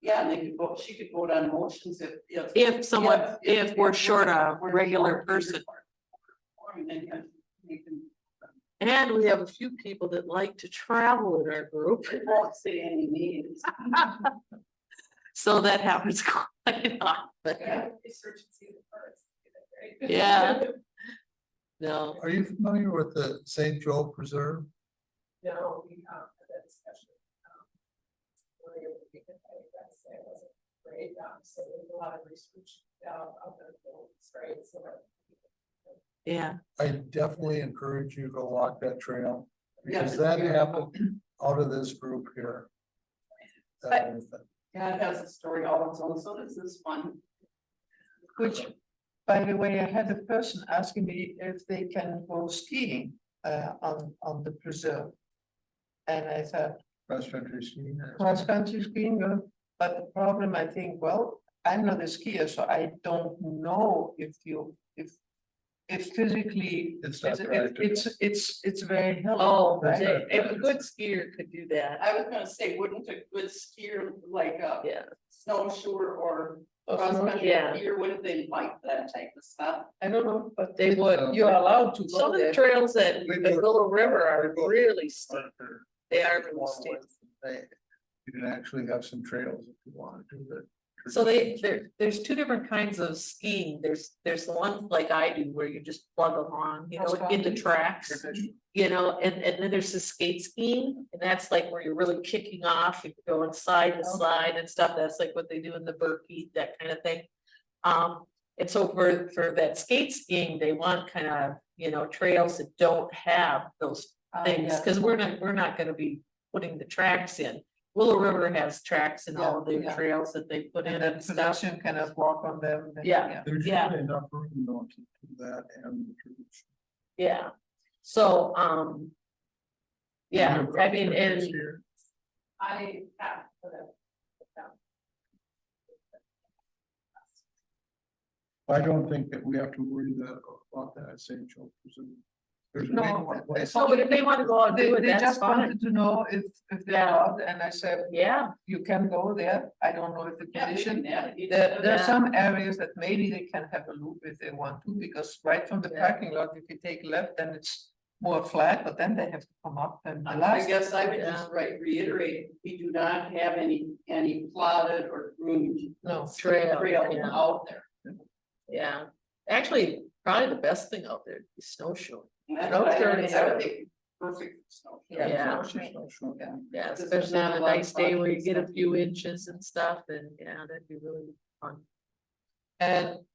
Yeah, and they could vote, she could vote on motions if. If someone, Yeah, if we're short a we're regular short, person. then you can, And we have a few people that like to travel in our group, it won't say any names. so that happens quite often. Yeah, research and see the first. Right? Yeah. No, Are you familiar with the St. Joe Preserve? No, we had that discussion. Earlier in the week, I guess it wasn't great, so there's a lot of research out there, it's great, so. yeah, I definitely encourage you to walk that trail. Yeah, Because it's that beautiful. happened out of this group here. Yeah, it has a story all its own, so this is fun. Which, by the way, I had a person asking me if they can go skiing on the preserve. And I thought, Cross country skiing. cross-country skiing, but the problem, I think, well, I'm not a skier, so I don't know if physically, It's not practical. it's very helpful. oh, That's right? right. if a good skier could do that, I was gonna say, wouldn't a good skier like a yeah. snowshoer or Or cross snow- country yeah. skier, wouldn't they like that type of stuff? I don't know, but They would. you're allowed to go Some of the there. trails at We the do. Willow River are We do. really steep. They are really Long steep. way. You can actually have some trails if you want to do that. So there's two different kinds of skiing. There's the one like I do where you just plug along, you know, into tracks. You know, and then there's the skate skiing, and that's like where you're really kicking off, you're going side to side and stuff. That's like what they do in the Burpee, that kind of thing. And so for that skate skiing, they want kind of, you know, trails that don't have those things, yeah. because we're not gonna be putting the tracks in. Willow River has tracks in all of their Yeah, yeah. trails that they put in And and then stuff. pedestrian cannot walk on them. then, Yeah. There's Yeah. usually enough room though to do that and the tradition. Yeah, so, yeah, I mean, and I have. for the- I don't think that we have to worry about that St. Joe Preserve. There's No, way more places. no, but if they want to go out and They, do it, they that's just fine. wanted to know if they're Yeah. allowed, and I said, Yeah, you can go there. I don't know if the Yeah, they condition. can add it. There are Yeah. some areas that maybe they can have a loop if they want to, because right from the Yeah. parking lot, if you take left, then it's more flat, but then they have to come up and. I guess I would Yeah. just reiterate, we do not have any plotted or groomed No. trail, trails yeah. out there. Yeah, actually, probably the best thing out there is snowshoeing. That's No what I turning. think perfect snow. Yeah. Yeah, This is especially on not a a lot of nice day where you projects get a that few we- inches and stuff, and yeah, that'd be really fun. And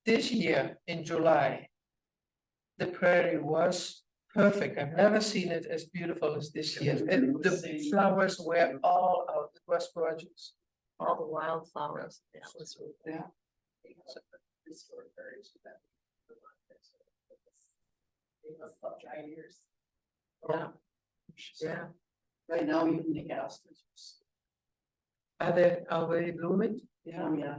this year in July, the prairie was perfect. I've never seen it as beautiful as this year. And the flowers were all out. It was gorgeous. All the wildflowers, yeah, it was really. Yeah. They must love dry years. Yeah. Yeah, Right now, even the asters. Are they already blooming? Yeah, yeah.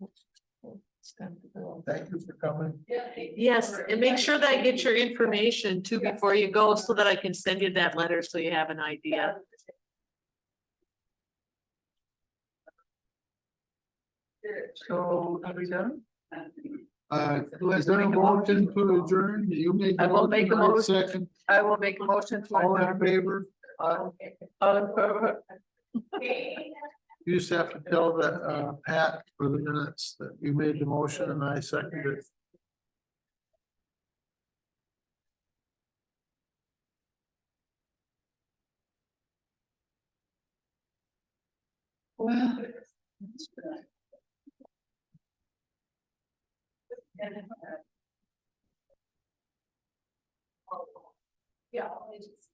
It's time to go. Thank you for coming. yes, and make sure that I get your information too before you go, so that I can send you that letter, so you have an idea. So are we done? Is there a motion to adjourn? You made. the I will make a I motion. Second, I will make a motion to. all in adjourn. favor? All in favor? You just have to tell the, Pat for the minutes that you made the motion and I seconded it. Well. Yeah. It just-